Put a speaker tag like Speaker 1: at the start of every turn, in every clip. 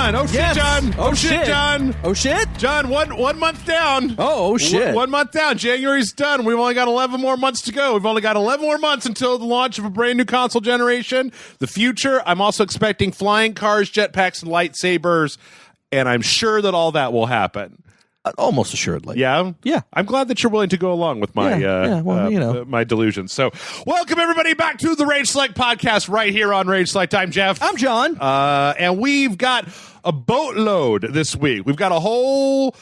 Speaker 1: John. Oh,
Speaker 2: Yes.
Speaker 1: shit, John.
Speaker 2: Oh, shit.
Speaker 1: John.
Speaker 2: Oh, shit?
Speaker 1: John, one month down.
Speaker 2: Oh, shit.
Speaker 1: One month down. January's done. We've only got 11 more months to go. We've only got 11 more months until the launch of a brand new console generation. The future, I'm also expecting flying cars, jetpacks, and lightsabers, and I'm sure that all that will happen.
Speaker 2: Almost assuredly.
Speaker 1: Yeah?
Speaker 2: Yeah.
Speaker 1: I'm glad that you're willing to go along with my my delusions. So, welcome everybody back to the Rage Select podcast right here on Rage Select. I'm Jeff.
Speaker 2: I'm John.
Speaker 1: And we've got a boatload this week. We've got a whole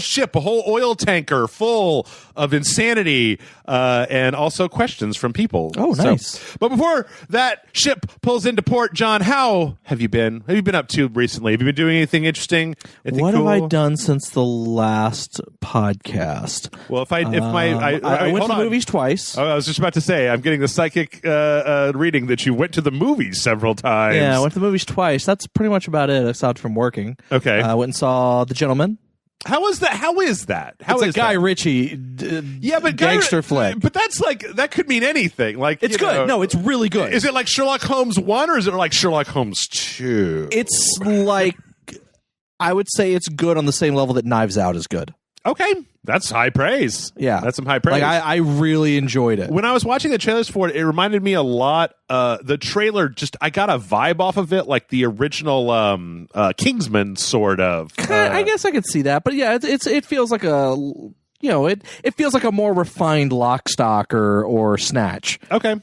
Speaker 1: ship, a whole oil tanker full of insanity and also questions from people.
Speaker 2: Oh, nice.
Speaker 1: So, but before that ship pulls into port, John, how have you been? What have you been up to recently? Have you been doing anything interesting? Anything
Speaker 2: what
Speaker 1: cool?
Speaker 2: have I done since the last podcast?
Speaker 1: Well, I
Speaker 2: went to the movies twice.
Speaker 1: I was just about to say, I'm getting the psychic reading that you went to the movies several times.
Speaker 2: Yeah, I went to the movies twice. That's pretty much about it, aside from working.
Speaker 1: Okay.
Speaker 2: I went and saw The Gentleman.
Speaker 1: How is that? How is that?
Speaker 2: It's a Guy Ritchie gangster flick.
Speaker 1: But that's like, that could mean anything. Like,
Speaker 2: It's good. No, it's really good.
Speaker 1: Is it like Sherlock Holmes 1 or is it like Sherlock Holmes 2?
Speaker 2: It's like, I would say it's good on the same level that Knives Out is good.
Speaker 1: Okay. That's high praise.
Speaker 2: Yeah.
Speaker 1: That's some high praise.
Speaker 2: Like, I really enjoyed it.
Speaker 1: When I was watching the trailers for it, it reminded me a lot. The trailer, I got a vibe off of it, like the original Kingsman, sort of.
Speaker 2: I guess I could see that, but yeah, it feels like it feels like a more refined Lock, Stock or Snatch.
Speaker 1: Okay.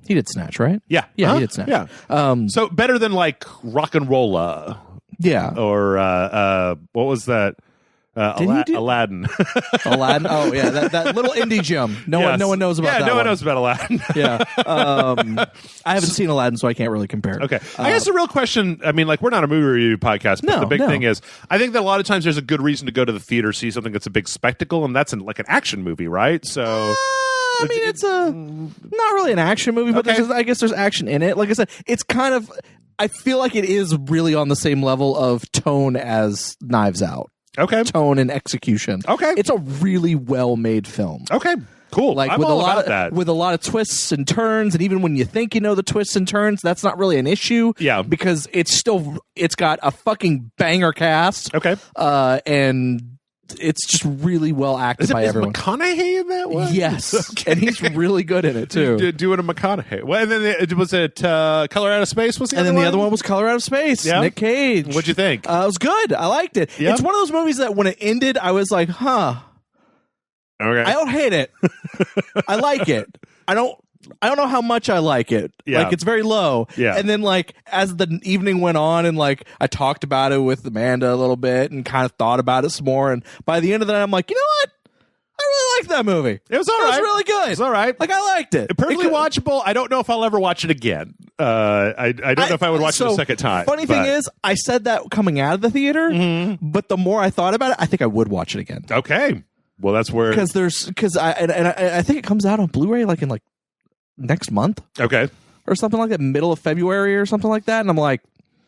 Speaker 2: He did Snatch, right?
Speaker 1: Yeah.
Speaker 2: Yeah, he did Snatch.
Speaker 1: Yeah. So better than like Rock and Rolla.
Speaker 2: Yeah.
Speaker 1: Or what was that? Aladdin.
Speaker 2: Aladdin. Oh yeah, that little indie gem. No one knows about that.
Speaker 1: Yeah, no one knows about Aladdin.
Speaker 2: Yeah. I haven't seen Aladdin, so I can't really compare.
Speaker 1: Okay. I guess the real question, I mean, like, we're not a movie review podcast, but the big thing is, I think that a lot of times there's a good reason to go to the theater, see something that's a big spectacle, and that's like an action movie, right? So
Speaker 2: I mean, it's not really an action movie, but I guess there's action in it. Like I said, it's kind of, I feel like it is really on the same level of tone as Knives Out.
Speaker 1: Okay.
Speaker 2: Tone and execution.
Speaker 1: Okay.
Speaker 2: It's a really well-made film.
Speaker 1: Okay. Cool.
Speaker 2: Like,
Speaker 1: I'm
Speaker 2: with
Speaker 1: all
Speaker 2: a lot
Speaker 1: about that.
Speaker 2: with a lot of twists and turns, and even when you think you know the twists and turns, that's not really an issue.
Speaker 1: Yeah.
Speaker 2: Because it's got a fucking banger cast.
Speaker 1: Okay.
Speaker 2: And it's just really well acted by everyone.
Speaker 1: Is McConaughey in that one?
Speaker 2: Yes.
Speaker 1: Okay.
Speaker 2: And he's really good in it too.
Speaker 1: Doing a McConaughey. Well, and then was it Color Out of Space? Was
Speaker 2: the other one was Color Out of Space.
Speaker 1: Yeah.
Speaker 2: Nick Cage.
Speaker 1: What'd you think?
Speaker 2: It was good. I liked it.
Speaker 1: Yeah.
Speaker 2: It's one of those movies that when it ended, I was like, huh.
Speaker 1: Okay.
Speaker 2: I don't hate it. I like it. I don't know how much I like it.
Speaker 1: Yeah.
Speaker 2: Like, it's very low.
Speaker 1: Yeah.
Speaker 2: And then, like, as the evening went on and, like, I talked about it with Amanda a little bit and kind of thought about it some more. And by the end of the night, I'm like, you know what? I really liked that movie.
Speaker 1: It was all right.
Speaker 2: It was really good.
Speaker 1: It was all right.
Speaker 2: Like, I liked it.
Speaker 1: Perfectly watchable. I don't know if I'll ever watch it again. I don't know if I would watch it a second time.
Speaker 2: Funny thing is, I said that coming out of the theater, but the more I thought about it, I think I would watch it again.
Speaker 1: Okay. Well, that's where...
Speaker 2: Because I think it comes out on Blu-ray like in like next month.
Speaker 1: Okay.
Speaker 2: Or something like that, middle of February or something like that. And I'm like...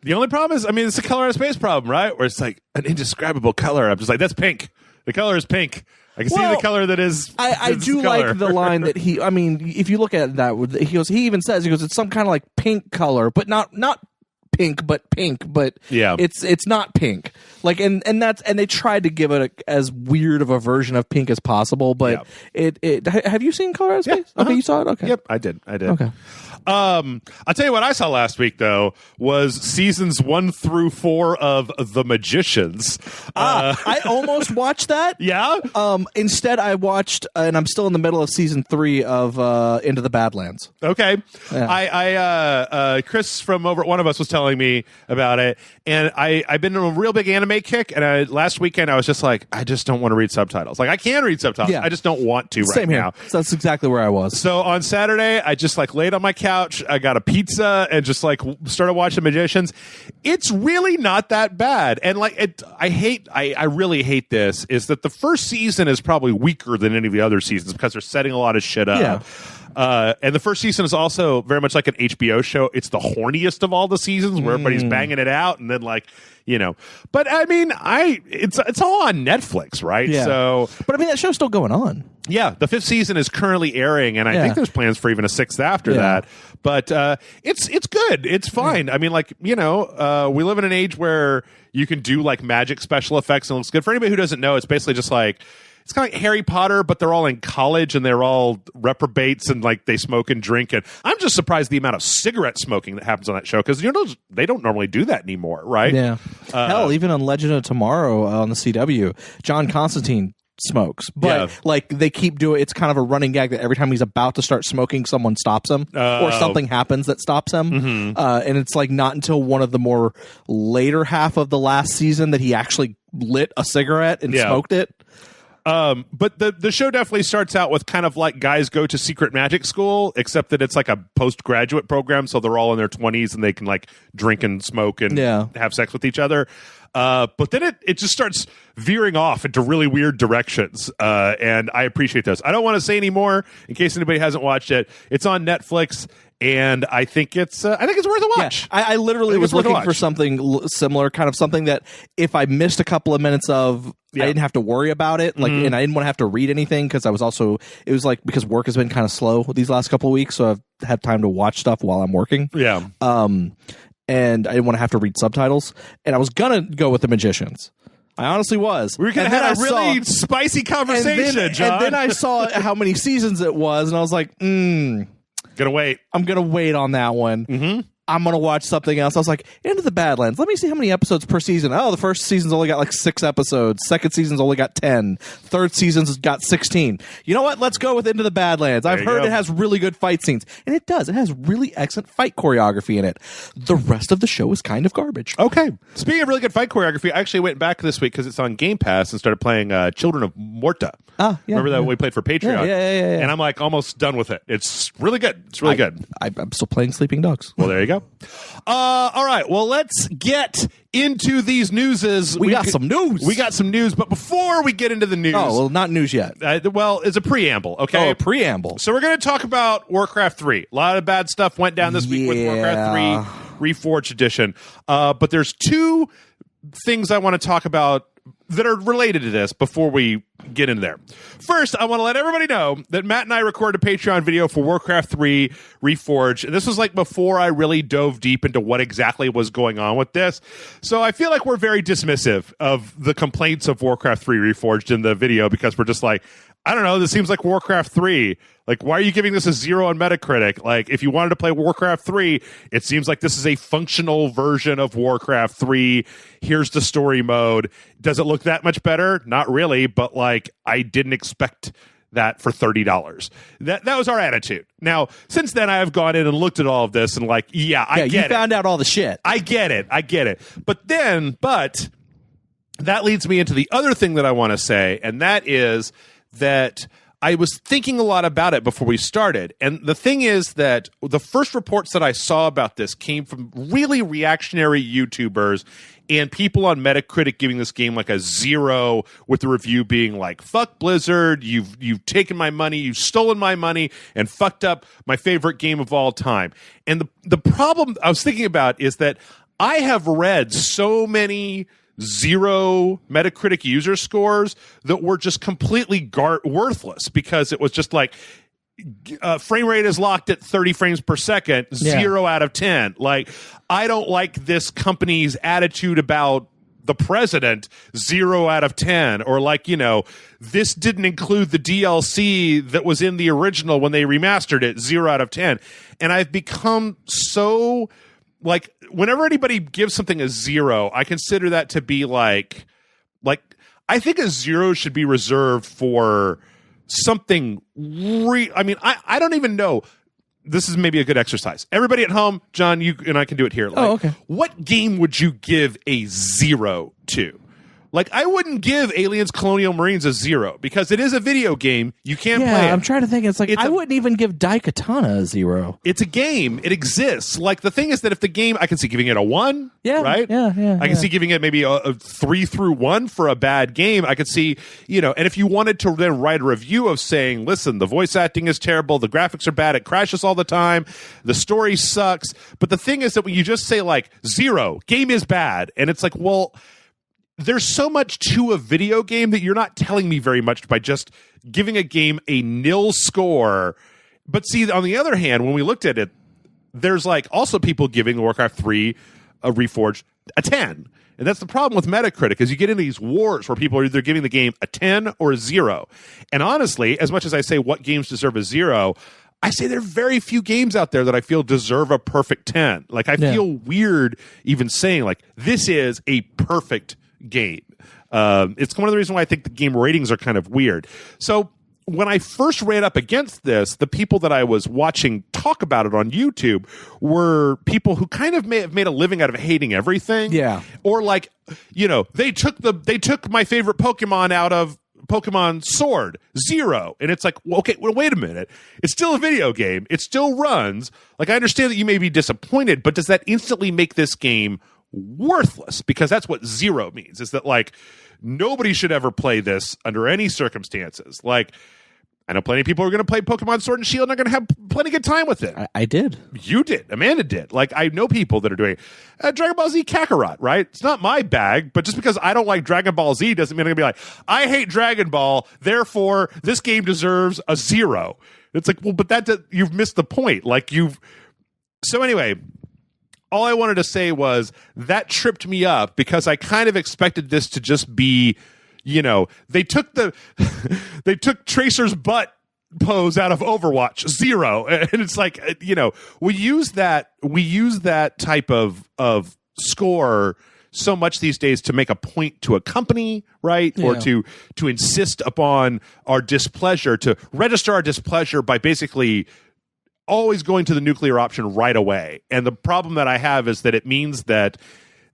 Speaker 1: The only problem is, I mean, it's a Color Out of Space problem, right? Where it's like an indescribable color. I'm just like, that's pink. The color is pink. I can see the color that is...
Speaker 2: I do like the line that he... I mean, if you look at that, he even says, it's some kind of like pink color, but not pink, but
Speaker 1: yeah,
Speaker 2: it's not pink. Like, and they tried to give it as weird of a version of pink as possible, but it have you seen Color Out of Space?
Speaker 1: Yeah,
Speaker 2: Okay, you saw it? Okay.
Speaker 1: Yep, I did.
Speaker 2: Okay.
Speaker 1: I'll tell you what I saw last week, though, was seasons 1 through 4 of The Magicians.
Speaker 2: I almost watched that.
Speaker 1: Yeah?
Speaker 2: Instead, I watched, and I'm still in the middle of season 3 of Into the Badlands.
Speaker 1: Okay.
Speaker 2: Yeah.
Speaker 1: Chris from over one of us was telling me about it, and I've been on a real big anime kick, and last weekend I was just like, I just don't want to read subtitles. Like, I can read subtitles.
Speaker 2: Yeah.
Speaker 1: I just don't want to
Speaker 2: Same
Speaker 1: right
Speaker 2: here.
Speaker 1: now.
Speaker 2: So that's exactly where I was.
Speaker 1: So on Saturday, I just like laid on my couch. I got a pizza and just like started watching Magicians. It's really not that bad. And like, I really hate this, is that the first season is probably weaker than any of the other seasons because they're setting a lot of shit up.
Speaker 2: Yeah.
Speaker 1: And the first season is also very much like an HBO show. It's the horniest of all the seasons where everybody's banging it out, and then like, but I mean, it's all on Netflix, right?
Speaker 2: Yeah.
Speaker 1: So,
Speaker 2: but I mean, that show's still going on.
Speaker 1: Yeah, the 5th season is currently airing, and I think there's plans for even a 6th after that. But it's good. It's fine. I mean, like, we live in an age where you can do like magic special effects and it looks good. For anybody who doesn't know, it's basically just like, it's kind of like Harry Potter, but they're all in college and they're all reprobates and like they smoke and drink. And I'm just surprised the amount of cigarette smoking that happens on that show because they don't normally do that anymore, right?
Speaker 2: Yeah. Hell, even on Legend of Tomorrow on the CW, John Constantine smokes, but like they keep doing. It's kind of a running gag that every time he's about to start smoking, someone stops him or something happens that stops him. Mm-hmm. And it's like not until one of the more later half of the last season that he actually lit a cigarette and smoked it.
Speaker 1: But the show definitely starts out with kind of like guys go to secret magic school, except that it's like a postgraduate program, so they're all in their 20s and they can like drink and smoke and have sex with each other. But then it just starts veering off into really weird directions, and I appreciate those. I don't want to say any more in case anybody hasn't watched it. It's on Netflix. And I think it's worth a watch.
Speaker 2: Yeah, I literally was looking for something similar, kind of something that if I missed a couple of minutes of, I didn't have to worry about it. Like, and I didn't want to have to read anything because it was like because work has been kind of slow these last couple of weeks, so I've had time to watch stuff while I'm working.
Speaker 1: Yeah.
Speaker 2: And I didn't want to have to read subtitles. And I was gonna go with The Magicians. I honestly was.
Speaker 1: We were going to have a really spicy conversation, John.
Speaker 2: And then I saw how many seasons it was, and I was like,
Speaker 1: Gonna wait.
Speaker 2: I'm gonna wait on that one. Mm-hmm. I'm gonna watch something else. I was like, Into the Badlands. Let me see how many episodes per season. Oh, the first season's only got like 6 episodes. Second season's only got 10. Third season's got 16. You know what? Let's go with Into the Badlands. I've heard it has really good fight scenes, and it does. It has really excellent fight choreography in it. The rest of the show is kind of garbage.
Speaker 1: Okay. Speaking of really good fight choreography, I actually went back this week because it's on Game Pass and started playing Children of Morta. Remember that we played for Patreon?
Speaker 2: Yeah.
Speaker 1: And I'm like almost done with it. It's really good. It's really good.
Speaker 2: I'm still playing Sleeping Dogs.
Speaker 1: Well, there you go. All right. Well, let's get into these newses.
Speaker 2: We got some news.
Speaker 1: We got some news. But before we get into the news.
Speaker 2: Oh, well, not news yet.
Speaker 1: It's a preamble, okay?
Speaker 2: Oh, a preamble.
Speaker 1: So we're going to talk about Warcraft 3. A lot of bad stuff went down this week with Warcraft 3 Reforged Edition. But there's 2 things I want to talk about that are related to this before we get into there. First, I want to let everybody know that Matt and I recorded a Patreon video for Warcraft 3 Reforged. And this was like before I really dove deep into what exactly was going on with this. So I feel like we're very dismissive of the complaints of Warcraft 3 Reforged in the video because we're just like, I don't know, this seems like Warcraft 3. Like, why are you giving this a 0 on Metacritic? Like, if you wanted to play Warcraft 3, it seems like this is a functional version of Warcraft 3. Here's the story mode. Does it look that much better? Not really, but like, I didn't expect that for $30. That was our attitude. Now, since then, I have gone in and looked at all of this and like, I get it.
Speaker 2: You found out all the shit.
Speaker 1: I get it. But that leads me into the other thing that I want to say, and that is that I was thinking a lot about it before we started. And the thing is that the first reports that I saw about this came from really reactionary YouTubers and people on Metacritic giving this game like a 0, with the review being like, fuck Blizzard, you've taken my money, you've stolen my money, and fucked up my favorite game of all time. And the problem I was thinking about is that I have read so many 0 Metacritic user scores that were just completely worthless because it was just like frame rate is locked at 30 frames per second, 0 out of 10. Like, I don't like this company's attitude about the president, 0 out of 10. Or like, this didn't include the DLC that was in the original when they remastered it, 0 out of 10. And I've become so... like, whenever anybody gives something a 0, I consider that to be like I think a 0 should be reserved for something I don't even know. This is maybe a good exercise. Everybody at home, John, you and I can do it here. Like,
Speaker 2: okay.
Speaker 1: What game would you give a 0 to? Like, I wouldn't give Aliens Colonial Marines a 0 because it is a video game. You can't play it.
Speaker 2: I'm trying to think. It's like, I wouldn't even give Daikatana a 0.
Speaker 1: It's a game. It exists. Like, the thing is that if the game, I can see giving it a 1, right?
Speaker 2: Yeah.
Speaker 1: I can see giving it maybe a 3 through 1 for a bad game. I could see, and if you wanted to then write a review of saying, listen, the voice acting is terrible, the graphics are bad, it crashes all the time, the story sucks. But the thing is that when you just say, like, 0, game is bad, and it's like, well, there's so much to a video game that you're not telling me very much by just giving a game a 0 score. But see, on the other hand, when we looked at it, there's like also people giving Warcraft 3 Reforged a 10. And that's the problem with Metacritic, is you get into these wars where people are either giving the game a 10 or a 0. And honestly, as much as I say what games deserve a 0, I say there are very few games out there that I feel deserve a perfect 10. Like, I feel weird even saying, like, this is a perfect game. It's one of the reasons why I think the game ratings are kind of weird. So when I first ran up against this, the people that I was watching talk about it on YouTube were people who kind of may have made a living out of hating everything.
Speaker 2: Yeah.
Speaker 1: Or like, they took my favorite Pokemon out of Pokemon Sword, 0. And it's like, well, okay, well, wait a minute. It's still a video game. It still runs. Like, I understand that you may be disappointed, but does that instantly make this game worthless? Because that's what 0 means, is that, like, nobody should ever play this under any circumstances. Like, I know plenty of people are going to play Pokemon Sword and Shield and are going to have plenty good time with it.
Speaker 2: I did.
Speaker 1: You did. Amanda did. Like, I know people that are doing Dragon Ball Z Kakarot, right? It's not my bag, but just because I don't like Dragon Ball Z doesn't mean I'm going to be like, I hate Dragon Ball, therefore this game deserves a 0. It's like, well, but you've missed the point. Like, so anyway, all I wanted to say was that tripped me up because I kind of expected this to just be, they took they took Tracer's butt pose out of Overwatch, 0. And it's like, we use that type of score so much these days to make a point to a company, right? Yeah. Or to insist upon our displeasure, to register our displeasure by basically always going to the nuclear option right away. And the problem that I have is that it means that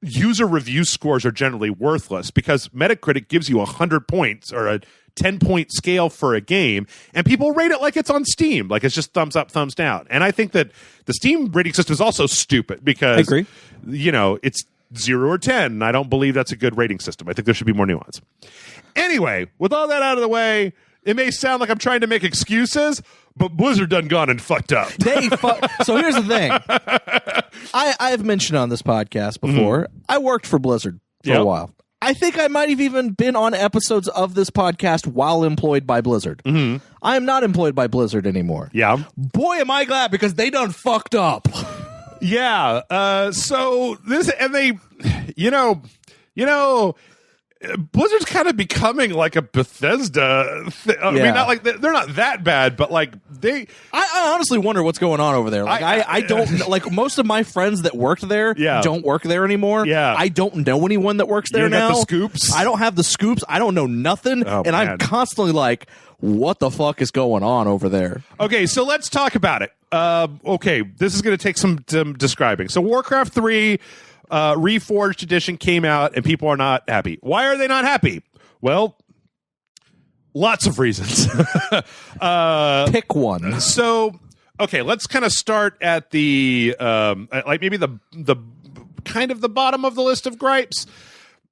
Speaker 1: user review scores are generally worthless because Metacritic gives you 100 points or a 10-point scale for a game, and people rate it like it's on Steam, like it's just thumbs up, thumbs down. And I think that the Steam rating system is also stupid because,
Speaker 2: I agree.
Speaker 1: It's 0 or 10, and I don't believe that's a good rating system. I think there should be more nuance. Anyway, with all that out of the way, it may sound like I'm trying to make excuses, but Blizzard done gone and fucked up.
Speaker 2: So here's the thing. I've mentioned on this podcast before, I worked for Blizzard for a while. I think I might have even been on episodes of this podcast while employed by Blizzard. Mm-hmm. I am not employed by Blizzard anymore.
Speaker 1: Yeah.
Speaker 2: Boy, am I glad, because they done fucked up.
Speaker 1: Yeah. So this, and they, Blizzard's kind of becoming like a Bethesda I mean, not like they're not that bad, but like
Speaker 2: I honestly wonder what's going on over there. Like I don't like, most of my friends that worked there don't work there anymore.
Speaker 1: Yeah.
Speaker 2: I don't know anyone that works there now.
Speaker 1: Got the scoops.
Speaker 2: I don't have the scoops. I don't know nothing. And man. I'm constantly like, what the fuck is going on over there?
Speaker 1: Okay, so let's talk about it. Okay, this is going to take some describing. So Warcraft 3 Reforged edition came out and people are not happy. Why are they not happy? Well, lots of reasons.
Speaker 2: Pick one.
Speaker 1: So, okay, let's kind of start at the like maybe the kind of the bottom of the list of gripes.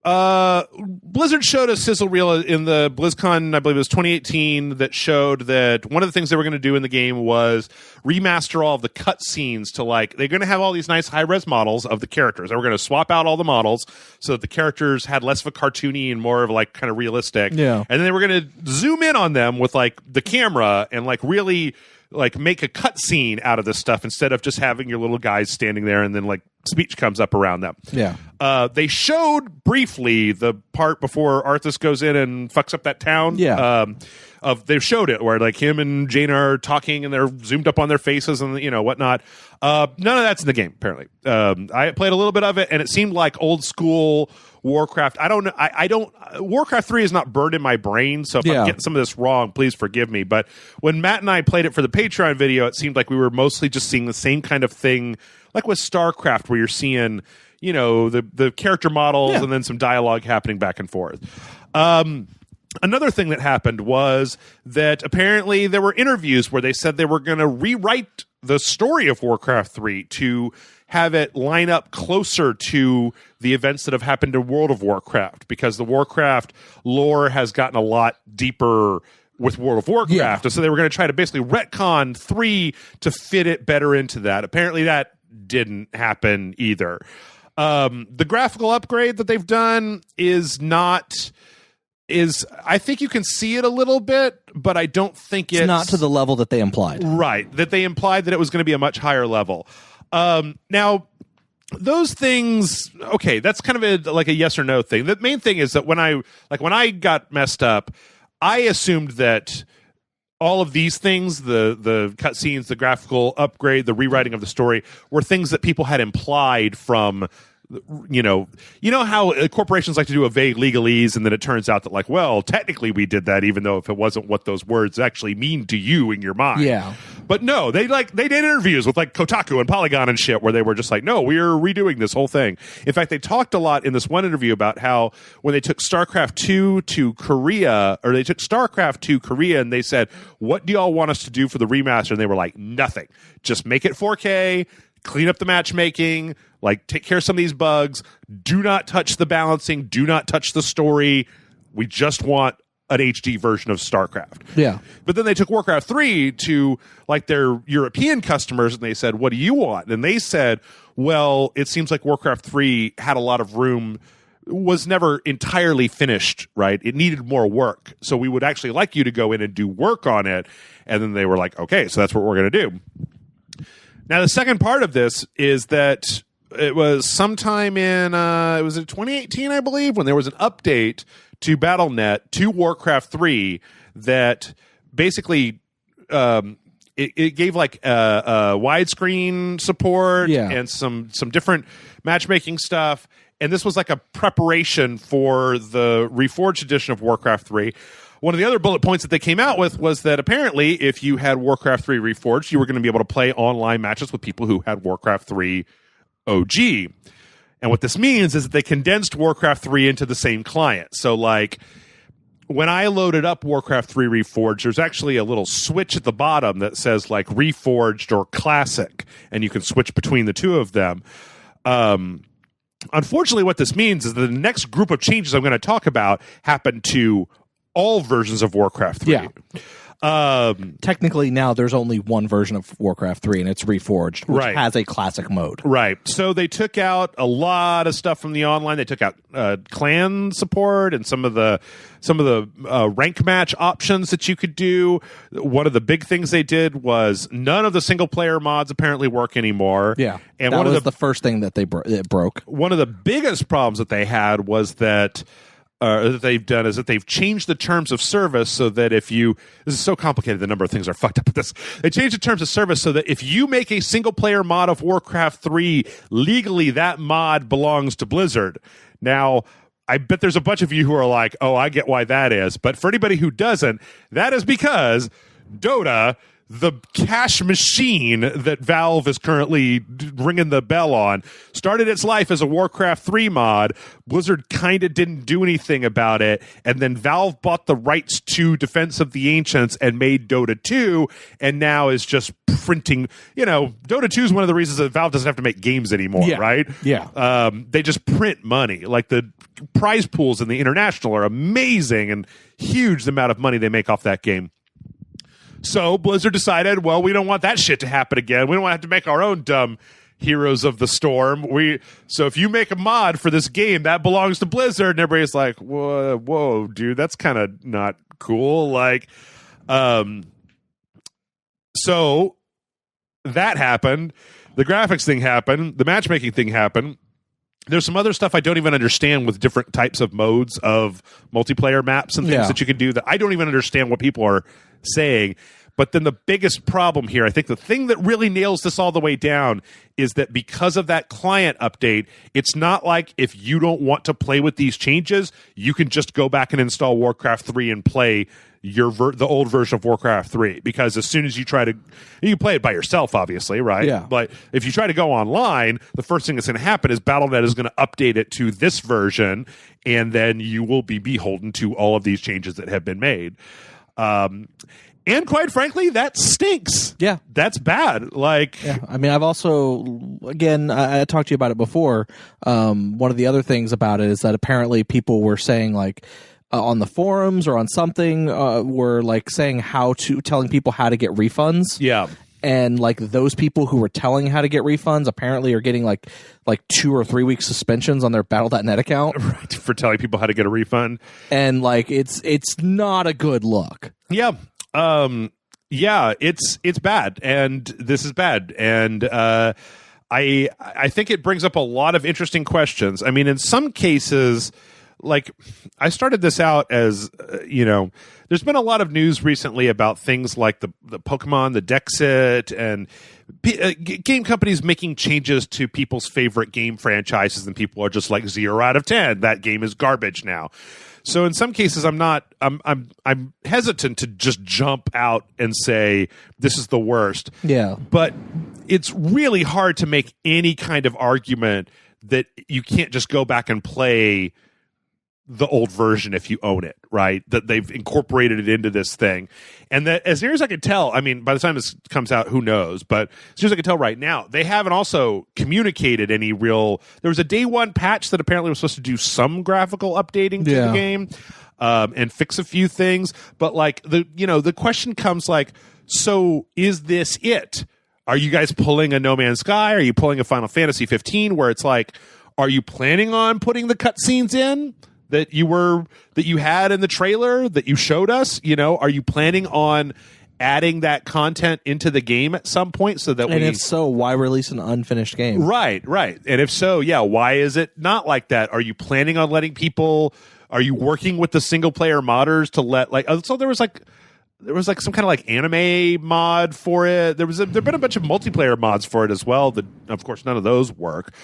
Speaker 1: Blizzard showed a sizzle reel in the BlizzCon, I believe it was 2018, that showed that one of the things they were going to do in the game was remaster all of the cutscenes to, like, they're going to have all these nice high-res models of the characters. They were going to swap out all the models so that the characters had less of a cartoony and more of, like, kind of realistic.
Speaker 2: Yeah.
Speaker 1: And then they were going to zoom in on them with, like, the camera and, like, really, like, make a cutscene out of this stuff instead of just having your little guys standing there and then, like, speech comes up around them.
Speaker 2: Yeah.
Speaker 1: They showed briefly the part before Arthas goes in and fucks up that town.
Speaker 2: Yeah.
Speaker 1: They showed it where, like, him and Jaina are talking and they're zoomed up on their faces and, whatnot. None of that's in the game, apparently. I played a little bit of it and it seemed like old school Warcraft. I don't know. Warcraft 3 is not burned in my brain, so if I'm getting some of this wrong, please forgive me. But when Matt and I played it for the Patreon video, it seemed like we were mostly just seeing the same kind of thing, like with StarCraft, where you're seeing, the character models and then some dialogue happening back and forth. Another thing that happened was that apparently there were interviews where they said they were going to rewrite the story of Warcraft 3 to have it line up closer to the events that have happened in World of Warcraft, because the Warcraft lore has gotten a lot deeper with World of Warcraft. And so they were going to try to basically retcon 3 to fit it better into that. Apparently that didn't happen either. The graphical upgrade that they've done I think you can see it a little bit, but I don't think it's
Speaker 2: not to the level that they implied.
Speaker 1: Right, that they implied that it was going to be a much higher level. Now, those things, okay, that's kind of like a yes or no thing. The main thing is that when I got messed up, I assumed that all of these things, the cutscenes, the graphical upgrade, the rewriting of the story, were things that people had implied from, how corporations like to do a vague legalese, and then it turns out that, like, well, technically we did that, even though if it wasn't what those words actually mean to you in your mind.
Speaker 2: Yeah.
Speaker 1: But no, they did interviews with like Kotaku and Polygon and shit where they were just like, no, we're redoing this whole thing. In fact, they talked a lot in this one interview about how when they took StarCraft 2 to Korea, and they said, what do y'all want us to do for the remaster? And they were like, nothing. Just make it 4K, clean up the matchmaking, like take care of some of these bugs. Do not touch the balancing. Do not touch the story. We just want an HD version of StarCraft.
Speaker 2: Yeah.
Speaker 1: But then they took Warcraft 3 to like their European customers and they said, what do you want? And they said, well, it seems like Warcraft 3 had a lot of room, was never entirely finished, right? It needed more work. So we would actually like you to go in and do work on it. And then they were like, okay, so that's what we're going to do. Now, the second part of this is that it was sometime in, it was in 2018, I believe, when there was an update to BattleNet to Warcraft 3 that basically it gave like widescreen support and some different matchmaking stuff. And this was like a preparation for the Reforged edition of Warcraft 3. One of the other bullet points that they came out with was that apparently if you had Warcraft 3 Reforged, you were going to be able to play online matches with people who had Warcraft 3 OG. And what this means is that they condensed Warcraft 3 into the same client. So, like, when I loaded up Warcraft 3 Reforged, there's actually a little switch at the bottom that says, like, Reforged or Classic, and you can switch between the two of them. Unfortunately, what this means is that the next group of changes I'm going to talk about happen to all versions of Warcraft 3.
Speaker 2: Yeah. Technically, now there's only one version of Warcraft 3, and it's Reforged, which has a classic mode.
Speaker 1: Right. So they took out a lot of stuff from the online. They took out clan support and some of the rank match options that you could do. One of the big things they did was none of the single player mods apparently work anymore.
Speaker 2: Yeah,
Speaker 1: and
Speaker 2: that was the first thing that it broke.
Speaker 1: One of the biggest problems that they had was that. That they've done is that they've changed the terms of service so that if you, this is so complicated, the number of things are fucked up with this. They changed the terms of service so that if you make a single player mod of Warcraft 3, legally that mod belongs to Blizzard. Now, I bet there's a bunch of you who are like, oh, I get why that is. But for anybody who doesn't, that is because Dota, the cash machine that Valve is currently ringing the bell on, started its life as a Warcraft 3 mod. Blizzard kind of didn't do anything about it, and then Valve bought the rights to Defense of the Ancients and made Dota 2, and now is just printing. Dota 2 is one of the reasons that Valve doesn't have to make games anymore, right?
Speaker 2: Yeah.
Speaker 1: They just print money. Like the prize pools in the International are amazing and huge, the amount of money they make off that game. So Blizzard decided, well, we don't want that shit to happen again. We don't want to have to make our own dumb Heroes of the Storm. So if you make a mod for this game, that belongs to Blizzard. And everybody's like, whoa, dude, that's kind of not cool. Like, so that happened. The graphics thing happened. The matchmaking thing happened. There's some other stuff I don't even understand with different types of modes of multiplayer maps and things that you can do that I don't even understand what people are saying. But then the biggest problem here, I think the thing that really nails this all the way down is that because of that client update, it's not like if you don't want to play with these changes, you can just go back and install Warcraft 3 and play the old version of Warcraft 3, because as soon as you you play it by yourself, obviously, right?
Speaker 2: Yeah.
Speaker 1: But if you try to go online, the first thing that's going to happen is Battle.net is going to update it to this version, and then you will be beholden to all of these changes that have been made. And quite frankly, that stinks.
Speaker 2: Yeah.
Speaker 1: That's bad.
Speaker 2: Yeah. I mean, I've also, again, I talked to you about it before. One of the other things about it is that apparently people were saying, like, on the forums or on something, were like saying telling people how to get refunds.
Speaker 1: Yeah.
Speaker 2: And like those people who were telling how to get refunds apparently are getting like 2 or 3 week suspensions on their Battle.net account.
Speaker 1: Right, for telling people how to get a refund.
Speaker 2: And like it's not a good look.
Speaker 1: Yeah. Yeah, it's bad, and this is bad. And I think it brings up a lot of interesting questions. I mean, in some cases, like, I started this out as, there's been a lot of news recently about things like the Pokemon, the Dexit, and game companies making changes to people's favorite game franchises, and people are just like 0 out of 10. That game is garbage now. So in some cases, I'm hesitant to just jump out and say this is the worst.
Speaker 2: Yeah.
Speaker 1: But it's really hard to make any kind of argument that you can't just go back and play the old version if you own it, right? That they've incorporated it into this thing. And that, as near as I can tell, I mean, by the time this comes out, who knows? But as near as I can tell right now, they haven't also communicated any real... There was a day one patch that apparently was supposed to do some graphical updating to the game and fix a few things. But like, the question comes like, so is this it? Are you guys pulling a No Man's Sky? Are you pulling a Final Fantasy 15 where it's like, are you planning on putting the cutscenes in that you had in the trailer that you showed us? Are you planning on adding that content into the game at some point so that
Speaker 2: if so, why release an unfinished game?
Speaker 1: Right. And if so, yeah, why is it not like that? Are you planning on letting people? Are you working with the single player modders to let so there was some kind of like anime mod for it. There've been a bunch of multiplayer mods for it as well. That, of course, none of those work.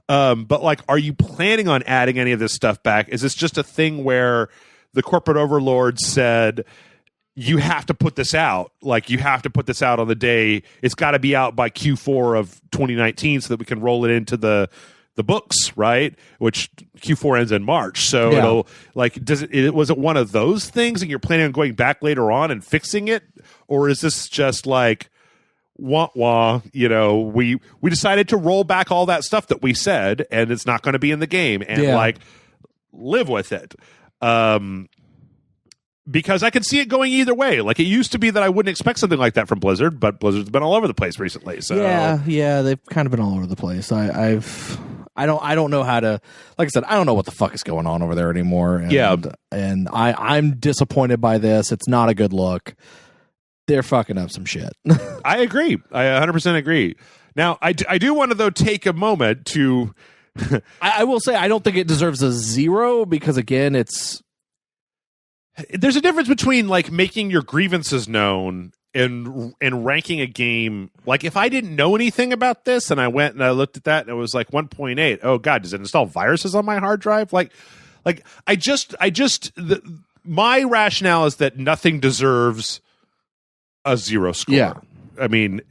Speaker 1: But like, are you planning on adding any of this stuff back? Is this just a thing where the corporate overlords said, you have to put this out? Like, you have to put this out on the day. It's got to be out by Q4 of 2019 so that we can roll it into the books, right? Which Q4 ends in March. So it'll like, was it one of those things and you're planning on going back later on and fixing it? Or is this just like, wah, we decided to roll back all that stuff that we said, and it's not going to be in the game, and like, live with it. Because I could see it going either way. Like, it used to be that I wouldn't expect something like that from Blizzard, but Blizzard's been all over the place recently. So
Speaker 2: yeah, they've kind of been all over the place. I don't know how to, like I said, I don't know what the fuck is going on over there anymore. And I'm disappointed by this. It's not a good look. They're fucking up some shit.
Speaker 1: I agree. I 100% agree. Now, I do want to, though, take a moment to...
Speaker 2: I will say I don't think it deserves a 0 because, again, it's...
Speaker 1: There's a difference between, like, making your grievances known and ranking a game. Like, if I didn't know anything about this and I went and I looked at that and it was like 1.8, oh, God, does it install viruses on my hard drive? My rationale is that nothing deserves a 0 score.
Speaker 2: Yeah.
Speaker 1: I mean,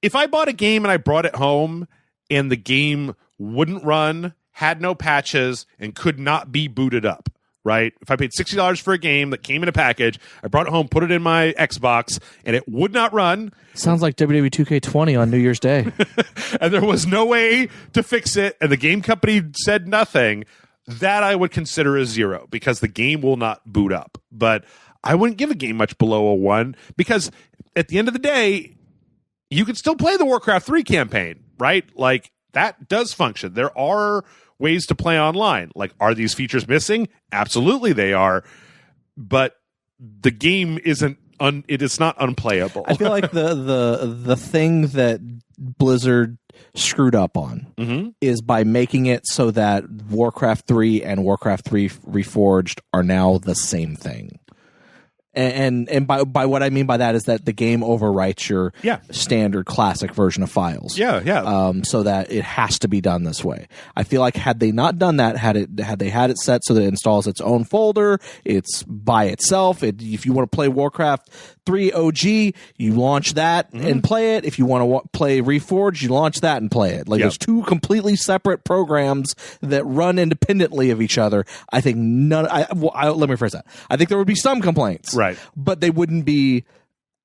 Speaker 1: if I bought a game and I brought it home and the game wouldn't run, had no patches, and could not be booted up, right? If I paid $60 for a game that came in a package, I brought it home, put it in my Xbox, and it would not run.
Speaker 2: Sounds like WWE 2K20 on New Year's Day.
Speaker 1: And there was no way to fix it, and the game company said nothing, that I would consider a 0 because the game will not boot up. But I wouldn't give a game much below a 1 because at the end of the day, you can still play the Warcraft 3 campaign, right? Like, that does function. There are ways to play online. Like, are these features missing? Absolutely they are. But the game it is not unplayable.
Speaker 2: I feel like the thing that Blizzard screwed up on is by making it so that Warcraft 3 and Warcraft 3 Reforged are now the same thing. And by what I mean by that is that the game overwrites your standard classic version of files. So that it has to be done this way. I feel like had they not done that, had they had it set so that it installs its own folder, it's by itself. If you want to play Warcraft 3 OG, you launch that and play it. If you want to play Reforged, you launch that and play it. Like there's two completely separate programs that run independently of each other. I think let me rephrase that. I think there would be some complaints.
Speaker 1: Right.
Speaker 2: But they wouldn't be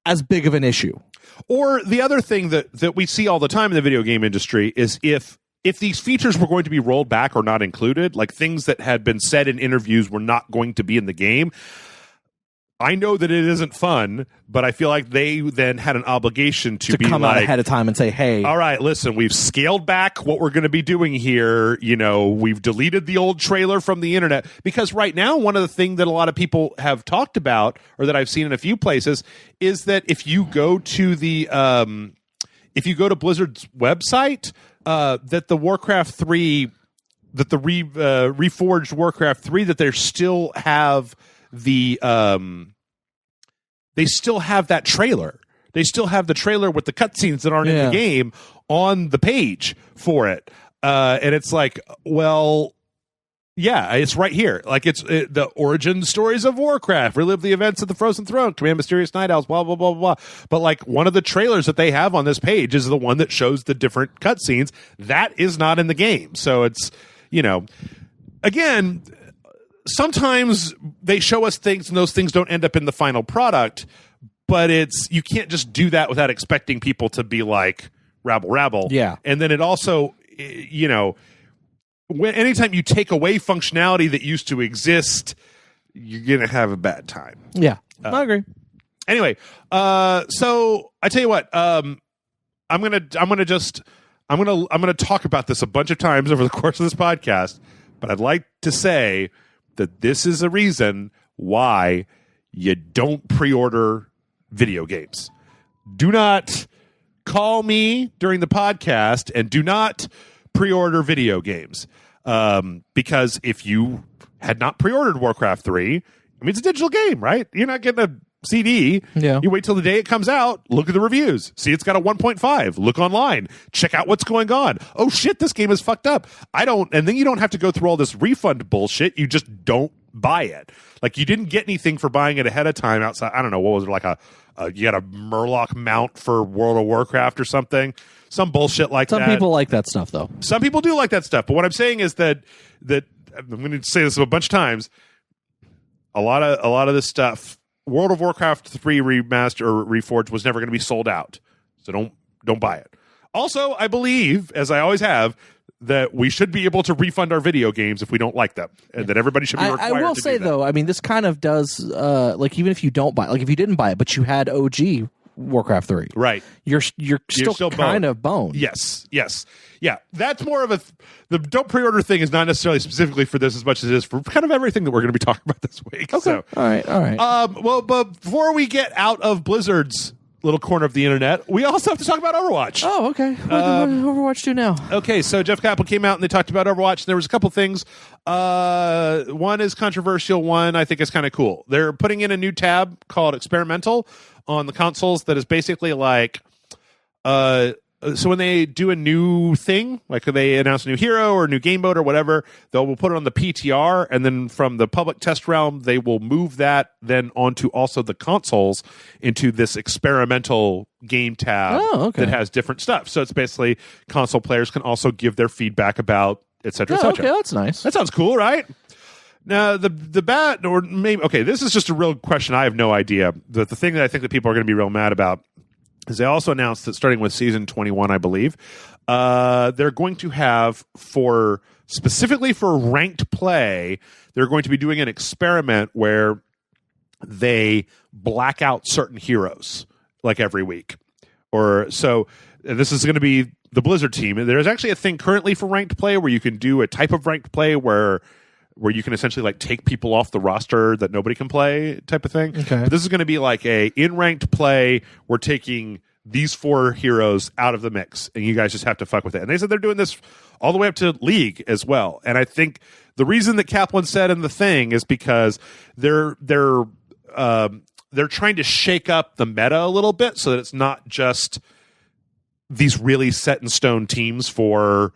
Speaker 2: as big of an issue.
Speaker 1: Or the other thing that we see all the time in the video game industry is if these features were going to be rolled back or not included, like things that had been said in interviews were not going to be in the game. I know that it isn't fun, but I feel like they then had an obligation to be
Speaker 2: come out ahead of time and say, hey,
Speaker 1: all right, listen, we've scaled back what we're going to be doing here. You know, we've deleted the old trailer from the internet. Because right now, one of the things that a lot of people have talked about, or that I've seen in a few places, is that if you go to Blizzard's website, that the Warcraft 3, that the reforged Warcraft 3, that they still have they still have that trailer. They still have the trailer with the cutscenes that aren't in the game on the page for it. And it's like, well, yeah, it's right here. Like it's the origin stories of Warcraft, relive the events of the Frozen Throne, command mysterious night owls, blah, blah, blah, blah. But like one of the trailers that they have on this page is the one that shows the different cutscenes. That is not in the game. So it's, again, sometimes they show us things and those things don't end up in the final product, but you can't just do that without expecting people to be like rabble.
Speaker 2: Yeah.
Speaker 1: And then it also, anytime you take away functionality that used to exist, you're going to have a bad time.
Speaker 2: Yeah. I agree.
Speaker 1: Anyway, so I tell you what, I'm going to talk about this a bunch of times over the course of this podcast, but I'd like to say that this is a reason why you don't pre-order video games. Do not call me during the podcast and do not pre-order video games. Because if you had not pre-ordered Warcraft 3, I mean, it's a digital game, right? You're not getting a CD.
Speaker 2: Yeah.
Speaker 1: You wait till the day it comes out, look at the reviews, see it's got a 1.5, look online, check out what's going on. Oh shit, this game is fucked up. And then you don't have to go through all this refund bullshit. You just don't buy it. Like you didn't get anything for buying it ahead of time outside. I don't know, what was it, like you got a Murloc mount for World of Warcraft or something? Some bullshit like that.
Speaker 2: Some people like that stuff though.
Speaker 1: Some people do like that stuff. But what I'm saying is that I'm going to say this a bunch of times. A lot of this stuff, World of Warcraft 3 remaster or reforged, was never going to be sold out. So don't buy it. Also, I believe, as I always have, that we should be able to refund our video games if we don't like them, and that everybody should be required to do that.
Speaker 2: I will say though, I mean, this kind of does like even if you don't buy, like if you didn't buy it, but you had OG Warcraft 3,
Speaker 1: right?
Speaker 2: You're still kind of boned.
Speaker 1: Yes, yeah. That's more of the don't pre-order thing is not necessarily specifically for this as much as it is for kind of everything that we're going to be talking about this week.
Speaker 2: Okay,
Speaker 1: So,
Speaker 2: all right.
Speaker 1: Well, but before we get out of Blizzard's little corner of the internet, we also have to talk about Overwatch.
Speaker 2: Oh, okay. What did Overwatch do now?
Speaker 1: Okay, so Jeff Kaplan came out and they talked about Overwatch. And there was a couple things. One is controversial. One I think is kind of cool. They're putting in a new tab called Experimental on the consoles that is basically like, so when they do a new thing, like they announce a new hero or a new game mode or whatever, they'll put it on the PTR, and then from the public test realm, they will move that then onto also the consoles into this experimental game tab that has different stuff. So it's basically console players can also give their feedback about et cetera, et cetera.
Speaker 2: Okay, that's nice.
Speaker 1: That sounds cool, right? Now, the bad, or maybe, okay, this is just a real question. I have no idea. The thing that I think that people are going to be real mad about is they also announced that starting with season 21, I believe, they're going to have specifically for ranked play, they're going to be doing an experiment where they black out certain heroes like every week. And this is going to be the Blizzard team. And there's actually a thing currently for ranked play where you can do a type of ranked play where you can essentially like take people off the roster that nobody can play type of thing.
Speaker 2: Okay.
Speaker 1: But this is going to be like in ranked play, we're taking these 4 heroes out of the mix, and you guys just have to fuck with it. And they said they're doing this all the way up to League as well. And I think the reason that Kaplan said in the thing is because they're they're trying to shake up the meta a little bit so that it's not just these really set in stone teams for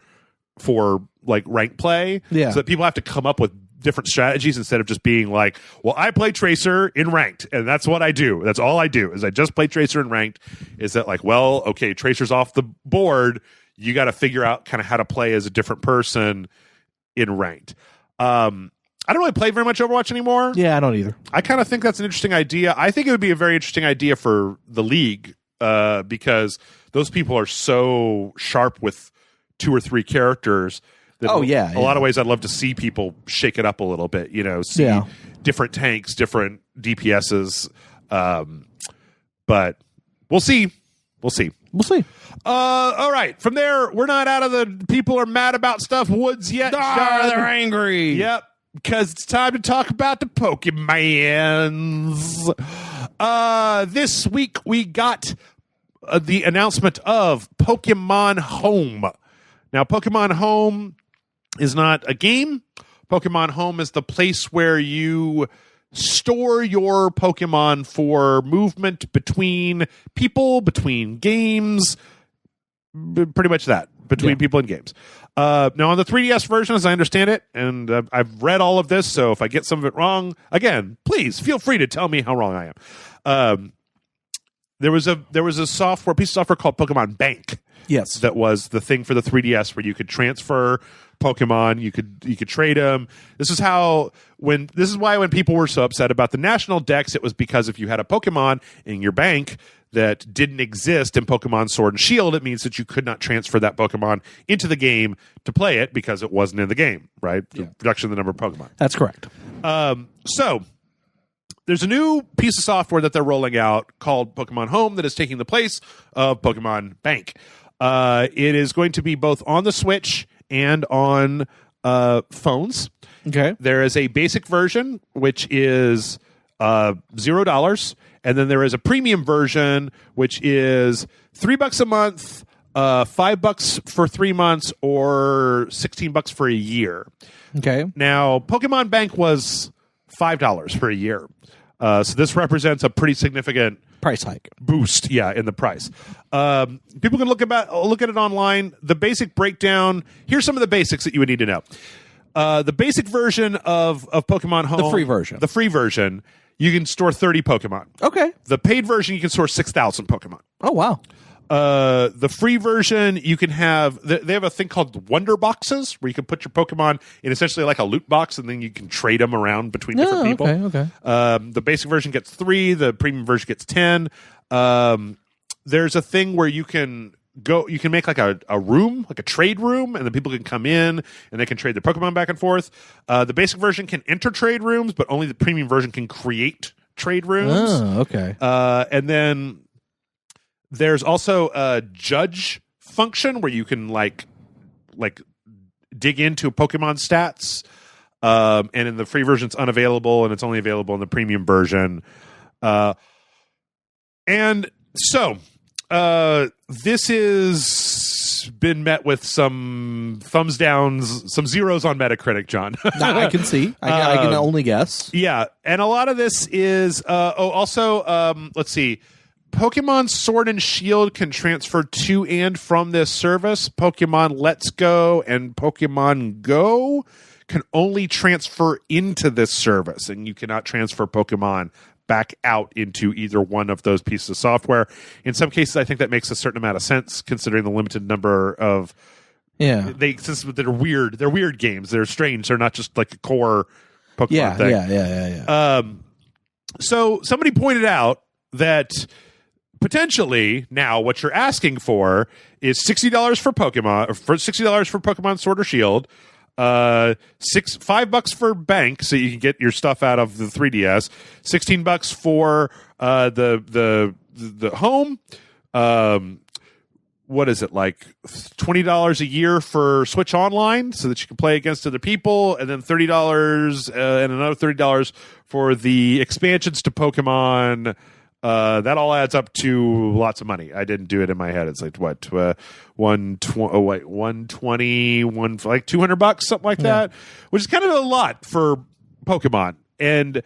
Speaker 1: like rank play.
Speaker 2: Yeah.
Speaker 1: So that people have to come up with different strategies instead of just being like, well, I play Tracer in ranked and that's what I do. That's all I do is I just play Tracer in ranked. Is that like, well, okay, Tracer's off the board. You got to figure out kind of how to play as a different person in ranked. I don't really play very much Overwatch anymore.
Speaker 2: Yeah, I don't either.
Speaker 1: I kind of think that's an interesting idea. I think it would be a very interesting idea for the league because those people are so sharp with 2 or 3 characters. That a lot of ways I'd love to see people shake it up a little bit, see different tanks, different DPSs. But we'll see. We'll see. All right. From there, we're not out of the people are mad about stuff woods yet.
Speaker 2: They're angry.
Speaker 1: Yep. Because it's time to talk about the Pokemons. This week we got the announcement of Pokemon Home. Now, Pokemon Home is not a game. Pokemon Home is the place where you store your Pokemon for movement between people, between games, pretty much that, between people and games. Now, on the 3DS version, as I understand it, and I've read all of this, so if I get some of it wrong, again, please feel free to tell me how wrong I am. There was a piece of software called Pokemon Bank.
Speaker 2: Yes,
Speaker 1: that was the thing for the 3DS where you could transfer Pokemon, you could trade them. This is why when people were so upset about the national decks, it was because if you had a Pokemon in your bank that didn't exist in Pokemon Sword and Shield, it means that you could not transfer that Pokemon into the game to play it because it wasn't in the game, right? Yeah. The reduction of the number of Pokemon.
Speaker 2: That's correct.
Speaker 1: So there's a new piece of software that they're rolling out called Pokemon Home that is taking the place of Pokemon Bank. It is going to be both on the Switch and on phones.
Speaker 2: Okay.
Speaker 1: There is a basic version, which is $0, and then there is a premium version, which is $3 a month, $5 for 3 months, or $16 for a year.
Speaker 2: Okay.
Speaker 1: Now, Pokemon Bank was $5 for a year, so this represents a pretty significant
Speaker 2: price hike
Speaker 1: boost, in the price. People can look at it online. The basic breakdown. Here's some of the basics that you would need to know. The basic version of Pokemon Home, the free version, you can store 30 Pokemon.
Speaker 2: Okay.
Speaker 1: The paid version, you can store 6,000 Pokemon.
Speaker 2: Oh wow.
Speaker 1: The free version, you can have. They have a thing called Wonder Boxes, where you can put your Pokemon in essentially like a loot box, and then you can trade them around between different people.
Speaker 2: Okay.
Speaker 1: The basic version gets 3. The premium version gets 10. There's a thing where you can make like a room, like a trade room, and then people can come in and they can trade their Pokemon back and forth. The basic version can enter trade rooms, but only the premium version can create trade rooms.
Speaker 2: Oh, okay.
Speaker 1: And then there's also a judge function where you can like dig into Pokemon stats. And in the free version, it's unavailable, and it's only available in the premium version. And so this has been met with some thumbs downs, some zeros on Metacritic, John.
Speaker 2: I can see. I can only guess.
Speaker 1: Yeah, and a lot of this is let's see. Pokemon Sword and Shield can transfer to and from this service. Pokemon Let's Go and Pokemon Go can only transfer into this service, and you cannot transfer Pokemon back out into either one of those pieces of software. In some cases, I think that makes a certain amount of sense, considering the limited number of since they're weird. They're weird games. They're strange. They're not just like a core Pokemon thing.
Speaker 2: Yeah.
Speaker 1: So somebody pointed out that potentially now what you're asking for is $60 for Pokemon, or for $60 for Pokemon Sword or Shield, $5 for Bank, so you can get your stuff out of the 3DS, $16 for the home. What is it, like $20 a year for Switch Online so that you can play against other people, and then $30 and another $30 for the expansions to Pokemon. That all adds up to lots of money. I didn't do it in my head. It's like what, $120, like $200, something like that, which is kind of a lot for Pokemon. And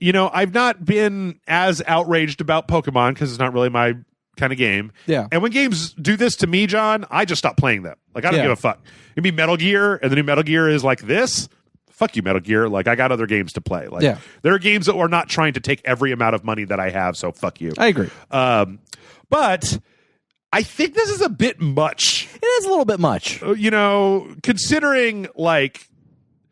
Speaker 1: I've not been as outraged about Pokemon because it's not really my kind of game.
Speaker 2: Yeah.
Speaker 1: And when games do this to me, John, I just stop playing them. Like, I don't give a fuck. It'd be Metal Gear, and the new Metal Gear is like this. Fuck you, Metal Gear. Like, I got other games to play. Like, there are games that are not trying to take every amount of money that I have, so fuck you.
Speaker 2: I agree.
Speaker 1: But I think this is a bit much.
Speaker 2: It is a little bit much.
Speaker 1: Considering, like,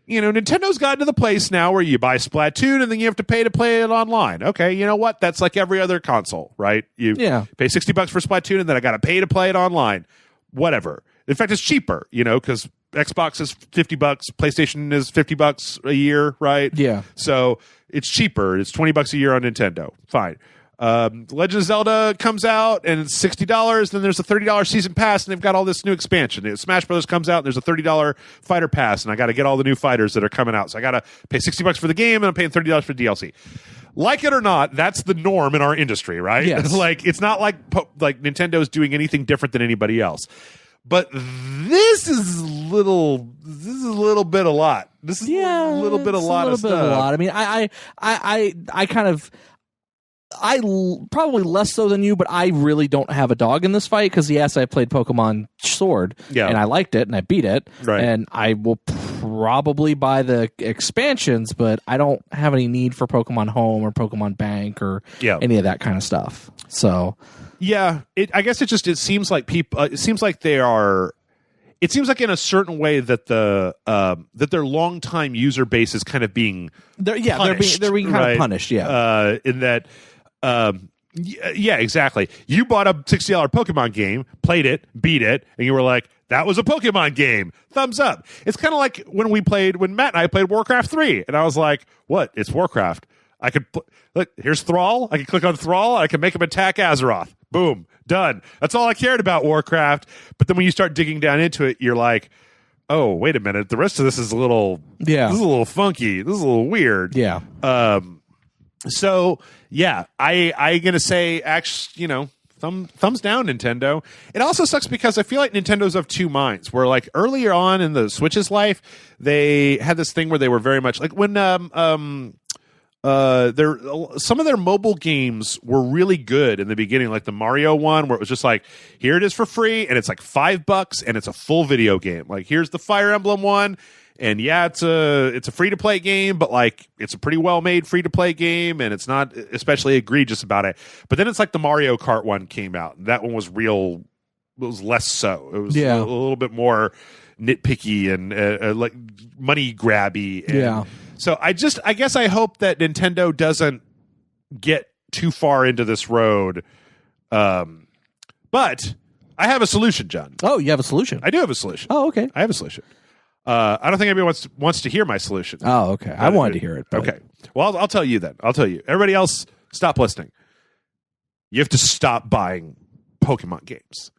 Speaker 1: Nintendo's gotten to the place now where you buy Splatoon and then you have to pay to play it online. Okay, you know what? That's like every other console, right? You pay $60 for Splatoon and then I got to pay to play it online. Whatever. In fact, it's cheaper, because Xbox is $50, PlayStation is $50 a year, right?
Speaker 2: Yeah.
Speaker 1: So it's cheaper. It's $20 a year on Nintendo. Fine. Legend of Zelda comes out and it's $60. Then there's a $30 season pass, and they've got all this new expansion. Smash Brothers comes out and there's a $30 fighter pass, and I got to get all the new fighters that are coming out. So I got to pay $60 for the game, and I'm paying $30 for DLC. Like it or not, that's the norm in our industry, right?
Speaker 2: Yes.
Speaker 1: Like, it's not like Nintendo's doing anything different than anybody else. But this is a little bit a lot. This is a little bit a lot of stuff.
Speaker 2: I mean, I kind of, probably less so than you, but I really don't have a dog in this fight because yes, I played Pokemon Sword, and I liked it and I beat it, and I will probably buy the expansions, but I don't have any need for Pokemon Home or Pokemon Bank or any of that kind of stuff. So.
Speaker 1: Yeah, I guess it seems like people. It seems like they are. It seems like in a certain way that that their longtime user base is kind of being punished,
Speaker 2: they're being kind of punished. Yeah,
Speaker 1: in that. Yeah, exactly. You bought a $60 Pokemon game, played it, beat it, and you were like, "That was a Pokemon game." Thumbs up. It's kind of like when Matt and I played Warcraft 3, and I was like, "What? It's Warcraft." I could look. Here's Thrall. I can click on Thrall. I can make him attack Azeroth. Boom, done. That's all I cared about Warcraft. But then when you start digging down into it, you're like, oh, wait a minute. The rest of this is a little, This is a little funky. This is a little weird.
Speaker 2: Yeah.
Speaker 1: So yeah, I gonna say actually, thumbs down, Nintendo. It also sucks because I feel like Nintendo's of two minds. Where like earlier on in the Switch's life, they had this thing where they were very much like when some of their mobile games were really good in the beginning, like the Mario one, where it was just like, here it is for free, and it's like $5, and it's a full video game. Like, here's the Fire Emblem one, and yeah, it's a free to play game, but like it's a pretty well made free to play game, and it's not especially egregious about it. But then it's like the Mario Kart one came out, and that one was real. It was less so. It was a little bit more nitpicky and like money grabby. And, so I guess I hope that Nintendo doesn't get too far into this road. But I have a solution, John.
Speaker 2: Oh, you have a solution?
Speaker 1: I do have a solution.
Speaker 2: Oh, okay.
Speaker 1: I have a solution. I don't think anybody wants to hear my solution.
Speaker 2: Oh, okay. I wanted to hear it. But...
Speaker 1: Okay. Well, I'll tell you then. I'll tell you. Everybody else, stop listening. You have to stop buying Pokemon games.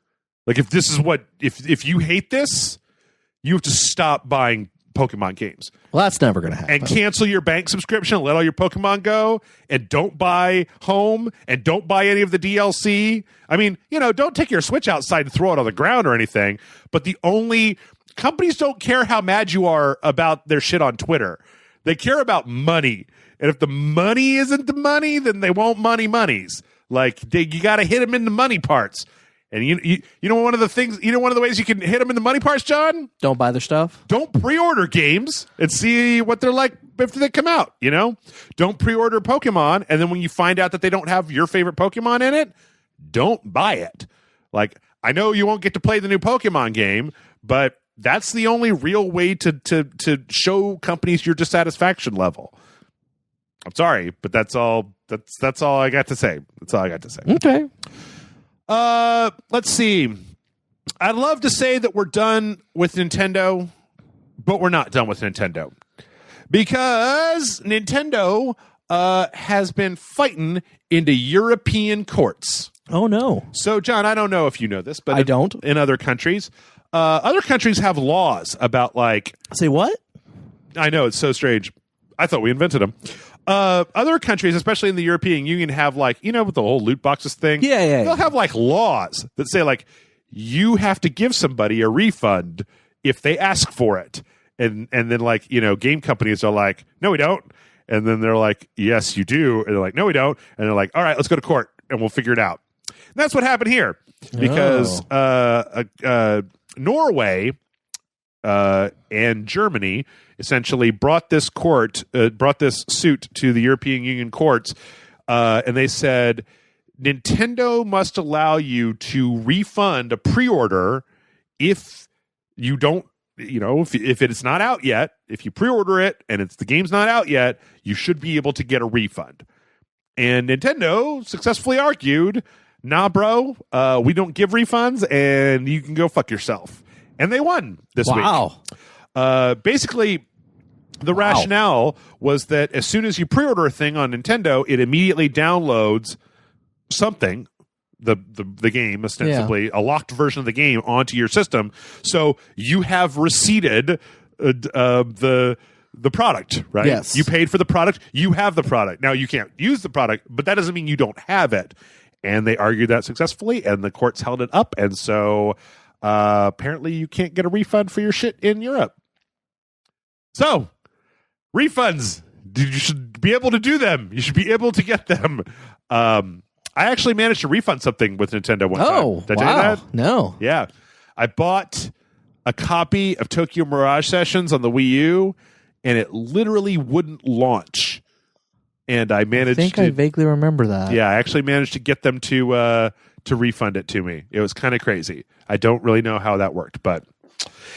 Speaker 1: Like, if this is if you hate this, you have to stop buying Pokemon games.
Speaker 2: Well, that's never going to happen.
Speaker 1: And cancel your bank subscription, let all your Pokemon go, and don't buy Home, and don't buy any of the DLC. I mean, don't take your Switch outside and throw it on the ground or anything, but companies don't care how mad you are about their shit on Twitter. They care about money. And if the money isn't the money, then they won't monies. Like, you got to hit them in the money parts. And you know one of the ways you can hit them in the money parts, John?
Speaker 2: Don't buy their stuff.
Speaker 1: Don't pre-order games and see what they're like after they come out, Don't pre-order Pokemon, and then when you find out that they don't have your favorite Pokemon in it, don't buy it. Like, I know you won't get to play the new Pokemon game, but that's the only real way to show companies your dissatisfaction level. I'm sorry, but that's all I got to say. That's all I got to say.
Speaker 2: Okay.
Speaker 1: Let's see. I'd love to say that we're done with Nintendo, but we're not done with Nintendo. Because Nintendo has been fighting into European courts.
Speaker 2: Oh, no.
Speaker 1: So, John, I don't know if you know this, but
Speaker 2: I don't.
Speaker 1: In other countries have laws about like...
Speaker 2: Say what?
Speaker 1: I know, it's so strange. I thought we invented them. Other countries, especially in the European Union, have like, with the whole loot boxes thing.
Speaker 2: Yeah.
Speaker 1: They'll have like laws that say like, you have to give somebody a refund if they ask for it. And then like, game companies are like, no, we don't. And then they're like, yes, you do. And they're like, no, we don't. And they're like, all right, let's go to court and we'll figure it out. And that's what happened here because Norway and Germany essentially brought this suit to the European Union courts, and they said Nintendo must allow you to refund a pre-order if you don't, if it's not out yet. If you pre-order it and the game's not out yet, you should be able to get a refund. And Nintendo successfully argued, nah, bro, we don't give refunds, and you can go fuck yourself. And they won this week. Basically, the rationale was that as soon as you pre-order a thing on Nintendo, it immediately downloads something, the game, ostensibly, a locked version of the game onto your system. So you have receipted the product, right?
Speaker 2: Yes.
Speaker 1: You paid for the product. You have the product. Now, you can't use the product, but that doesn't mean you don't have it. And they argued that successfully, and the courts held it up. And so apparently you can't get a refund for your shit in Europe. So, refunds. You should be able to do them. You should be able to get them. I actually managed to refund something with Nintendo one time. Did I tell you that?
Speaker 2: No.
Speaker 1: Yeah. I bought a copy of Tokyo Mirage Sessions on the Wii U, and it literally wouldn't launch. And I managed
Speaker 2: I vaguely remember that.
Speaker 1: Yeah, I actually managed to get them to refund it to me. It was kind of crazy. I don't really know how that worked, but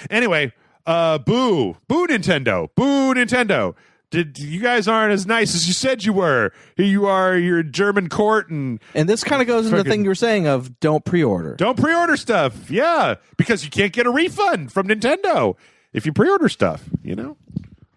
Speaker 1: anyway, boo Nintendo. Boo Nintendo. You guys aren't as nice as you said you were. Here you are, you're in German court, and
Speaker 2: this kind of goes into the thing you were saying of don't pre-order.
Speaker 1: Don't pre-order stuff. Yeah, because you can't get a refund from Nintendo if you pre-order stuff,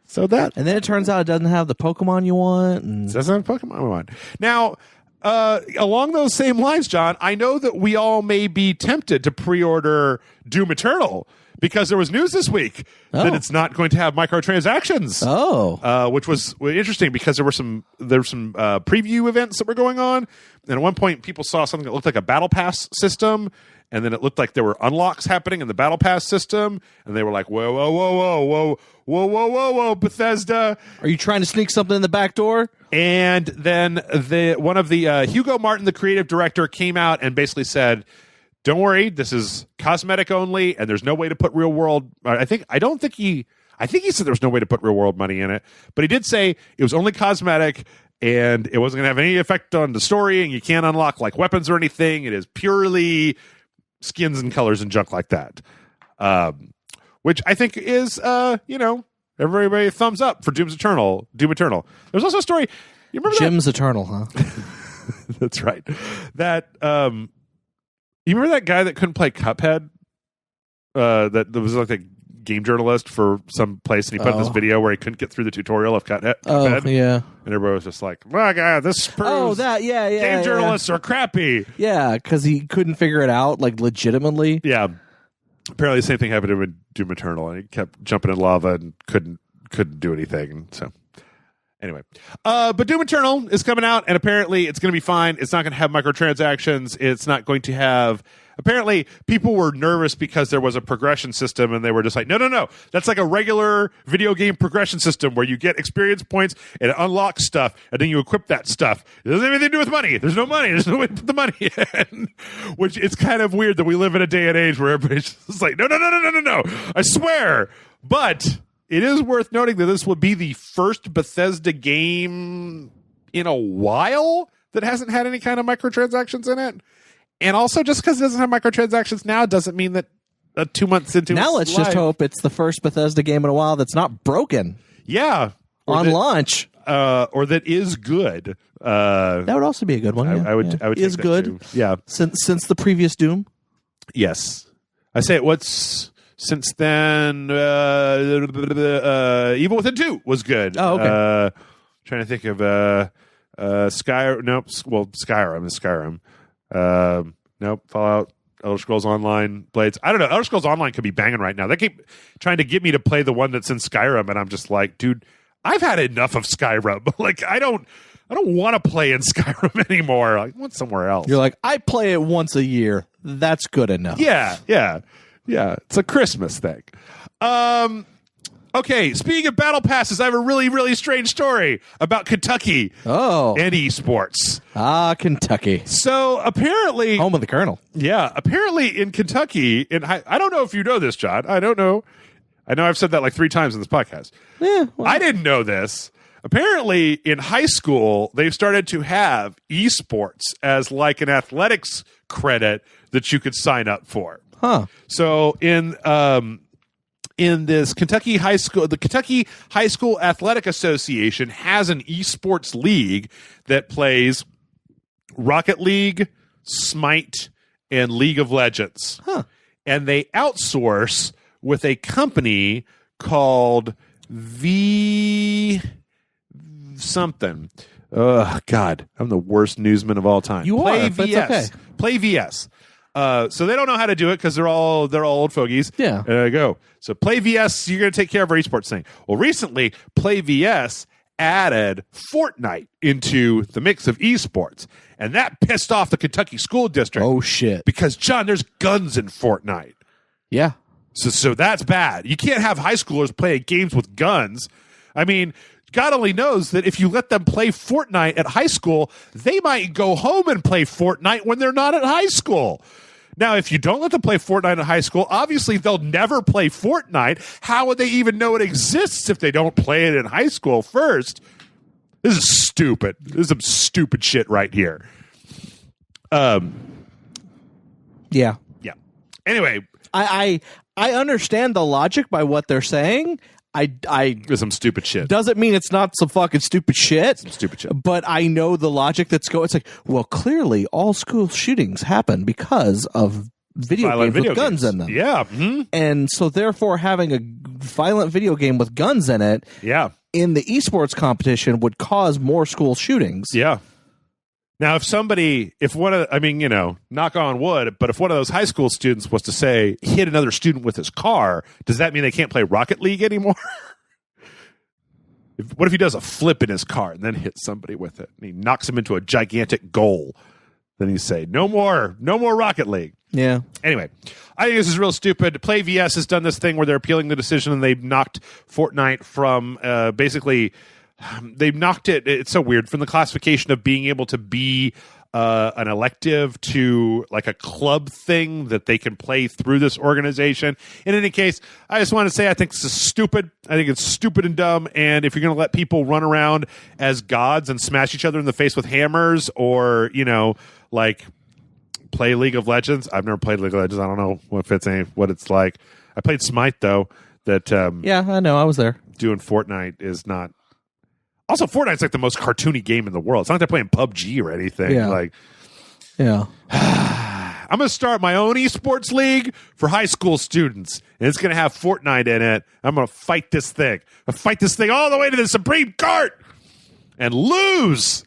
Speaker 1: So that.
Speaker 2: And then it turns out it doesn't have the Pokemon you want.
Speaker 1: It doesn't have Pokemon you want. Now, along those same lines, John, I know that we all may be tempted to pre-order Doom Eternal because there was news this week that it's not going to have microtransactions. Which was interesting because there were some preview events that were going on, and at one point people saw something that looked like a battle pass system, and then it looked like there were unlocks happening in the battle pass system, and they were like, whoa, Bethesda,
Speaker 2: are you trying to sneak something in the back door?
Speaker 1: And then one of the Hugo Martin, the creative director, came out and basically said, don't worry, this is cosmetic only, and there's no way to put real world. I think he said there was no way to put real world money in it, but he did say it was only cosmetic and it wasn't going to have any effect on the story, and you can't unlock like weapons or anything. It is purely skins and colors and junk like that, which I think is everybody thumbs up for Doom Eternal. There's also a story. You remember
Speaker 2: Jim's Eternal, huh?
Speaker 1: That's right. That you remember that guy that couldn't play Cuphead? That was like a game journalist for some place, and he put up this video where he couldn't get through the tutorial of Cuphead.
Speaker 2: Yeah.
Speaker 1: And everybody was just like, "My God, this proves game journalists are crappy."
Speaker 2: Yeah, because he couldn't figure it out, like legitimately.
Speaker 1: Yeah. Apparently, the same thing happened to him with Doom Eternal, and he kept jumping in lava and couldn't do anything. And so, anyway, but Doom Eternal is coming out, and apparently, it's going to be fine. It's not going to have microtransactions. It's not going to have. Apparently, people were nervous because there was a progression system, and they were just like, no. That's like a regular video game progression system where you get experience points and it unlocks stuff, and then you equip that stuff. It doesn't have anything to do with money. There's no money. There's no way to put the money in. Which it's kind of weird that we live in a day and age where everybody's just like, no. I swear. But it is worth noting that this will be the first Bethesda game in a while that hasn't had any kind of microtransactions in it. And also, just because it doesn't have microtransactions now doesn't mean that 2 months into
Speaker 2: now let's just hope it's the first Bethesda game in a while that's not broken.
Speaker 1: Yeah.
Speaker 2: On launch.
Speaker 1: Or that is good.
Speaker 2: That would also be a good one.
Speaker 1: I would take
Speaker 2: is
Speaker 1: that
Speaker 2: good.
Speaker 1: Too. Yeah.
Speaker 2: Since the previous Doom?
Speaker 1: Yes. I say since then, Evil Within 2 was good.
Speaker 2: Oh, okay.
Speaker 1: Trying to think of Skyrim. Nope. Well, Skyrim is Skyrim. Nope. Fallout, Elder Scrolls Online, Blades. I don't know. Elder Scrolls Online could be banging right now. They keep trying to get me to play the one that's in Skyrim, and I'm just like, dude, I've had enough of Skyrim. Like, I don't want to play in Skyrim anymore. I want somewhere else.
Speaker 2: You're like, I play it once a year. That's good enough.
Speaker 1: Yeah. It's a Christmas thing. Okay, speaking of battle passes, I have a really, really strange story about Kentucky and esports.
Speaker 2: Kentucky.
Speaker 1: So apparently,
Speaker 2: home of the Colonel.
Speaker 1: Yeah, apparently in Kentucky, I don't know if you know this, John. I don't know. I know I've said that like 3 times in this podcast.
Speaker 2: Yeah, well.
Speaker 1: I didn't know this. Apparently, in high school, they've started to have esports as like an athletics credit that you could sign up for.
Speaker 2: Huh.
Speaker 1: So in this Kentucky High School, the Kentucky High School Athletic Association has an esports league that plays Rocket League, Smite, and League of Legends.
Speaker 2: Huh.
Speaker 1: And they outsource with a company called V something. Oh, God. I'm the worst newsman of all time.
Speaker 2: You
Speaker 1: Play
Speaker 2: are,
Speaker 1: VS.
Speaker 2: but it's okay.
Speaker 1: Play VS. So they don't know how to do it because they're all old fogies.
Speaker 2: Yeah.
Speaker 1: There you go. So Play VS, you're going to take care of our esports thing. Well, recently, Play VS added Fortnite into the mix of esports, and that pissed off the Kentucky school district.
Speaker 2: Oh, shit.
Speaker 1: Because, John, there's guns in Fortnite.
Speaker 2: Yeah.
Speaker 1: So that's bad. You can't have high schoolers playing games with guns. I mean, God only knows that if you let them play Fortnite at high school, they might go home and play Fortnite when they're not at high school. Now, if you don't let them play Fortnite at high school, obviously they'll never play Fortnite. How would they even know it exists if they don't play it in high school first? This is stupid. This is some stupid shit right here.
Speaker 2: Yeah.
Speaker 1: Yeah. Anyway,
Speaker 2: I understand the logic by what they're saying.
Speaker 1: There's some stupid shit.
Speaker 2: Doesn't mean it's not some fucking stupid shit.
Speaker 1: Some stupid shit.
Speaker 2: But I know the logic that's going. It's like, well, clearly all school shootings happen because of video games with guns in them.
Speaker 1: Yeah. Mm-hmm.
Speaker 2: And so therefore having a violent video game with guns in it in the esports competition would cause more school shootings.
Speaker 1: Yeah. Now, if one of, knock on wood, but if one of those high school students was to say, hit another student with his car, does that mean they can't play Rocket League anymore? What if he does a flip in his car and then hits somebody with it? And he knocks him into a gigantic goal. Then you say, no more Rocket League.
Speaker 2: Yeah.
Speaker 1: Anyway, I think this is real stupid. Play VS has done this thing where they're appealing the decision and they've knocked Fortnite from basically... They've knocked it. It's so weird from the classification of being able to be an elective to like a club thing that they can play through this organization. In any case, I just want to say I think this is stupid. I think it's stupid and dumb. And if you're going to let people run around as gods and smash each other in the face with hammers or, like play League of Legends. I've never played League of Legends. I don't know what it's like. I played Smite though.
Speaker 2: Yeah, I know. I was there.
Speaker 1: Doing Fortnite is not. Also, Fortnite's like the most cartoony game in the world. It's not like they're playing PUBG or anything.
Speaker 2: Yeah.
Speaker 1: I'm going to start my own esports league for high school students, and it's going to have Fortnite in it. I'm going to fight this thing. I'll fight this thing all the way to the Supreme Court and lose.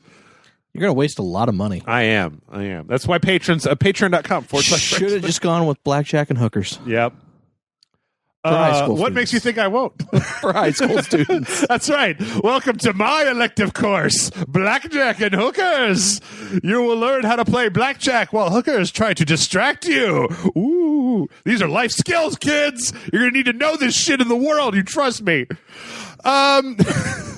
Speaker 2: You're going to waste a lot of money.
Speaker 1: I am. That's why patrons, patreon.com.
Speaker 2: Should have just gone with blackjack and hookers.
Speaker 1: Yep. What makes you think I won't?
Speaker 2: For high school students.
Speaker 1: That's right. Welcome to my elective course, Blackjack and Hookers. You will learn how to play blackjack while hookers try to distract you. Ooh, these are life skills, kids. You're going to need to know this shit in the world. You trust me.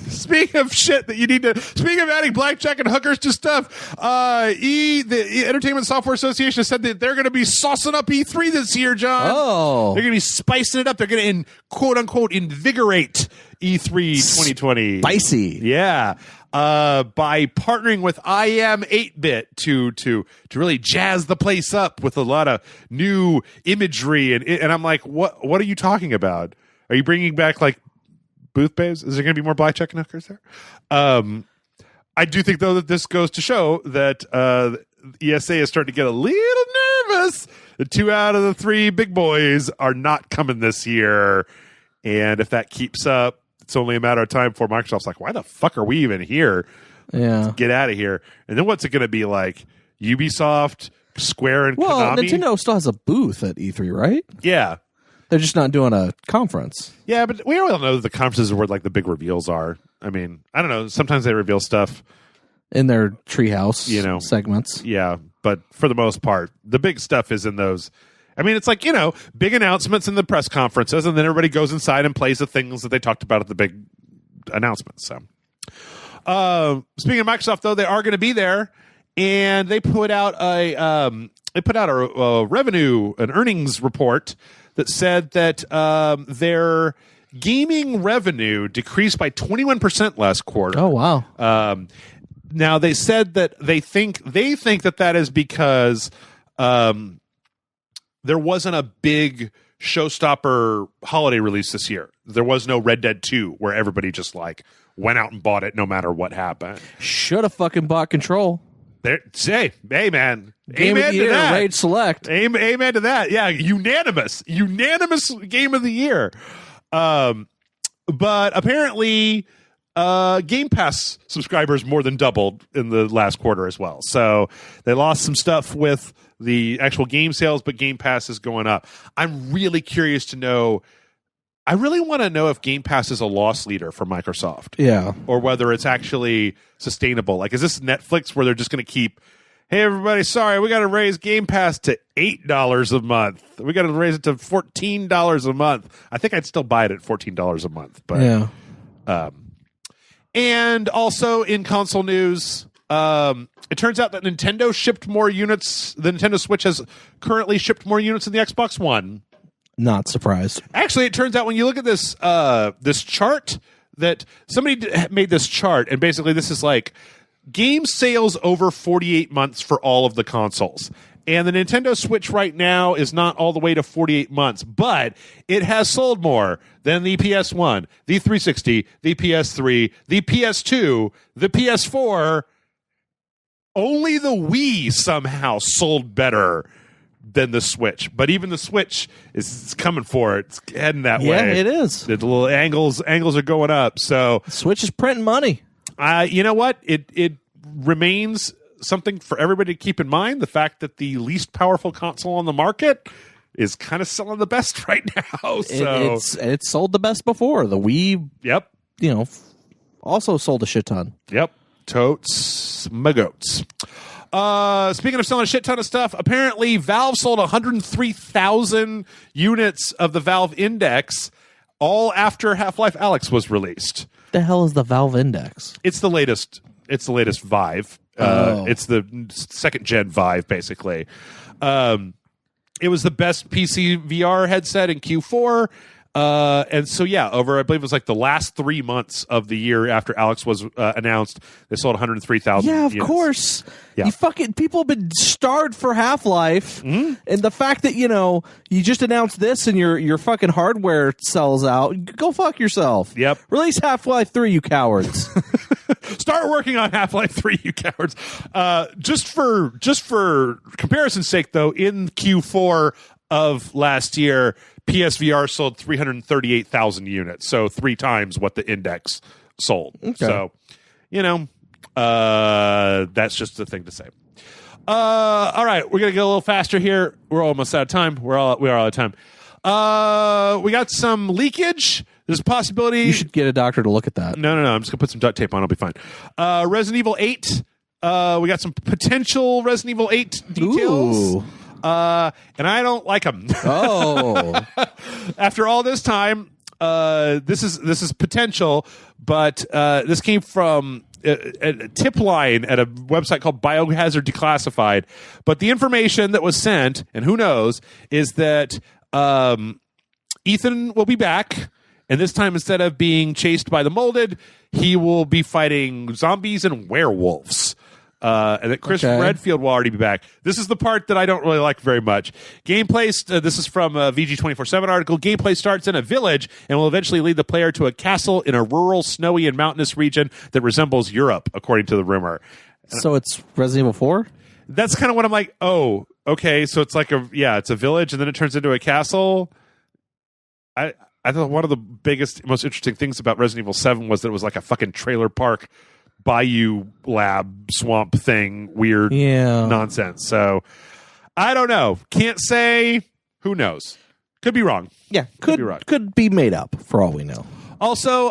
Speaker 1: Speaking of shit that you need to, speaking of adding blackjack and hookers to stuff, the Entertainment Software Association has said that they're going to be saucing up E3 this year, John.
Speaker 2: Oh.
Speaker 1: They're going to be spicing it up. They're going to, quote unquote, invigorate E3 2020.
Speaker 2: Spicy.
Speaker 1: Yeah. By partnering with IM 8-Bit to really jazz the place up with a lot of new imagery. And I'm like, what are you talking about? Are you bringing back like booth babes? Is there going to be more blackjack and hookers there? I do think, though, that this goes to show that ESA is starting to get a little nervous. The 2 out of the 3 big boys are not coming this year. And if that keeps up, it's only a matter of time before Microsoft's like, why the fuck are we even here?
Speaker 2: Yeah.
Speaker 1: Get out of here. And then what's it going to be like? Ubisoft, Square, and Konami?
Speaker 2: Nintendo still has a booth at E3, right?
Speaker 1: Yeah.
Speaker 2: They're just not doing a conference.
Speaker 1: Yeah, but we all know that the conferences are where like the big reveals are. I mean, I don't know. Sometimes they reveal stuff
Speaker 2: in their treehouse, segments.
Speaker 1: Yeah, but for the most part, the big stuff is in those I mean, it's like, big announcements in the press conferences, and then everybody goes inside and plays the things that they talked about at the big announcements. So, speaking of Microsoft, though, they are going to be there, and they put out a revenue, an earnings report that said that their gaming revenue decreased by 21% last quarter.
Speaker 2: Oh, wow.
Speaker 1: Now they said that they think that is because there wasn't a big showstopper holiday release this year. There was no Red Dead 2 where everybody just like went out and bought it no matter what happened.
Speaker 2: Should have fucking bought Control.
Speaker 1: Hey man,
Speaker 2: Game
Speaker 1: amen
Speaker 2: of the year,
Speaker 1: to that.
Speaker 2: Raid Select.
Speaker 1: Amen to that. Yeah, unanimous game of the year. But apparently, Game Pass subscribers more than doubled in the last quarter as well. So they lost some stuff with the actual game sales, but Game Pass is going up. I'm really curious to know. I really want to know if Game Pass is a loss leader for Microsoft.
Speaker 2: Yeah.
Speaker 1: Or whether it's actually sustainable. Like, is this Netflix where they're just going to keep, hey, everybody, sorry, we got to raise Game Pass to $8 a month. We got to raise it to $14 a month. I think I'd still buy it at $14 a month. But,
Speaker 2: yeah.
Speaker 1: And also in console news, it turns out that Nintendo shipped more units. The Nintendo Switch has currently shipped more units than the Xbox One.
Speaker 2: Not surprised.
Speaker 1: Actually, it turns out when you look at this this chart, that somebody made this chart, and basically this is like game sales over 48 months for all of the consoles. And the Nintendo Switch right now is not all the way to 48 months, but it has sold more than the PS1, the 360, the PS3, the PS2, the PS4. Only the Wii somehow sold better than the Switch, but even the Switch is coming for it. It's heading that way.
Speaker 2: Yeah, it is.
Speaker 1: The little angles are going up. So
Speaker 2: Switch is printing money.
Speaker 1: You know what? It remains something for everybody to keep in mind. The fact that the least powerful console on the market is kind of selling the best right now. So
Speaker 2: it's sold the best before. The Wii,
Speaker 1: yep,
Speaker 2: also sold a shit ton.
Speaker 1: Yep, totes my goats. Speaking of selling a shit ton of stuff, apparently Valve sold 103,000 units of the Valve Index all after Half-Life Alyx was released.
Speaker 2: The hell is the Valve Index?
Speaker 1: It's the latest Vive. It's the second gen Vive, basically. It was the best PC VR headset in Q4. And so, yeah, over, I believe it was like the last 3 months of the year after Alyx was announced, they sold 103,000
Speaker 2: Yeah, of
Speaker 1: units.
Speaker 2: course.
Speaker 1: Yeah.
Speaker 2: You fucking people have been starved for Half-Life, and the fact that you just announced this and your fucking hardware sells out, go fuck yourself.
Speaker 1: Yep.
Speaker 2: Release Half-Life 3, you cowards.
Speaker 1: Start working on Half-Life 3, you cowards. Just for comparison's sake, though, in Q4 of last year, PSVR sold 338,000 units, so 3 times what the Index sold.
Speaker 2: Okay.
Speaker 1: So, that's just the thing to say. All right, we're gonna go a little faster here. We're almost out of time. We are out of time. We got some leakage. There's a possibility.
Speaker 2: You should get a doctor to look at that.
Speaker 1: No. I'm just gonna put some duct tape on. I'll be fine. Resident Evil 8. We got some potential Resident Evil 8 details.
Speaker 2: Ooh.
Speaker 1: And I don't like them.
Speaker 2: Oh.
Speaker 1: After all this time, this is potential, but this came from a tip line at a website called Biohazard Declassified. But the information that was sent, and who knows, is that Ethan will be back, and this time instead of being chased by the molded, he will be fighting zombies and werewolves. And that Chris Redfield will already be back. This is the part that I don't really like very much. Gameplay, this is from a VG247 article. Gameplay starts in a village and will eventually lead the player to a castle in a rural, snowy, and mountainous region that resembles Europe, according to the rumor.
Speaker 2: So it's Resident Evil 4?
Speaker 1: That's kind of what I'm like, oh, okay, so it's like it's a village and then it turns into a castle. I thought one of the biggest, most interesting things about Resident Evil 7 was that it was like a fucking trailer park bayou lab swamp thing, weird nonsense. So I don't know. Can't say. Who knows? Could be wrong.
Speaker 2: Yeah,
Speaker 1: Could be wrong.
Speaker 2: Could be made up for all we know.
Speaker 1: Also,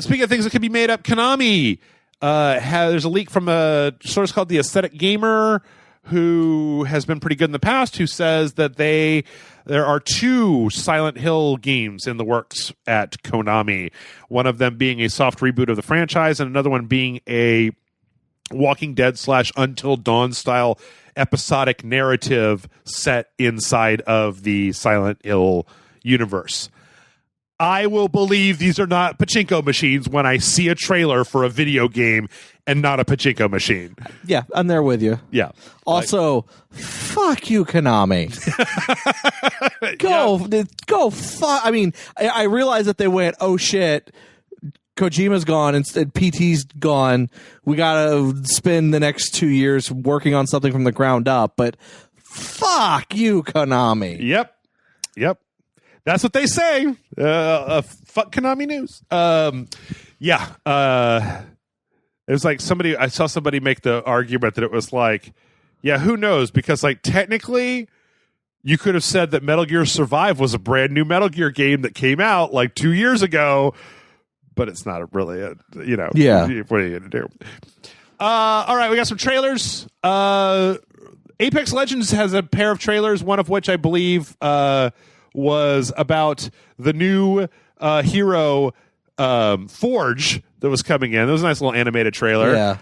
Speaker 1: speaking of things that could be made up, Konami there's a leak from a source called the Aesthetic Gamer who has been pretty good in the past, who says that there are 2 Silent Hill games in the works at Konami. One of them being a soft reboot of the franchise, and another one being a Walking Dead / Until Dawn style episodic narrative set inside of the Silent Hill universe. I will believe these are not pachinko machines when I see a trailer for a video game and not a pachinko machine.
Speaker 2: Yeah, I'm there with you.
Speaker 1: Yeah.
Speaker 2: Also, fuck you, Konami. Go fuck. I mean, I realize that they went, oh shit, Kojima's gone and PT's gone. We gotta spend the next 2 years working on something from the ground up, but fuck you, Konami.
Speaker 1: Yep. That's what they say. Fuck Konami News. It was like I saw somebody make the argument that it was like, yeah, who knows? Because like technically you could have said that Metal Gear Survive was a brand new Metal Gear game that came out like 2 years ago, but it's not really
Speaker 2: Yeah.
Speaker 1: What are you going to do? All right, we got some trailers. Apex Legends has a pair of trailers, one of which I believe was about the new hero Forge that was coming in. It was a nice little animated trailer.
Speaker 2: Yeah.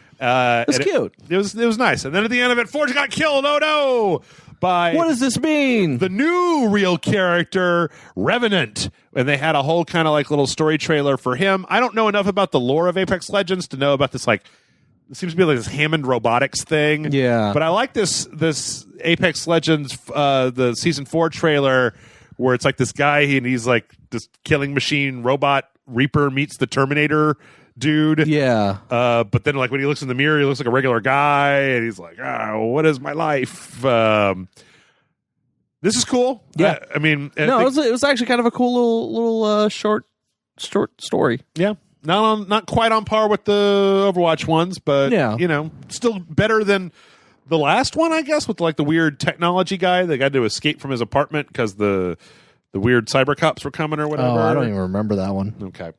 Speaker 2: It was cute.
Speaker 1: It was nice. And then at the end of it, Forge got killed. Oh no! By
Speaker 2: what does this mean?
Speaker 1: The new real character, Revenant. And they had a whole kind of like little story trailer for him. I don't know enough about the lore of Apex Legends to know about this like it seems to be like this Hammond Robotics thing.
Speaker 2: Yeah.
Speaker 1: But I like this Apex Legends the season 4 trailer where it's like this guy and he's like this killing machine robot Reaper meets the Terminator dude.
Speaker 2: Yeah.
Speaker 1: But then like when he looks in the mirror, he looks like a regular guy and he's like, what is my life? This is cool.
Speaker 2: Yeah.
Speaker 1: I mean,
Speaker 2: it was actually kind of a cool little short story.
Speaker 1: Yeah. Not quite on par with the Overwatch ones, but still better than the last one, I guess, with like the weird technology guy that got to escape from his apartment because the weird cyber cops were coming or whatever.
Speaker 2: Oh, I don't even remember that one.
Speaker 1: Okay.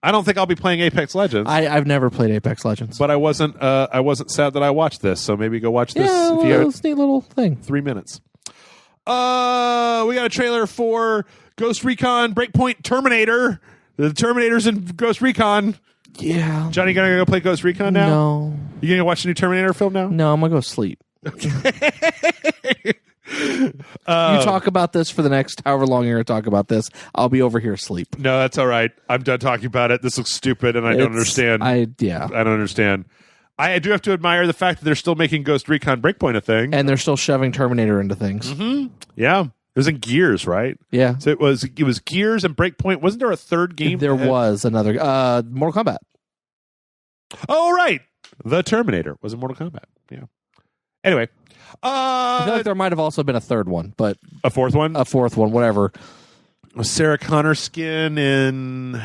Speaker 1: I don't think I'll be playing Apex Legends.
Speaker 2: I've never played Apex Legends,
Speaker 1: but I wasn't sad that I watched this. So maybe go watch this.
Speaker 2: Yeah,
Speaker 1: if you have
Speaker 2: it's a neat little thing.
Speaker 1: 3 minutes. We got a trailer for Ghost Recon Breakpoint Terminator. The Terminator's in Ghost Recon.
Speaker 2: Yeah.
Speaker 1: Johnny, gonna go play Ghost Recon now?
Speaker 2: No.
Speaker 1: You gonna watch the new Terminator film now?
Speaker 2: No, I'm gonna go sleep. You talk about this for the next however long you're going to talk about this. I'll be over here asleep.
Speaker 1: No, that's all right. I'm done talking about it. This looks stupid, and I don't understand. I don't understand. I do have to admire the fact that they're still making Ghost Recon Breakpoint a thing,
Speaker 2: and they're still shoving Terminator into things.
Speaker 1: Mm-hmm. Yeah, it was in Gears, right?
Speaker 2: Yeah.
Speaker 1: So it was Gears and Breakpoint. Wasn't there a third game?
Speaker 2: There was another Mortal Kombat.
Speaker 1: Oh, right. The Terminator was in Mortal Kombat. Yeah. Anyway.
Speaker 2: I feel like there might have also been a third one, but
Speaker 1: a fourth one,
Speaker 2: whatever.
Speaker 1: Was Sarah Connor skin in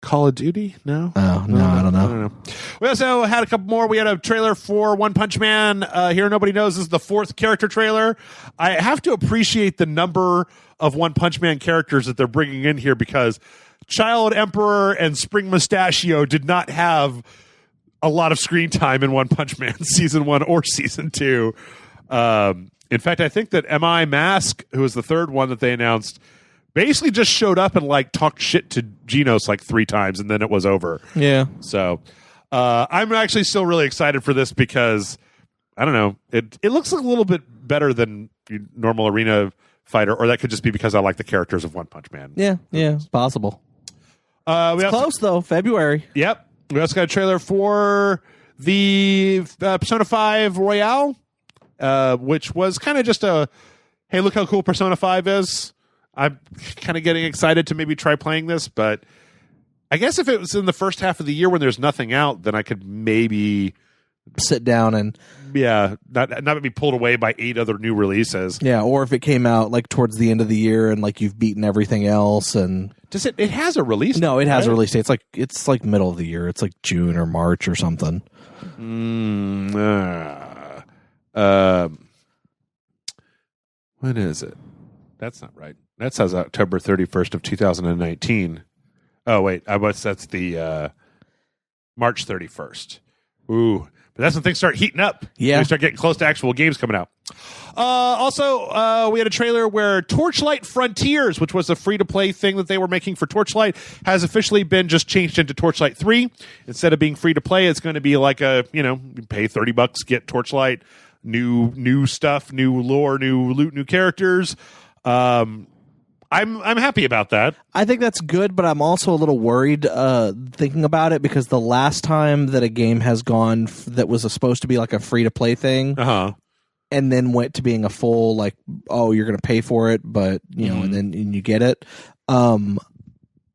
Speaker 1: Call of Duty? No.
Speaker 2: Oh no, I don't know.
Speaker 1: We also had a couple more. We had a trailer for One Punch Man. Here, Nobody Knows this is the 4th character trailer. I have to appreciate the number of One Punch Man characters that they're bringing in here because Child Emperor and Spring Mustachio did not have a lot of screen time in One Punch Man season 1 or season 2. In fact, I think that M.I. Mask, who was the third one that they announced, basically just showed up and like talked shit to Genos like 3 times and then it was over.
Speaker 2: Yeah.
Speaker 1: So I'm actually still really excited for this because I don't know, it looks like a little bit better than normal arena fighter, or that could just be because I like the characters of One Punch Man.
Speaker 2: Yeah, it's possible. It's close though, February.
Speaker 1: Yep. We also got a trailer for the Persona 5 Royale, which was kind of just a, hey, look how cool Persona 5 is. I'm kind of getting excited to maybe try playing this, but I guess if it was in the first half of the year when there's nothing out, then I could maybe
Speaker 2: sit down and
Speaker 1: not be pulled away by 8 other new releases.
Speaker 2: Yeah, or if it came out like towards the end of the year and like you've beaten everything else and
Speaker 1: does it has a release date?
Speaker 2: No, it has a release date. It's like middle of the year. It's like June or March or something.
Speaker 1: When is it? That's not right. That says October 31st of 2019. Oh wait, I guess that's the March 31st. Ooh, That's when things start heating up.
Speaker 2: Yeah.
Speaker 1: We start getting close to actual games coming out. Also, we had a trailer where Torchlight Frontiers, which was a free-to-play thing that they were making for Torchlight, has officially been just changed into Torchlight 3. Instead of being free-to-play, it's going to be like a, you pay $30, get Torchlight, new stuff, new lore, new loot, new characters. I'm happy about that.
Speaker 2: I think that's good, but I'm also a little worried thinking about it because the last time that a game has gone that was supposed to be like a free-to-play thing and then went to being a full, like, oh, you're going to pay for it, but, and then you get it,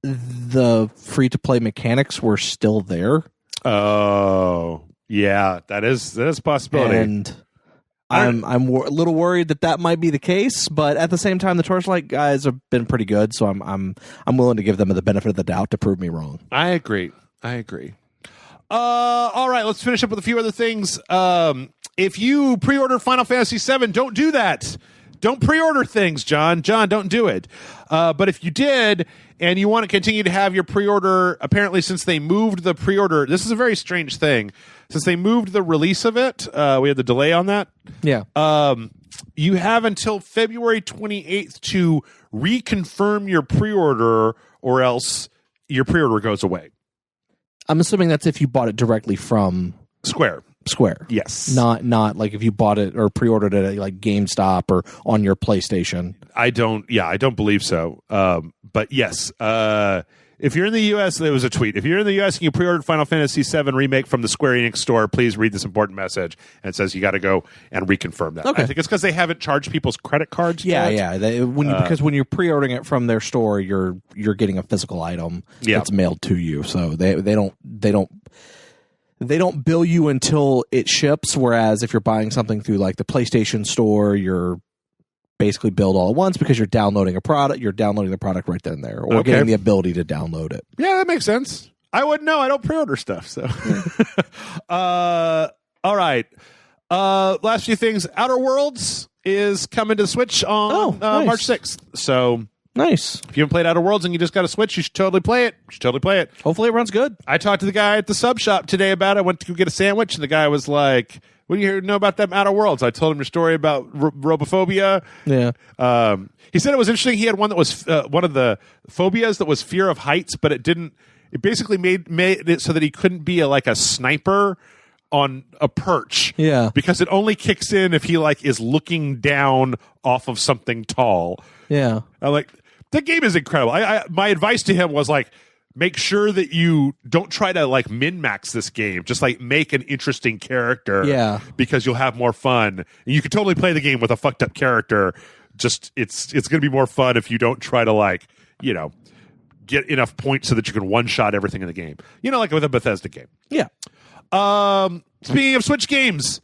Speaker 2: the free-to-play mechanics were still there.
Speaker 1: Oh, yeah, that is a possibility.
Speaker 2: And I'm a little worried that might be the case, but at the same time, the Torchlight guys have been pretty good, so I'm willing to give them the benefit of the doubt to prove me wrong.
Speaker 1: I agree. All right, let's finish up with a few other things. If you pre-order Final Fantasy VII, don't do that. Don't pre-order things, John. John, don't do it. But if you did, and you want to continue to have your pre-order, apparently since they moved the pre-order, this is a very strange thing. Since they moved the release of it, we had the delay on that.
Speaker 2: Yeah.
Speaker 1: You have until February 28th to reconfirm your pre-order, or else your pre-order goes away.
Speaker 2: I'm assuming that's if you bought it directly from
Speaker 1: Square. Yes.
Speaker 2: Not like if you bought it or pre-ordered it at like GameStop or on your PlayStation.
Speaker 1: I don't believe so. But yes, if you're in the U.S., there was a tweet. If you're in the U.S. and you pre-ordered Final Fantasy VII Remake from the Square Enix store, please read this important message. And it says you got to go and reconfirm that.
Speaker 2: Okay.
Speaker 1: I think it's because they haven't charged people's credit cards
Speaker 2: Yeah,
Speaker 1: yet.
Speaker 2: yeah. Because when you're pre-ordering it from their store, you're getting a physical item that's mailed to you. So they don't bill you until it ships. Whereas if you're buying something through like the PlayStation store, you're basically billed all at once because you're downloading a product. You're downloading the product right then and there, or getting the ability to download it.
Speaker 1: Yeah, that makes sense. I wouldn't know. I don't pre-order stuff. So, all right. Last few things. Outer Worlds is coming to the Switch on
Speaker 2: nice.
Speaker 1: March 6th. So
Speaker 2: nice.
Speaker 1: If you haven't played Outer Worlds and you just got a Switch, you should totally play it.
Speaker 2: Hopefully it runs good.
Speaker 1: I talked to the guy at the sub shop today about it. I went to go get a sandwich, and the guy was like, what do you know about them Outer Worlds? I told him your story about robophobia.
Speaker 2: Yeah.
Speaker 1: He said it was interesting. He had one that was one of the phobias that was fear of heights, but it basically made it so that he couldn't be like a sniper on a perch.
Speaker 2: Yeah.
Speaker 1: Because it only kicks in if he like is looking down off of something tall.
Speaker 2: Yeah.
Speaker 1: I'm like, that game is incredible. My advice to him was like, make sure that you don't try to like min-max this game. Just like make an interesting character.
Speaker 2: Yeah.
Speaker 1: Because you'll have more fun. And you can totally play the game with a fucked up character. Just it's going to be more fun if you don't try to like, get enough points so that you can one-shot everything in the game. Like with a Bethesda game.
Speaker 2: Yeah.
Speaker 1: Speaking of Switch games,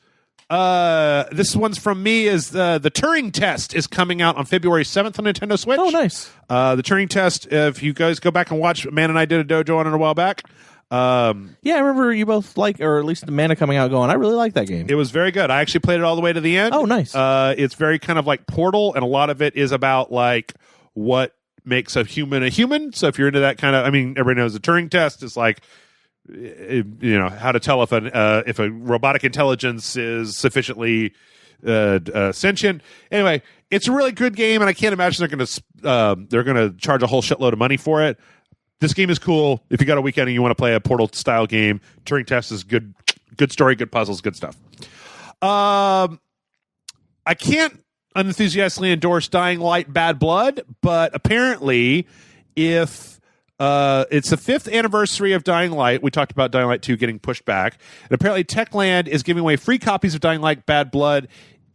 Speaker 1: this one's from me is the Turing Test is coming out on February 7th on Nintendo Switch.
Speaker 2: Oh, nice.
Speaker 1: The Turing Test, if you guys go back and watch, Man and I did a dojo on it a while back.
Speaker 2: Yeah, I remember you both or at least Amanda coming out going, I really like that game.
Speaker 1: It was very good. I actually played it all the way to the end.
Speaker 2: Oh, nice.
Speaker 1: It's very kind of like Portal, and a lot of it is about like what makes a human. So if you're into that kind of, everybody knows the Turing Test is like, how to tell if a robotic intelligence is sufficiently sentient. Anyway, it's a really good game, and I can't imagine they're gonna charge a whole shitload of money for it. This game is cool. If you got a weekend and you want to play a Portal style game, Turing Test is good story, good puzzles, good stuff. I can't unenthusiastically endorse Dying Light Bad Blood, but apparently if it's the 5th anniversary of Dying Light. We talked about Dying Light 2 getting pushed back. And apparently Techland is giving away free copies of Dying Light Bad Blood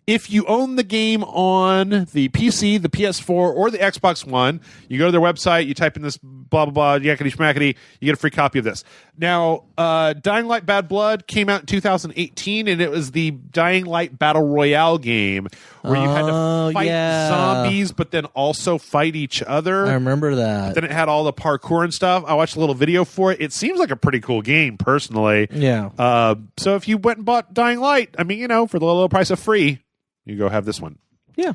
Speaker 1: if you own the game on the PC, the PS4, or the Xbox One. You go to their website, you type in this blah, blah, blah, yakety schmackety, you get a free copy of this. Now, Dying Light Bad Blood came out in 2018, and it was the Dying Light Battle Royale game where you had to fight zombies, but then also fight each other.
Speaker 2: I remember that.
Speaker 1: Then it had all the parkour and stuff. I watched a little video for it. It seems like a pretty cool game, personally.
Speaker 2: Yeah.
Speaker 1: So if you went and bought Dying Light, for the low price of free, you go have this one.
Speaker 2: Yeah.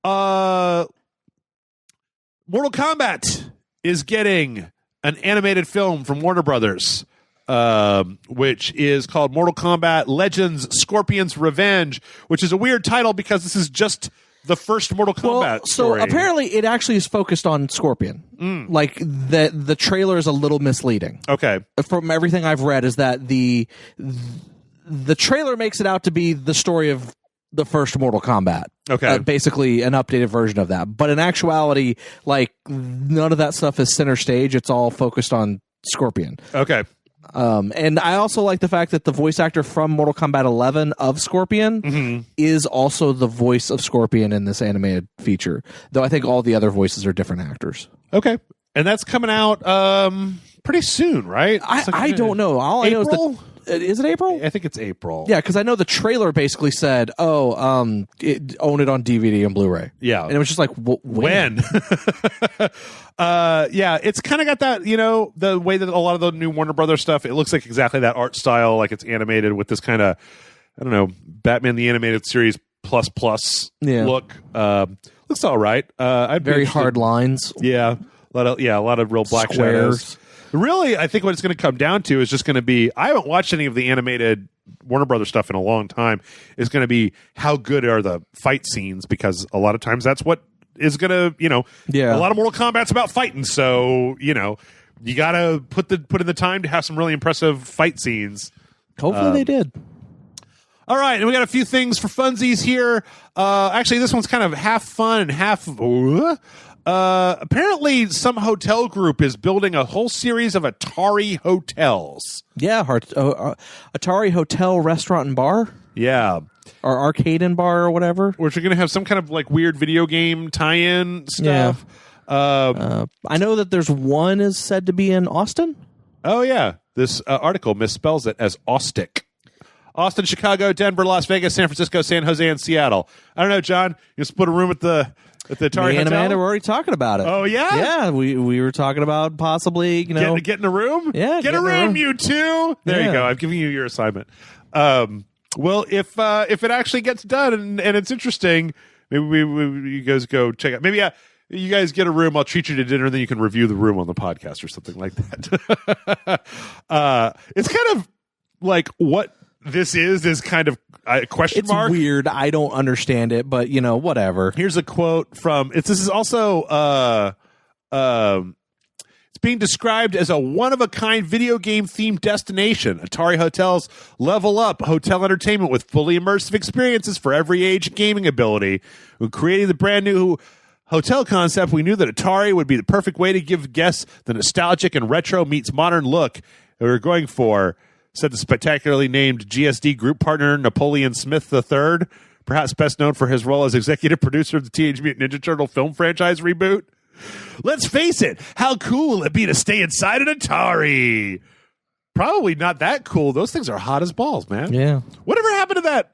Speaker 1: Mortal Kombat is getting an animated film from Warner Brothers. which is called Mortal Kombat Legends Scorpion's Revenge, which is a weird title because this is just the first Mortal Kombat story.
Speaker 2: So apparently it actually is focused on Scorpion. Like the trailer is a little misleading.
Speaker 1: Okay.
Speaker 2: From everything I've read is that the trailer makes it out to be the story of the first Mortal Kombat.
Speaker 1: Okay.
Speaker 2: Basically an updated version of that. But in actuality, like none of that stuff is center stage. It's all focused on Scorpion.
Speaker 1: Okay.
Speaker 2: And I also like the fact that the voice actor from Mortal Kombat 11 of Scorpion is also the voice of Scorpion in this animated feature. Though I think all the other voices are different actors.
Speaker 1: Okay. And that's coming out pretty soon, right?
Speaker 2: I don't know. All
Speaker 1: April?
Speaker 2: I know is that... Is it April?
Speaker 1: I think it's April.
Speaker 2: Yeah, because I know the trailer basically said, own it on DVD and Blu-ray.
Speaker 1: Yeah.
Speaker 2: And it was just like, when?
Speaker 1: Yeah, it's kind of got that, the way that a lot of the new Warner Brothers stuff, it looks like exactly that art style, like it's animated with this kind of, I don't know, Batman the Animated Series plus look. Looks all right.
Speaker 2: Very hard lines.
Speaker 1: Yeah. A lot of real black shadows. Really, I think what it's going to come down to is just going to be, I haven't watched any of the animated Warner Brothers stuff in a long time, is going to be how good are the fight scenes, because a lot of times that's what is going to, a lot of Mortal Kombat's about fighting, so, you got to put in the time to have some really impressive fight scenes.
Speaker 2: Hopefully they did.
Speaker 1: All right, and we got a few things for funsies here. Actually, this one's kind of half fun and half... apparently some hotel group is building a whole series of Atari hotels.
Speaker 2: Yeah, Atari Hotel, Restaurant, and Bar?
Speaker 1: Yeah.
Speaker 2: Or Arcade and Bar or whatever.
Speaker 1: Which are going to have some kind of like weird video game tie-in stuff.
Speaker 2: Yeah. I know that there's one is said to be in Austin.
Speaker 1: Oh, yeah. This article misspells it as Austic. Austin, Chicago, Denver, Las Vegas, San Francisco, San Jose, and Seattle. I don't know, John. You split a room at the Atari
Speaker 2: Me and
Speaker 1: Hotel?
Speaker 2: Amanda were already talking about it.
Speaker 1: Oh, yeah?
Speaker 2: Yeah, we were talking about possibly,
Speaker 1: Get in a room?
Speaker 2: Yeah.
Speaker 1: Get a room, you two! There you go. I'm giving you your assignment. Well, if it actually gets done and it's interesting, maybe you guys go check out. Maybe you guys get a room, I'll treat you to dinner, and then you can review the room on the podcast or something like that. It's kind of like what this is kind of a question mark.
Speaker 2: It's weird. I don't understand it, but whatever.
Speaker 1: Here's a quote from this is also it's being described as a one-of-a-kind video game themed destination. Atari Hotels level up hotel entertainment with fully immersive experiences for every age and gaming ability. When creating the brand new hotel concept, we knew that Atari would be the perfect way to give guests the nostalgic and retro meets modern look that we were going for, said the spectacularly named GSD group partner Napoleon Smith III, perhaps best known for his role as executive producer of the Teenage Mutant Ninja Turtle film franchise reboot. Let's face it, how cool would it be to stay inside an Atari? Probably not that cool. Those things are hot as balls, man.
Speaker 2: Yeah.
Speaker 1: Whatever happened to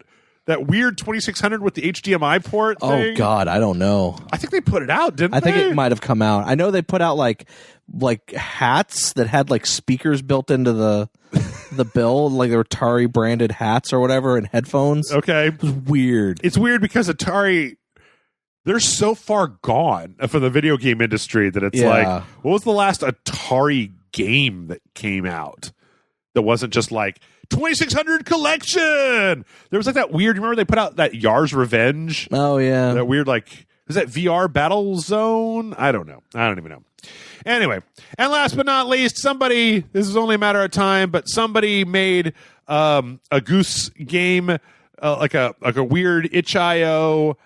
Speaker 1: that weird 2600 with the HDMI port thing?
Speaker 2: Oh, God, I don't know.
Speaker 1: I think they put it out, didn't they?
Speaker 2: I think it might have come out. I know they put out like hats that had like speakers built into the bill, like they were Atari branded hats or whatever, and headphones.
Speaker 1: Okay.
Speaker 2: It was weird.
Speaker 1: It's weird because Atari, they're so far gone from the video game industry that it's like, what was the last Atari game that came out that wasn't just like 2600 collection? There was like that weird, remember they put out that Yar's Revenge?
Speaker 2: Oh, yeah.
Speaker 1: That weird, like, is that VR Battle Zone? I don't know. I don't even know. Anyway, and last but not least, this is only a matter of time, but somebody made a Goose game, like a weird itch.io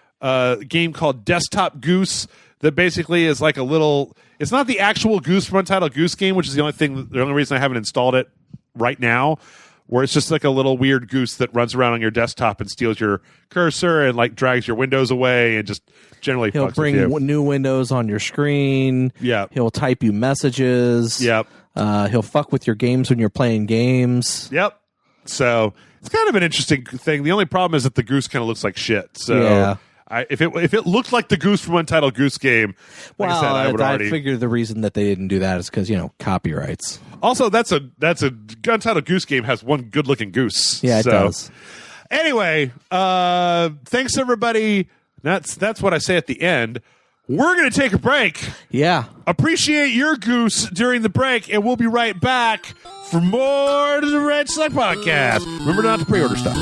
Speaker 1: game called Desktop Goose that basically is like a little, it's not the actual Goose from Untitled Goose Game, which is the only reason I haven't installed it right now, where it's just like a little weird goose that runs around on your desktop and steals your cursor and like drags your windows away and just generally
Speaker 2: he'll
Speaker 1: fucks
Speaker 2: bring
Speaker 1: with you.
Speaker 2: New windows on your screen.
Speaker 1: Yeah.
Speaker 2: He'll type you messages.
Speaker 1: Yep.
Speaker 2: He'll fuck with your games when you're playing games.
Speaker 1: Yep. So it's kind of an interesting thing. The only problem is that the goose kind of looks like shit. So
Speaker 2: yeah.
Speaker 1: If it looked like the goose from Untitled Goose Game, like I said, I would already
Speaker 2: figure the reason that they didn't do that is because copyrights.
Speaker 1: Also, that's a Untitled Goose Game has one good looking goose.
Speaker 2: Yeah, it does.
Speaker 1: Anyway, thanks everybody. That's what I say at the end. We're going to take a break.
Speaker 2: Yeah.
Speaker 1: Appreciate your goose during the break, and we'll be right back for more of the Red Select Podcast. Remember not to pre-order stuff.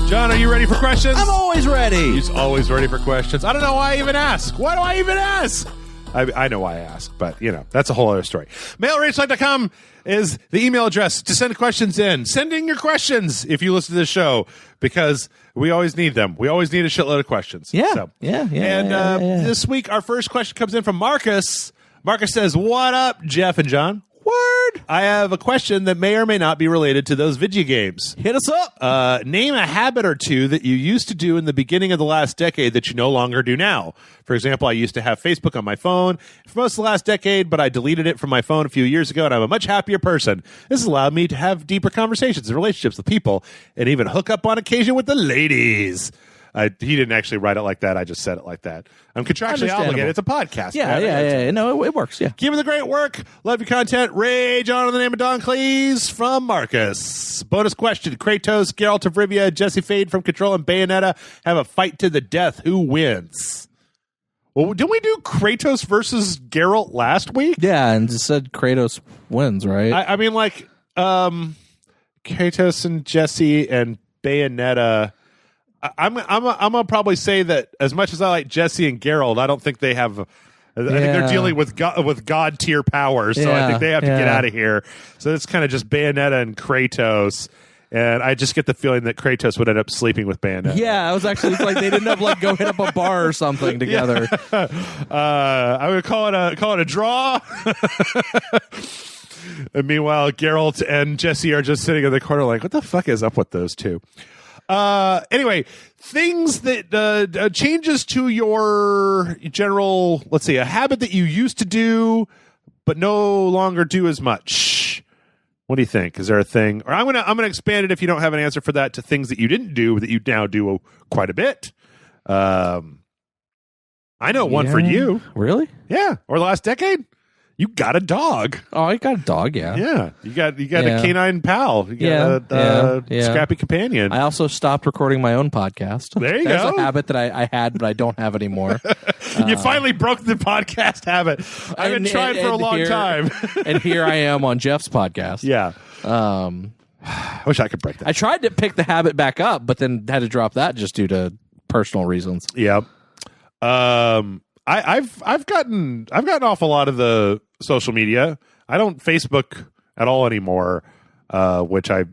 Speaker 1: John, are you ready for questions?
Speaker 2: I'm always ready.
Speaker 1: He's always ready for questions. I don't know why I even ask. Why do I even ask? I know why I ask, but, that's a whole other story. MailRageSelect.com is the email address to send questions in. Send in your questions if you listen to this show, because we always need them. We always need a shitload of questions.
Speaker 2: Yeah.
Speaker 1: And this week, our first question comes in from Marcus. Marcus says, "What up, Jeff and John?
Speaker 2: Word.
Speaker 1: I have a question that may or may not be related to those video games.
Speaker 2: Hit us up.
Speaker 1: Name a habit or two that you used to do in the beginning of the last decade that you no longer do now. For example, I used to have Facebook on my phone for most of the last decade, but I deleted it from my phone a few years ago, and I'm a much happier person. This has allowed me to have deeper conversations and relationships with people, and even hook up on occasion with the ladies." He didn't actually write it like that. I just said it like that. I'm contractually obligated. It's a podcast.
Speaker 2: Yeah. No, it works. Yeah.
Speaker 1: Keep up the great work. Love your content. Rage on in the name of Don Cleese from Marcus. Bonus question. Kratos, Geralt of Rivia, Jesse Fade from Control, and Bayonetta have a fight to the death. Who wins? Well, didn't we do Kratos versus Geralt last week?
Speaker 2: Yeah, and just said Kratos wins, right?
Speaker 1: I mean, Kratos and Jesse and Bayonetta. I'm gonna probably say that as much as I like Jesse and Geralt, I don't think they have. I think they're dealing with God tier powers, so I think they have to get out of here. So it's kind of just Bayonetta and Kratos, and I just get the feeling that Kratos would end up sleeping with Bayonetta.
Speaker 2: Yeah, I was actually it's like they didn't have go hit up a bar or something together.
Speaker 1: I would call it a draw. And meanwhile, Geralt and Jesse are just sitting in the corner, like, what the fuck is up with those two? Anyway, things that changes to your general, let's see, a habit that you used to do but no longer do as much. What do you think? Is there a thing? Or I'm gonna expand it if you don't have an answer for that to things that you didn't do that you now do quite a bit. I know one for you.
Speaker 2: Really?
Speaker 1: Yeah. Or the last decade. You got a dog.
Speaker 2: Oh, I got a dog, yeah.
Speaker 1: Yeah. You got a canine pal. You got a scrappy companion.
Speaker 2: I also stopped recording my own podcast.
Speaker 1: There you
Speaker 2: That's
Speaker 1: go.
Speaker 2: a habit that I had, but I don't have anymore.
Speaker 1: You finally broke the podcast habit. I've been trying for a long time.
Speaker 2: And here I am on Jeff's podcast.
Speaker 1: Yeah. I wish I could break that.
Speaker 2: I tried to pick the habit back up, but then had to drop that just due to personal reasons.
Speaker 1: Yeah. I've gotten off a lot of the social media. I don't Facebook at all anymore, which I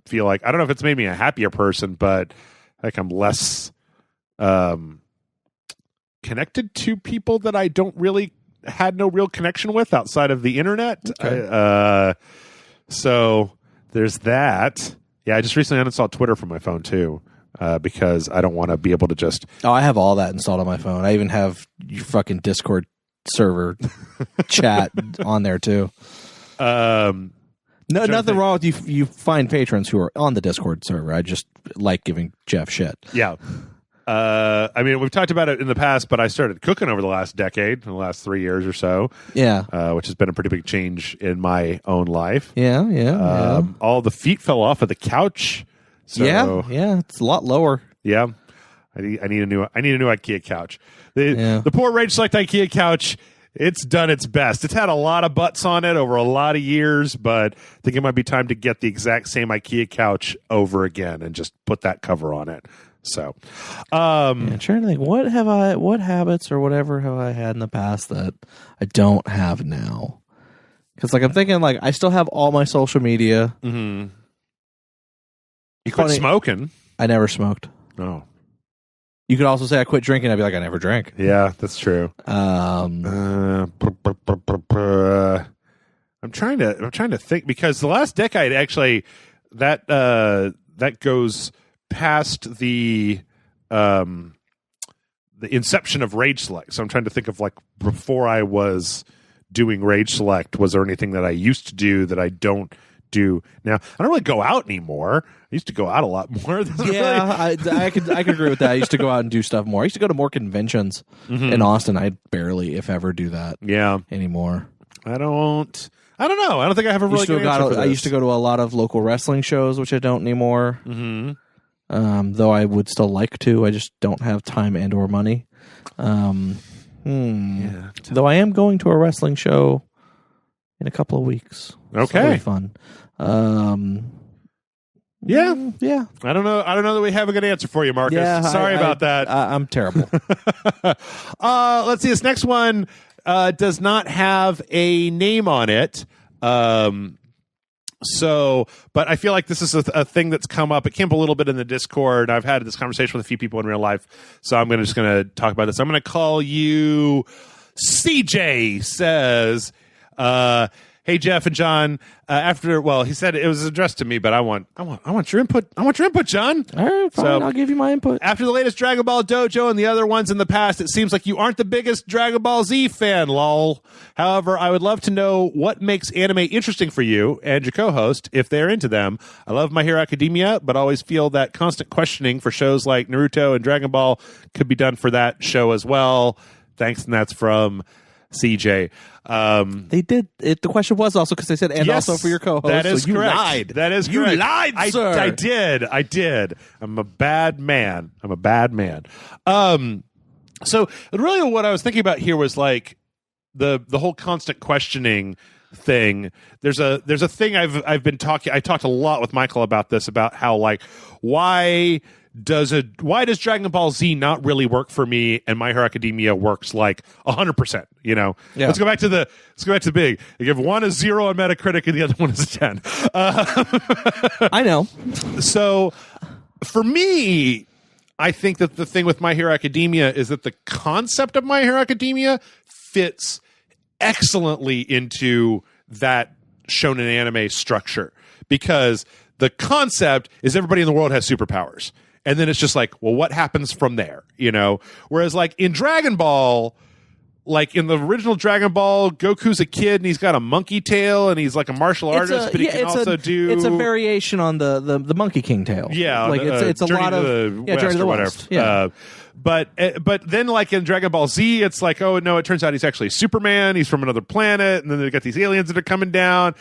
Speaker 1: feel like, I don't know if it's made me a happier person, but like I'm less connected to people that I don't really had no real connection with outside of the internet.
Speaker 2: Okay.
Speaker 1: So there's that. Yeah, I just recently uninstalled Twitter from my phone too. Because I don't want to be able to just...
Speaker 2: Oh, I have all that installed on my phone. I even have your fucking Discord server chat on there too. Nothing wrong with you. You find patrons who are on the Discord server. I just like giving Jeff shit.
Speaker 1: Yeah. I mean, we've talked about it in the past, but I started cooking over the last decade, in the last 3 years or so.
Speaker 2: Yeah.
Speaker 1: Which has been a pretty big change in my own life.
Speaker 2: Yeah.
Speaker 1: All the feet fell off of the couch. So,
Speaker 2: yeah, it's a lot lower.
Speaker 1: Yeah, I need a new IKEA couch. The poor Rage Select IKEA couch. It's done its best. It's had a lot of butts on it over a lot of years, but I think it might be time to get the exact same IKEA couch over again and just put that cover on it. So,
Speaker 2: I'm trying to think what habits or whatever have I had in the past that I don't have now? Because I'm thinking I still have all my social media.
Speaker 1: Mm-hmm. You quit smoking.
Speaker 2: I never smoked.
Speaker 1: Oh.
Speaker 2: You could also say I quit drinking. I'd be like, I never drank.
Speaker 1: Yeah, that's true. I'm trying to think, because the last decade actually that goes past the inception of Rage Select. So I'm trying to think of before I was doing Rage Select. Was there anything that I used to do that I don't do now? I don't really go out anymore. I used to go out a lot more.
Speaker 2: Yeah, I could agree with that. I used to go out and do stuff more. I used to go to more conventions in Austin. I barely, if ever, do that. Anymore.
Speaker 1: I don't know. I don't think I have a really good answer for this.
Speaker 2: I used to go to a lot of local wrestling shows, which I don't anymore. Though I would still like to. I just don't have time and or money. Though I am going to a wrestling show in a couple of weeks.
Speaker 1: Okay.
Speaker 2: So that'll be fun.
Speaker 1: Yeah. I don't know that we have a good answer for you, Marcus.
Speaker 2: Yeah,
Speaker 1: Sorry about that.
Speaker 2: I'm terrible.
Speaker 1: Let's see. This next one does not have a name on it. But I feel like this is a thing that's come up. It came up a little bit in the Discord. I've had this conversation with a few people in real life, so I'm just going to talk about this. I'm going to call you CJ. Says, "Hey Jeff and John. He said it was addressed to me, but I want your input. I want your input, John.
Speaker 2: All right, fine. I'll give you my input.
Speaker 1: After the latest Dragon Ball Dojo and the other ones in the past, it seems like you aren't the biggest Dragon Ball Z fan, lol. However, I would love to know what makes anime interesting for you and your co-host if they're into them. I love My Hero Academia, but always feel that constant questioning for shows like Naruto and Dragon Ball could be done for that show as well. Thanks, and that's from CJ.
Speaker 2: They did it. The question was also because they said, and
Speaker 1: yes,
Speaker 2: also for your co-host.
Speaker 1: That is
Speaker 2: so you
Speaker 1: correct.
Speaker 2: lied.
Speaker 1: That is
Speaker 2: you
Speaker 1: correct.
Speaker 2: lied, sir.
Speaker 1: I did. I'm a bad man. So really, what I was thinking about here was like the whole constant questioning thing. There's a thing I've been talking. I talked a lot with Michael about this, about how like why does Dragon Ball Z not really work for me, and My Hero Academia works like 100%? You know, let's go back to the big. You give one a 0 on Metacritic, and the other one is a 10.
Speaker 2: I know.
Speaker 1: So for me, I think that the thing with My Hero Academia is that the concept of My Hero Academia fits excellently into that shonen anime structure, because the concept is everybody in the world has superpowers. And then it's just like, well, what happens from there? You know? Whereas like in Dragon Ball, like in the original Dragon Ball, Goku's a kid and he's got a monkey tail and he's like a martial artist, but he can also do...
Speaker 2: It's a variation on the Monkey King tail.
Speaker 1: Yeah.
Speaker 2: Like it's a lot of...
Speaker 1: Journey to the West. Yeah. But then like in Dragon Ball Z, it's like, oh no, it turns out he's actually Superman. He's from another planet. And then they've got these aliens that are coming down.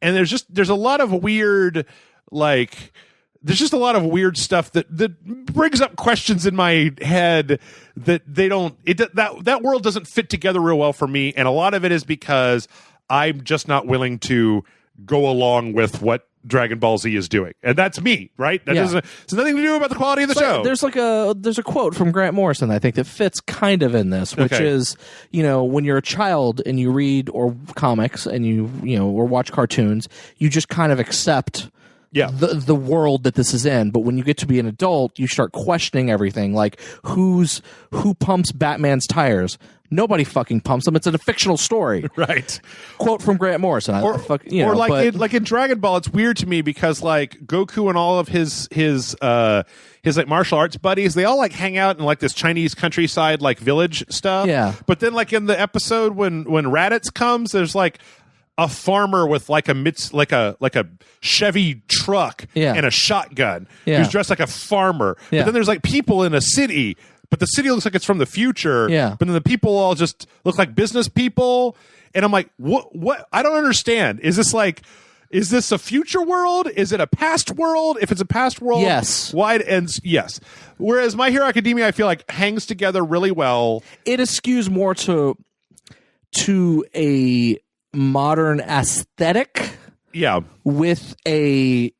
Speaker 1: And there's a lot of weird, like... There's just a lot of weird stuff that brings up questions in my head that that world doesn't fit together real well for me. And a lot of it is because I'm just not willing to go along with what Dragon Ball Z is doing. And that's me, right? That doesn't, it's nothing to do about the quality of the show.
Speaker 2: There's a quote from Grant Morrison, I think, that fits kind of in this, which is, you know, when you're a child and you read or comics and you or watch cartoons, you just kind of accept the world that this is in. But when you get to be an adult, you start questioning everything. Like, who pumps Batman's tires? Nobody fucking pumps them. It's a fictional story.
Speaker 1: Right.
Speaker 2: Quote from Grant Morrison.
Speaker 1: Like in Dragon Ball, it's weird to me because like Goku and all of his like martial arts buddies, they all like hang out in like this Chinese countryside like village stuff.
Speaker 2: Yeah.
Speaker 1: But then like in the episode when Raditz comes, there's like a farmer with like a Chevy truck and a shotgun who's dressed like a farmer. But then there's like people in a city, but the city looks like it's from the future.
Speaker 2: Yeah.
Speaker 1: But then the people all just look like business people. And I'm like, what? I don't understand. Is this a future world? Is it a past world? If it's a past world,
Speaker 2: yes.
Speaker 1: Why? And yes. Whereas My Hero Academia, I feel like hangs together really well.
Speaker 2: It skews more to a modern aesthetic, with a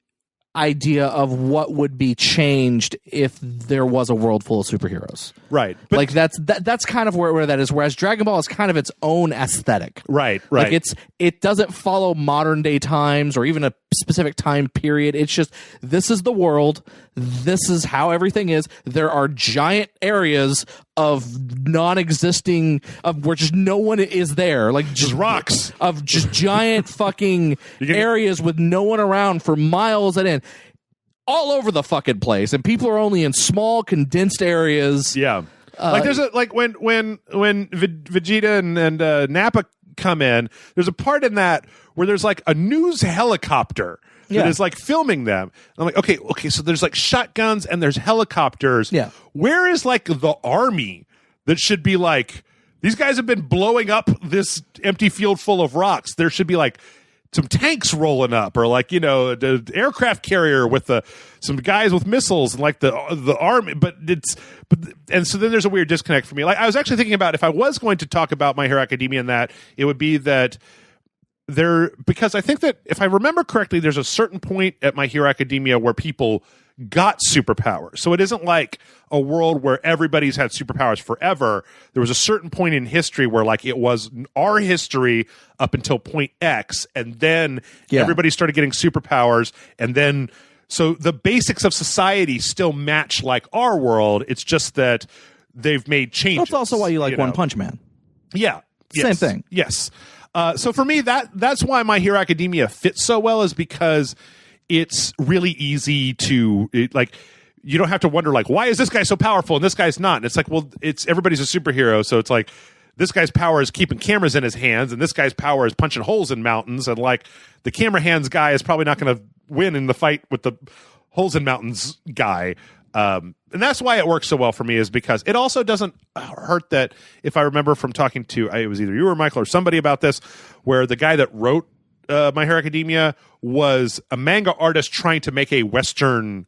Speaker 2: idea of what would be changed if there was a world full of superheroes.
Speaker 1: Right.
Speaker 2: But like that's kind of where that is. Whereas Dragon Ball is kind of its own aesthetic.
Speaker 1: Right.
Speaker 2: Like it doesn't follow modern day times or even a specific time period. It's just, this is the world. This is how everything is. There are giant areas of non-existing, of where just no one is there. Like just
Speaker 1: rocks.
Speaker 2: Of just giant fucking areas with no one around for miles at end. All over the fucking place, and people are only in small, condensed areas.
Speaker 1: Yeah, like there's when Vegeta and Nappa come in. There's a part in that where there's like a news helicopter that is like filming them. I'm like, okay, so there's like shotguns and there's helicopters.
Speaker 2: Yeah.
Speaker 1: Where is like the army that should be like, these guys have been blowing up this empty field full of rocks. There should be like some tanks rolling up, or like, the aircraft carrier with some guys with missiles, and like the army. And so then there's a weird disconnect for me. Like, I was actually thinking about, if I was going to talk about My Hero Academia and that, it would be that because I think that if I remember correctly, there's a certain point at My Hero Academia where people got superpowers. So it isn't like a world where everybody's had superpowers forever. There was a certain point in history where like it was our history up until point X, and then everybody started getting superpowers, and then so the basics of society still match like our world. It's just that they've made changes.
Speaker 2: That's also why you like One Punch Man.
Speaker 1: Yeah.
Speaker 2: Same thing.
Speaker 1: Yes. So for me, that's why My Hero Academia fits so well, is because it's really easy to you don't have to wonder like, why is this guy so powerful and this guy's not? And it's like, well, everybody's a superhero, so it's like this guy's power is keeping cameras in his hands, and this guy's power is punching holes in mountains, and like the camera hands guy is probably not going to win in the fight with the holes in mountains guy. And that's why it works so well for me, is because it also doesn't hurt that, if I remember from talking to, it was either you or Michael or somebody about this, where the guy that wrote My Hero Academia was a manga artist trying to make a Western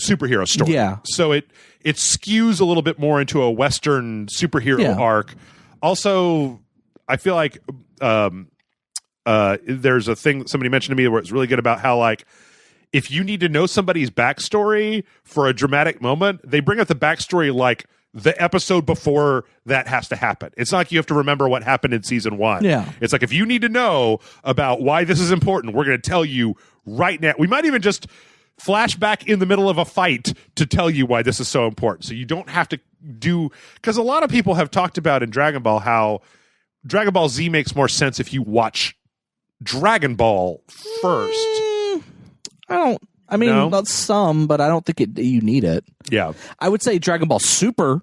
Speaker 1: superhero story.
Speaker 2: Yeah. So
Speaker 1: it skews a little bit more into a Western superhero arc. Also, I feel like there's a thing somebody mentioned to me where it's really good about how like, if you need to know somebody's backstory for a dramatic moment, they bring up the backstory like the episode before that has to happen. It's not like you have to remember what happened in season 1.
Speaker 2: Yeah.
Speaker 1: It's like, if you need to know about why this is important, we're going to tell you right now. We might even just flash back in the middle of a fight to tell you why this is so important. So you don't have to do, because a lot of people have talked about in Dragon Ball how Dragon Ball Z makes more sense if you watch Dragon Ball first.
Speaker 2: Not some, but I don't think you need it.
Speaker 1: Yeah.
Speaker 2: I would say Dragon Ball Super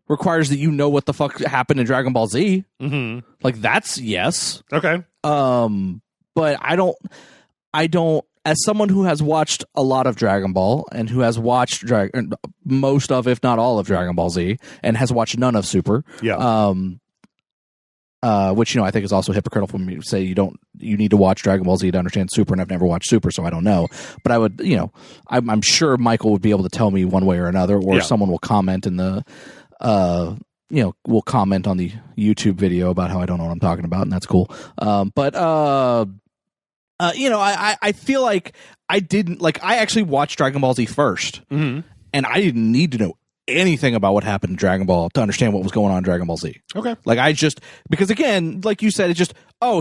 Speaker 2: requires that you know what the fuck happened in Dragon Ball Z.
Speaker 1: Mm-hmm.
Speaker 2: Like, that's yes.
Speaker 1: Okay.
Speaker 2: But I don't, as someone who has watched a lot of Dragon Ball and who has watched most of, if not all of Dragon Ball Z, and has watched none of Super.
Speaker 1: Yeah.
Speaker 2: Which I think is also hypocritical for me to say you need to watch Dragon Ball Z to understand Super, and I've never watched Super, so I don't know. But I would, I'm sure Michael would be able to tell me one way or another, or someone will comment in the, will comment on the YouTube video about how I don't know what I'm talking about, and that's cool. I feel like I actually watched Dragon Ball Z first,
Speaker 1: mm-hmm.
Speaker 2: and I didn't need to know anything about what happened in Dragon Ball to understand what was going on in Dragon Ball Z.
Speaker 1: Okay.
Speaker 2: Because again, like you said, it's just,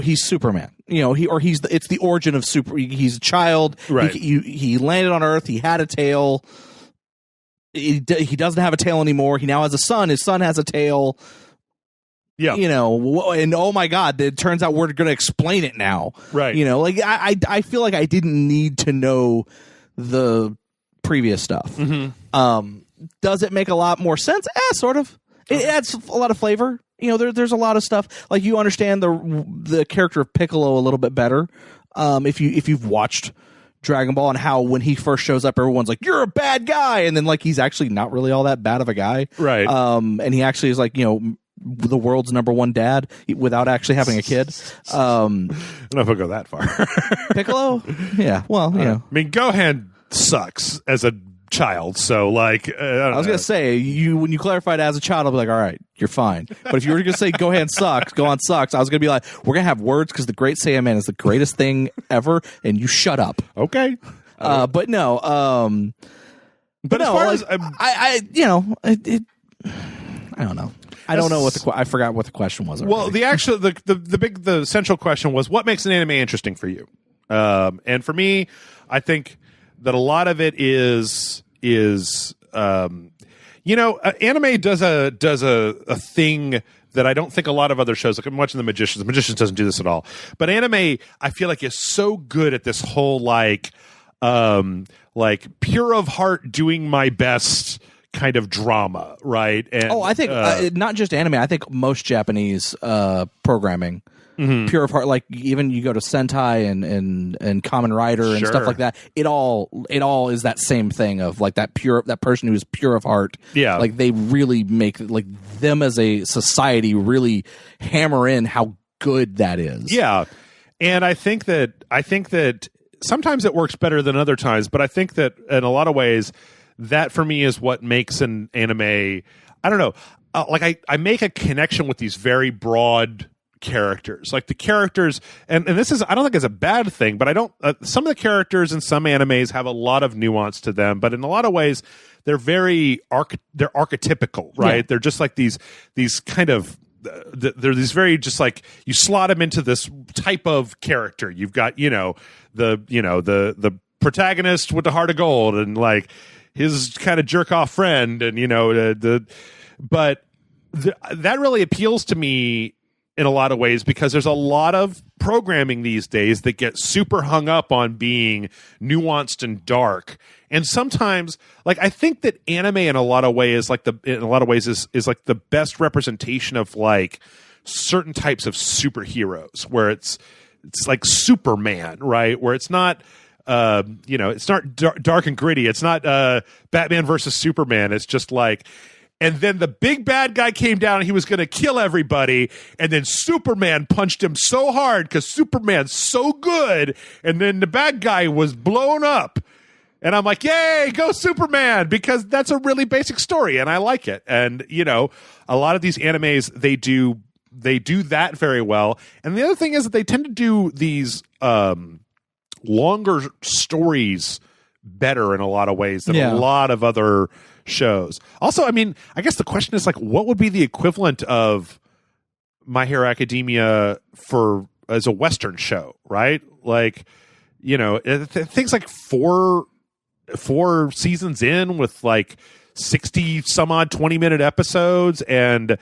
Speaker 2: he's Superman. It's the origin of Super. He's a child.
Speaker 1: Right.
Speaker 2: He landed on Earth. He had a tail. He doesn't have a tail anymore. He now has a son. His son has a tail.
Speaker 1: Yeah.
Speaker 2: And oh my God, it turns out we're going to explain it now.
Speaker 1: Right.
Speaker 2: I feel like I didn't need to know the previous stuff.
Speaker 1: Mm-hmm.
Speaker 2: Does it make a lot more sense? Sort of. It adds a lot of flavor. There's a lot of stuff. Like, you understand the character of Piccolo a little bit better if you've watched Dragon Ball, and how when he first shows up, everyone's like, "You're a bad guy," and then like he's actually not really all that bad of a guy.
Speaker 1: Right.
Speaker 2: And he actually is like the world's #1 dad without actually having a kid.
Speaker 1: I don't know if I'll go that far.
Speaker 2: Piccolo? Yeah. Well,
Speaker 1: I mean, Gohan sucks as a child, so like I
Speaker 2: was gonna say, when you clarified as a child, I'll be like, all right, you're fine. But if you were gonna say Gohan sucks, I was gonna be like, we're gonna have words because the Great Saiyaman is the greatest thing ever, and you shut up.
Speaker 1: Okay.
Speaker 2: But no.
Speaker 1: But as far as
Speaker 2: I don't know. I don't know what I forgot what the question was.
Speaker 1: Well, the central question was, what makes an anime interesting for you? And for me, I think that a lot of it is anime does a thing that I don't think a lot of other shows, like I'm watching The Magicians. The Magicians doesn't do this at all. But anime, I feel like, is so good at this whole like pure of heart, doing my best kind of drama, right? And
Speaker 2: I think not just anime. I think most Japanese programming pure of heart. Like even you go to Sentai and Kamen Rider and stuff like that. It all is that same thing of like that person who's pure of heart.
Speaker 1: Yeah,
Speaker 2: like they really make like them as a society really hammer in how good that is.
Speaker 1: Yeah, and I think that sometimes it works better than other times, but I think that in a lot of ways, that for me is what makes an anime. I don't know. Like I make a connection with these very broad characters, like the characters, and this is, I don't think it's a bad thing, but I don't. Some of the characters in some animes have a lot of nuance to them, but in a lot of ways, they're very they're archetypical, right? Yeah. They're just like these kind of. They're these very just like you slot them into this type of character. You've got the protagonist with the heart of gold and like his kind of jerk off friend, and that really appeals to me in a lot of ways because there's a lot of programming these days that get super hung up on being nuanced and dark. And sometimes, like, I think that anime in a lot of ways, is like the best representation of like certain types of superheroes, where it's like Superman, right? Where it's not, it's not dark and gritty. It's not Batman versus Superman. It's just like, and then the big bad guy came down and he was going to kill everybody. And then Superman punched him so hard because Superman's so good. And then the bad guy was blown up. And I'm like, yay, go Superman, because that's a really basic story and I like it. And, a lot of these animes, they do that very well. And the other thing is that they tend to do these longer stories better in a lot of ways than a lot of other shows. Also, I mean, I guess the question is like, what would be the equivalent of My Hero Academia as a Western show, right? Like, things like four seasons in with like 60 some odd 20-minute episodes, and it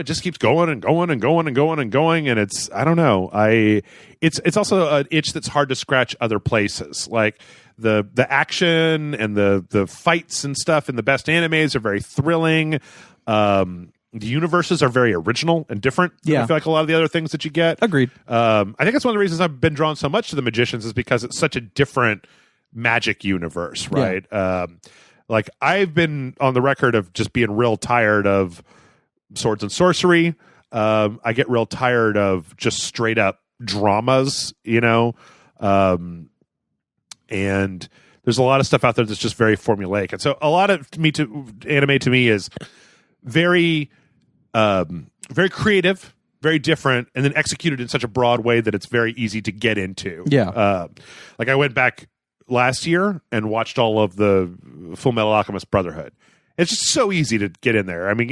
Speaker 1: just keeps going and going and going and going and going, and it's, I don't know, it's also an itch that's hard to scratch other places. Like the action and the fights and stuff in the best animes are very thrilling. The universes are very original and different. I feel like a lot of the other things that you get.
Speaker 2: Agreed.
Speaker 1: I think that's one of the reasons I've been drawn so much to the Magicians, is because it's such a different magic universe, right? Like I've been on the record of just being real tired of swords and sorcery. I get real tired of just straight up dramas, and there's a lot of stuff out there that's just very formulaic. And so a lot of anime to me is very, very creative, very different, and then executed in such a broad way that it's very easy to get into.
Speaker 2: Yeah.
Speaker 1: Like I went back last year and watched all of the Full Metal Alchemist Brotherhood. It's just so easy to get in there. I mean,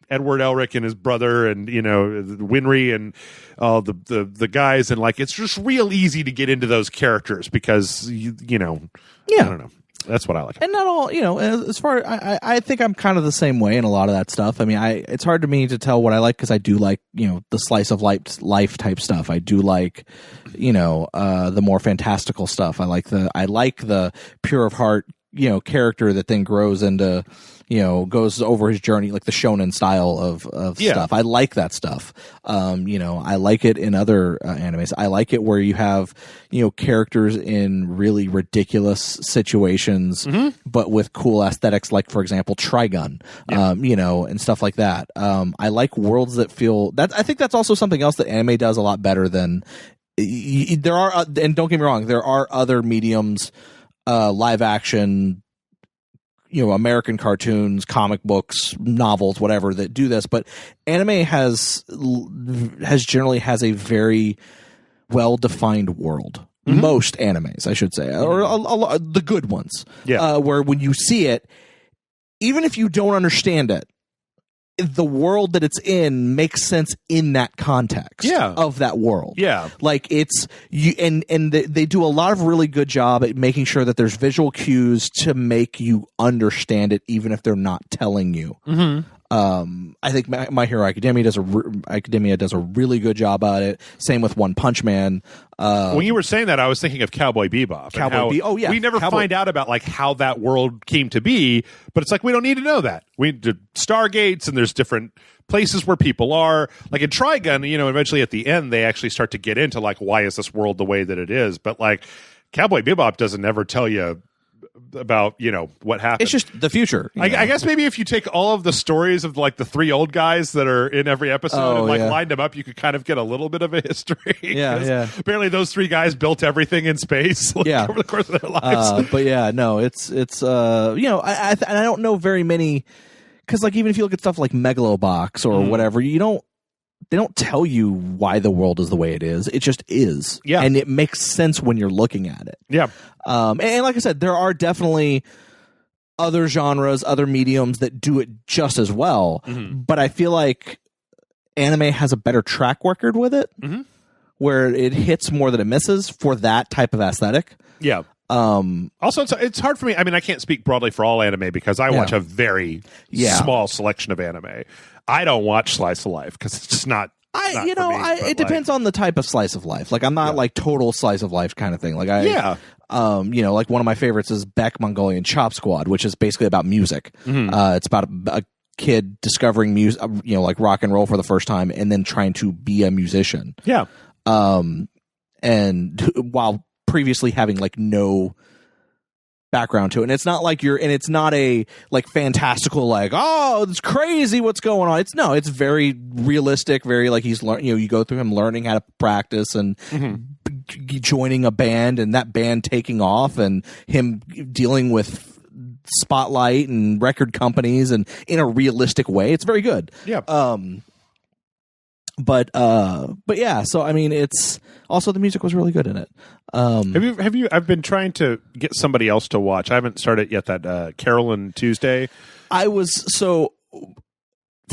Speaker 1: Edward Elric and his brother, and Winry and all the guys, and like it's just real easy to get into those characters because I don't know. That's what I like.
Speaker 2: And not all, as far I think I'm kind of the same way in a lot of that stuff. I mean, it's hard to me to tell what I like because I do like, the slice of life type stuff. I do like, the more fantastical stuff. I like the pure of heart, character that then grows into, goes over his journey, like the shonen style of stuff. I like that stuff. I like it in other animes. I like it where you have, characters in really ridiculous situations, but with cool aesthetics, like, for example, Trigun, and stuff like that. I like worlds that feel that. I think that's also something else that anime does a lot better than there are. And don't get me wrong, there are other mediums, live action, American cartoons, comic books, novels, whatever, that do this, but anime has generally has a very well defined world. Most animes, I should say, or the good ones, where when you see it, even if you don't understand it, the world that it's in makes sense in that context of that world. Yeah. Like it's you, and they do a lot of really good job at making sure that there's visual cues to make you understand it, even if they're not telling you. I think My Hero Academia does a really good job at it. Same with One Punch Man.
Speaker 1: When you were saying that, I was thinking of Cowboy Bebop.
Speaker 2: Oh yeah,
Speaker 1: we never find out about like how that world came to be, but it's like we don't need to know that. We did Stargates, and there's different places where people are. Like in Trigun, eventually at the end they actually start to get into like why is this world the way that it is. But like Cowboy Bebop doesn't ever tell you about what happened.
Speaker 2: It's just the future.
Speaker 1: I guess maybe if you take all of the stories of like the three old guys that are in every episode and like lined them up, you could kind of get a little bit of a history.
Speaker 2: Yeah.
Speaker 1: Apparently, those three guys built everything in space over the course of their lives.
Speaker 2: But yeah, no, it's I don't know very many, because like even if you look at stuff like Megalobox or whatever, they don't tell you why the world is the way it is. It just is.
Speaker 1: Yeah.
Speaker 2: And it makes sense when you're looking at it.
Speaker 1: Yeah.
Speaker 2: And like I said, there are definitely other genres, other mediums that do it just as well. Mm-hmm. But I feel like anime has a better track record with it, where it hits more than it misses for that type of aesthetic.
Speaker 1: Yeah. Also, it's hard for me. I mean, I can't speak broadly for all anime because I watch a very small selection of anime. I don't watch slice of life because it's just not.
Speaker 2: It depends on the type of slice of life. Like I'm not like total slice of life kind of thing. Like like one of my favorites is Beck Mongolian Chop Squad, which is basically about music. It's about a kid discovering music, like rock and roll for the first time, and then trying to be a musician.
Speaker 1: Yeah.
Speaker 2: And while previously having like no background to it, and it's not like it's not a like fantastical like, oh, it's crazy what's going on. It's very realistic, very like he's you go through him learning how to practice and joining a band, and that band taking off, and him dealing with spotlight and record companies and in a realistic way. It's very good.
Speaker 1: Yeah.
Speaker 2: But yeah, so I mean, it's also the music was really good in it.
Speaker 1: Have you? I've been trying to get somebody else to watch. I haven't started yet. That Carolyn Tuesday.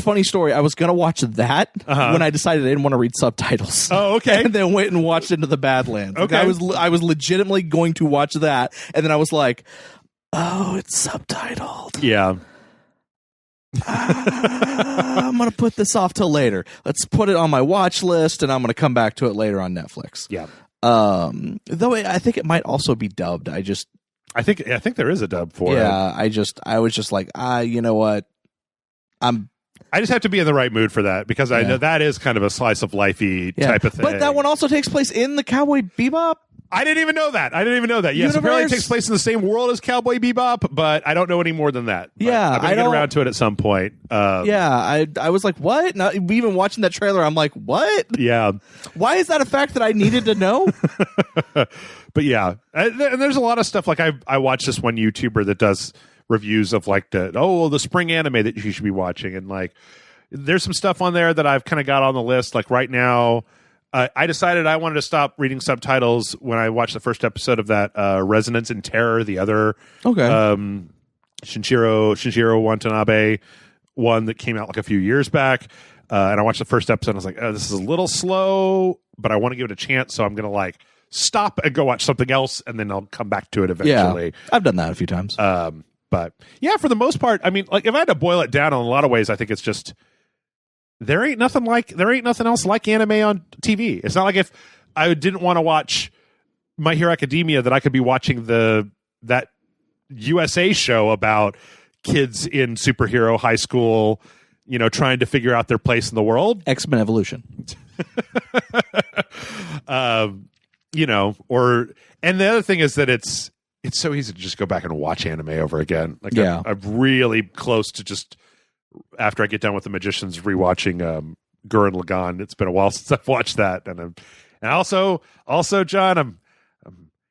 Speaker 2: Funny story. I was gonna watch that when I decided I didn't want to read subtitles.
Speaker 1: Oh, okay.
Speaker 2: And then went and watched Into the Badlands.
Speaker 1: Okay.
Speaker 2: I was legitimately going to watch that, and then I was like, oh, it's subtitled.
Speaker 1: Yeah.
Speaker 2: I'm going to put this off till later. Let's put it on my watch list, and I'm going to come back to it later on Netflix.
Speaker 1: Yeah.
Speaker 2: Though I think it might also be dubbed. I
Speaker 1: think there is a dub for it.
Speaker 2: Yeah. I was just like, you know what?
Speaker 1: I just have to be in the right mood for that because I know that is kind of a slice of lifey type of thing.
Speaker 2: But that one also takes place in the Cowboy Bebop.
Speaker 1: I didn't even know that. Yes, apparently it takes place in the same world as Cowboy Bebop, but I don't know any more than that. But I'm going to get around to it at some point.
Speaker 2: I was like, what? Now, even watching that trailer, I'm like, what?
Speaker 1: Yeah.
Speaker 2: Why is that a fact that I needed to know?
Speaker 1: But yeah, and there's a lot of stuff. Like I watched this one YouTuber that does reviews of like the spring anime that you should be watching, and like there's some stuff on there that I've kind of got on the list. Like right now, I decided I wanted to stop reading subtitles when I watched the first episode of that Resonance in Terror, the other Shinichiro Watanabe one that came out like a few years back. And I watched the first episode and I was like, oh, this is a little slow, but I want to give it a chance, so I'm going to like stop and go watch something else, and then I'll come back to it eventually.
Speaker 2: Yeah, I've done that a few times.
Speaker 1: But yeah, for the most part, I mean, like if I had to boil it down in a lot of ways, I think it's just there ain't nothing else like anime on TV. It's not like if I didn't want to watch My Hero Academia that I could be watching that USA show about kids in superhero high school, trying to figure out their place in the world.
Speaker 2: X-Men Evolution.
Speaker 1: And the other thing is that it's so easy to just go back and watch anime over again. Like I'm really close to just after I get done with The Magicians rewatching Gurren Lagann. It's been a while since I've watched that, and also John,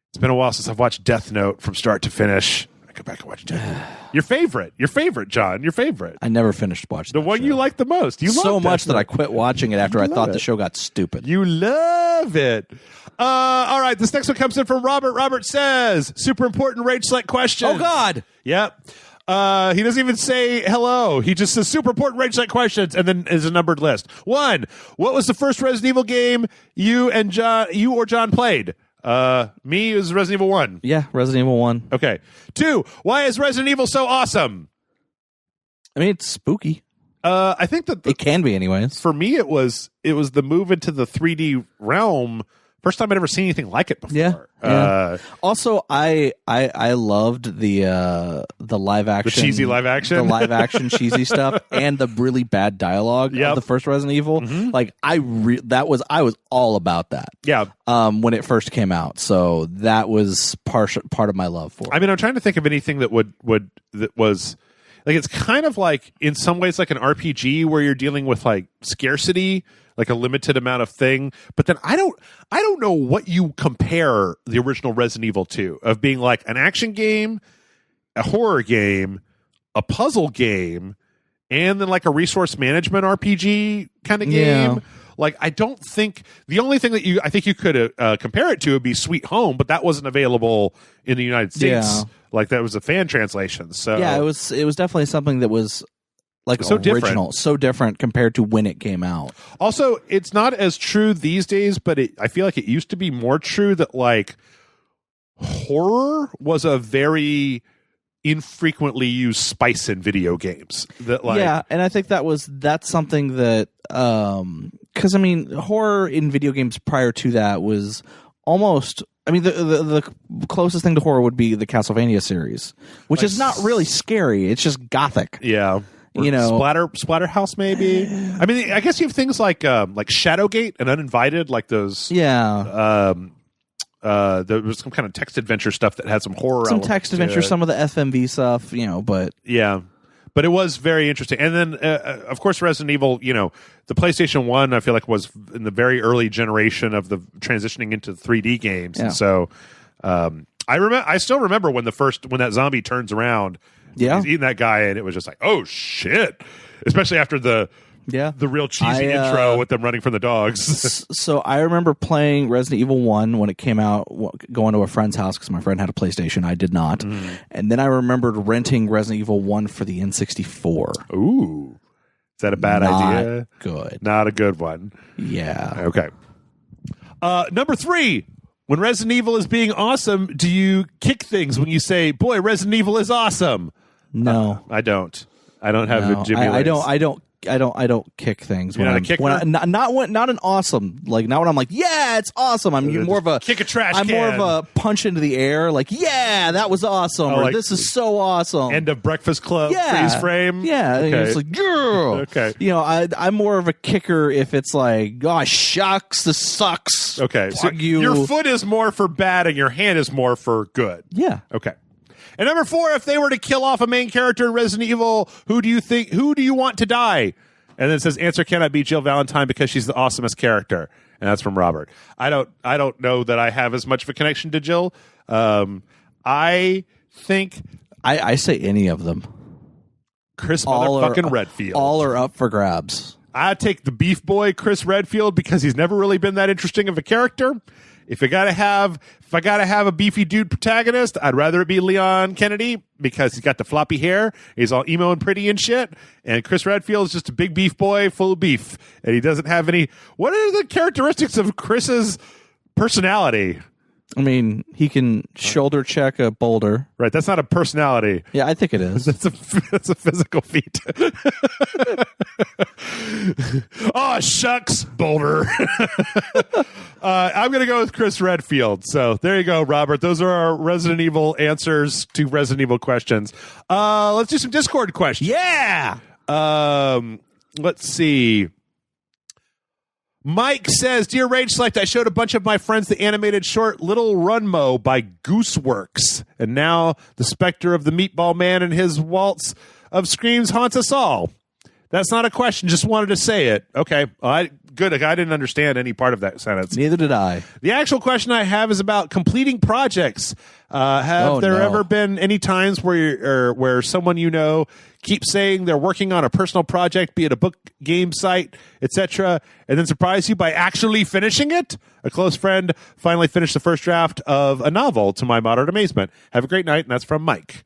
Speaker 1: it's been a while since I've watched Death Note from start to finish. I go back and watch Death Note. Your favorite, John, your favorite.
Speaker 2: I never finished watching
Speaker 1: the one
Speaker 2: show.
Speaker 1: You like the most. You
Speaker 2: so
Speaker 1: love
Speaker 2: much
Speaker 1: Death Note.
Speaker 2: that I quit watching it after I thought the show got stupid.
Speaker 1: You love it. All right, this next one comes in from Robert. Robert says, super important rage select question.
Speaker 2: Oh, God.
Speaker 1: Yep. He doesn't even say hello. He just says super important rage select questions, and then is a numbered list. 1, what was the first Resident Evil game you or John played? Me, it was Resident Evil 1.
Speaker 2: Yeah, Resident Evil 1.
Speaker 1: Okay. 2, why is Resident Evil so awesome?
Speaker 2: I mean, it's spooky.
Speaker 1: I think that
Speaker 2: It can be, anyways.
Speaker 1: for me, it was the move into the 3D realm. First time I'd ever seen anything like it before.
Speaker 2: Yeah. Also, I loved the live action,
Speaker 1: the cheesy live action,
Speaker 2: the live action cheesy stuff, and the really bad dialogue of the first Resident Evil.
Speaker 1: Mm-hmm.
Speaker 2: Like I was all about that.
Speaker 1: Yeah.
Speaker 2: When it first came out, so that was part of my love for it.
Speaker 1: I mean, I'm trying to think of anything that was like, it's kind of like in some ways like an RPG where you're dealing with like scarcity, like a limited amount of thing. But then I don't know what you compare the original Resident Evil to, of being like an action game, a horror game, a puzzle game, and then like a resource management RPG kind of game. Like, I don't think the only thing that I think you could compare it to would be Sweet Home, but that wasn't available in the United States.
Speaker 2: Yeah.
Speaker 1: Like, that was a fan translation. So
Speaker 2: yeah, it was definitely something that was like
Speaker 1: so
Speaker 2: original,
Speaker 1: different.
Speaker 2: So different compared to when it came out.
Speaker 1: Also, it's not as true these days, but I feel like it used to be more true that like horror was a very infrequently used spice in video games. That like,
Speaker 2: yeah, and I think that's something that because I mean, horror in video games prior to that was almost. I mean, the closest thing to horror would be the Castlevania series, which
Speaker 1: like,
Speaker 2: is not really scary. It's just gothic.
Speaker 1: Yeah.
Speaker 2: You know,
Speaker 1: Splatterhouse maybe. I mean, I guess you have things like Shadowgate and Uninvited, like those.
Speaker 2: Yeah.
Speaker 1: There was some kind of text adventure stuff that had some horror.
Speaker 2: Some text adventure, some of the FMV stuff, but
Speaker 1: yeah. But it was very interesting. And then, of course, Resident Evil, the PlayStation 1, I feel like, was in the very early generation of the transitioning into 3D games. Yeah. And so I still remember when that zombie turns around. Yeah. He's eating that guy, and it was just like, oh, shit. Especially after the real cheesy intro with them running from the dogs.
Speaker 2: So I remember playing Resident Evil 1 when it came out, going to a friend's house because my friend had a PlayStation. I did not. Mm. And then I remembered renting Resident Evil 1 for the N64.
Speaker 1: Ooh. Is that a bad idea?
Speaker 2: Good.
Speaker 1: Not a good one.
Speaker 2: Yeah.
Speaker 1: Okay. Number 3. When Resident Evil is being awesome, do you kick things when you say, boy, Resident Evil is awesome?
Speaker 2: No.
Speaker 1: I don't. I don't have a Jimmy
Speaker 2: I don't kick things.
Speaker 1: You're not a kicker?
Speaker 2: Not an awesome, like not when I'm like, yeah, it's awesome. I'm more of a
Speaker 1: kick a trash
Speaker 2: I'm
Speaker 1: can.
Speaker 2: more of a punch into the air, like, yeah, that was awesome. Or
Speaker 1: like
Speaker 2: this is so awesome.
Speaker 1: End of Breakfast Club freeze frame.
Speaker 2: Yeah.
Speaker 1: Okay.
Speaker 2: It's like, yeah.
Speaker 1: Okay.
Speaker 2: I'm more of a kicker if it's like, oh shucks, this sucks.
Speaker 1: Okay. So your foot is more for bad and your hand is more for good.
Speaker 2: Yeah.
Speaker 1: Okay. And number 4, if they were to kill off a main character in Resident Evil, who do you want to die? And then it says, answer cannot be Jill Valentine because she's the awesomest character. And that's from Robert. I don't know that I have as much of a connection to Jill. I think
Speaker 2: I say any of them.
Speaker 1: Chris motherfucking Redfield.
Speaker 2: All are up for grabs.
Speaker 1: I take the beef boy Chris Redfield because he's never really been that interesting of a character. If I gotta have a beefy dude protagonist, I'd rather it be Leon Kennedy because he's got the floppy hair, he's all emo and pretty and shit. And Chris Redfield is just a big beef boy full of beef, and he doesn't have any. What are the characteristics of Chris's personality?
Speaker 2: I mean, he can shoulder check a boulder.
Speaker 1: Right, that's not a personality.
Speaker 2: Yeah, I think it is.
Speaker 1: That's a physical feat. Oh, shucks, boulder. I'm going to go with Chris Redfield. So there you go, Robert. Those are our Resident Evil answers to Resident Evil questions. Let's do some Discord questions.
Speaker 2: Yeah.
Speaker 1: Let's see. Mike says, Dear Rage Select, I showed a bunch of my friends the animated short Little Runmo by Gooseworks. And now the specter of the Meatball Man and his waltz of screams haunts us all. That's not a question, just wanted to say it. Okay, good. I didn't understand any part of that sentence.
Speaker 2: Neither did I.
Speaker 1: The actual question I have is about completing projects. Have there ever been any times where someone keeps saying they're working on a personal project, be it a book, game site, etc., and then surprise you by actually finishing it? A close friend finally finished the first draft of a novel to my moderate amazement. Have a great night, and that's from Mike.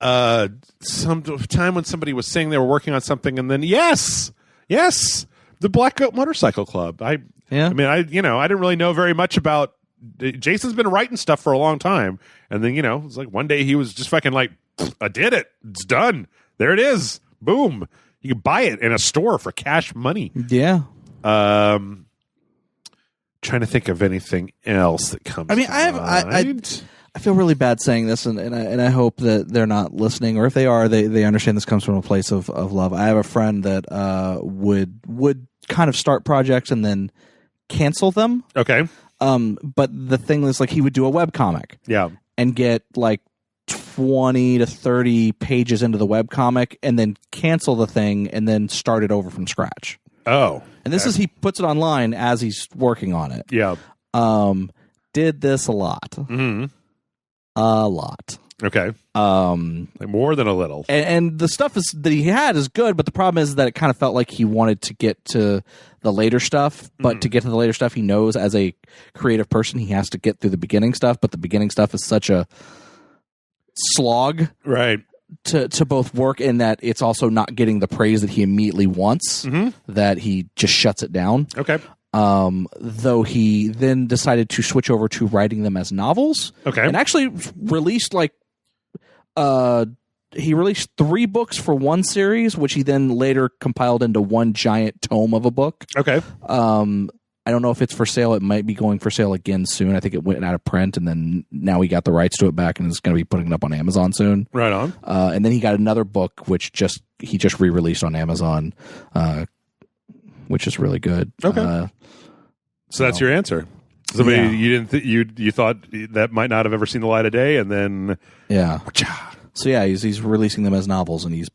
Speaker 1: Some time when somebody was saying they were working on something, and then yes, the Black Goat Motorcycle Club. I didn't really know very much about. Jason's been writing stuff for a long time, and then it's like one day he was just fucking like, I did it, it's done, there it is, boom. You can buy it in a store for cash money.
Speaker 2: Yeah.
Speaker 1: Trying to think of anything else that comes.
Speaker 2: I mean,
Speaker 1: to
Speaker 2: I feel really bad saying this, and I hope that they're not listening, or if they are, they understand this comes from a place of love. I have a friend that would kind of start projects and then cancel them.
Speaker 1: Okay.
Speaker 2: But the thing is, like, he would do a webcomic.
Speaker 1: Yeah.
Speaker 2: And get like 20 to 30 pages into the webcomic and then cancel the thing and then start it over from scratch.
Speaker 1: Oh.
Speaker 2: And this is, he puts it online as he's working on it.
Speaker 1: Yeah.
Speaker 2: Did this a lot.
Speaker 1: Mm-hmm.
Speaker 2: A lot.
Speaker 1: Okay. Like more than a little.
Speaker 2: And the stuff that he had is good, but the problem is that it kind of felt like he wanted to get to the later stuff, but to get to the later stuff, he knows as a creative person, he has to get through the beginning stuff, but the beginning stuff is such a slog.
Speaker 1: Right.
Speaker 2: To both work in that it's also not getting the praise that he immediately wants, that he just shuts it down.
Speaker 1: Okay.
Speaker 2: Though he then decided to switch over to writing them as novels.
Speaker 1: Okay.
Speaker 2: And actually released he released 3 books for one series, which he then later compiled into one giant tome of a book.
Speaker 1: Okay.
Speaker 2: I don't know if it's for sale. It might be going for sale again soon. I think it went out of print, and then now he got the rights to it back and is going to be putting it up on Amazon soon.
Speaker 1: Right on.
Speaker 2: And then he got another book, which he just re-released on Amazon, which is really good.
Speaker 1: Okay. So that's your answer. Somebody you didn't you thought that might not have ever seen the light of day, and then
Speaker 2: So yeah, he's releasing them as novels, and he's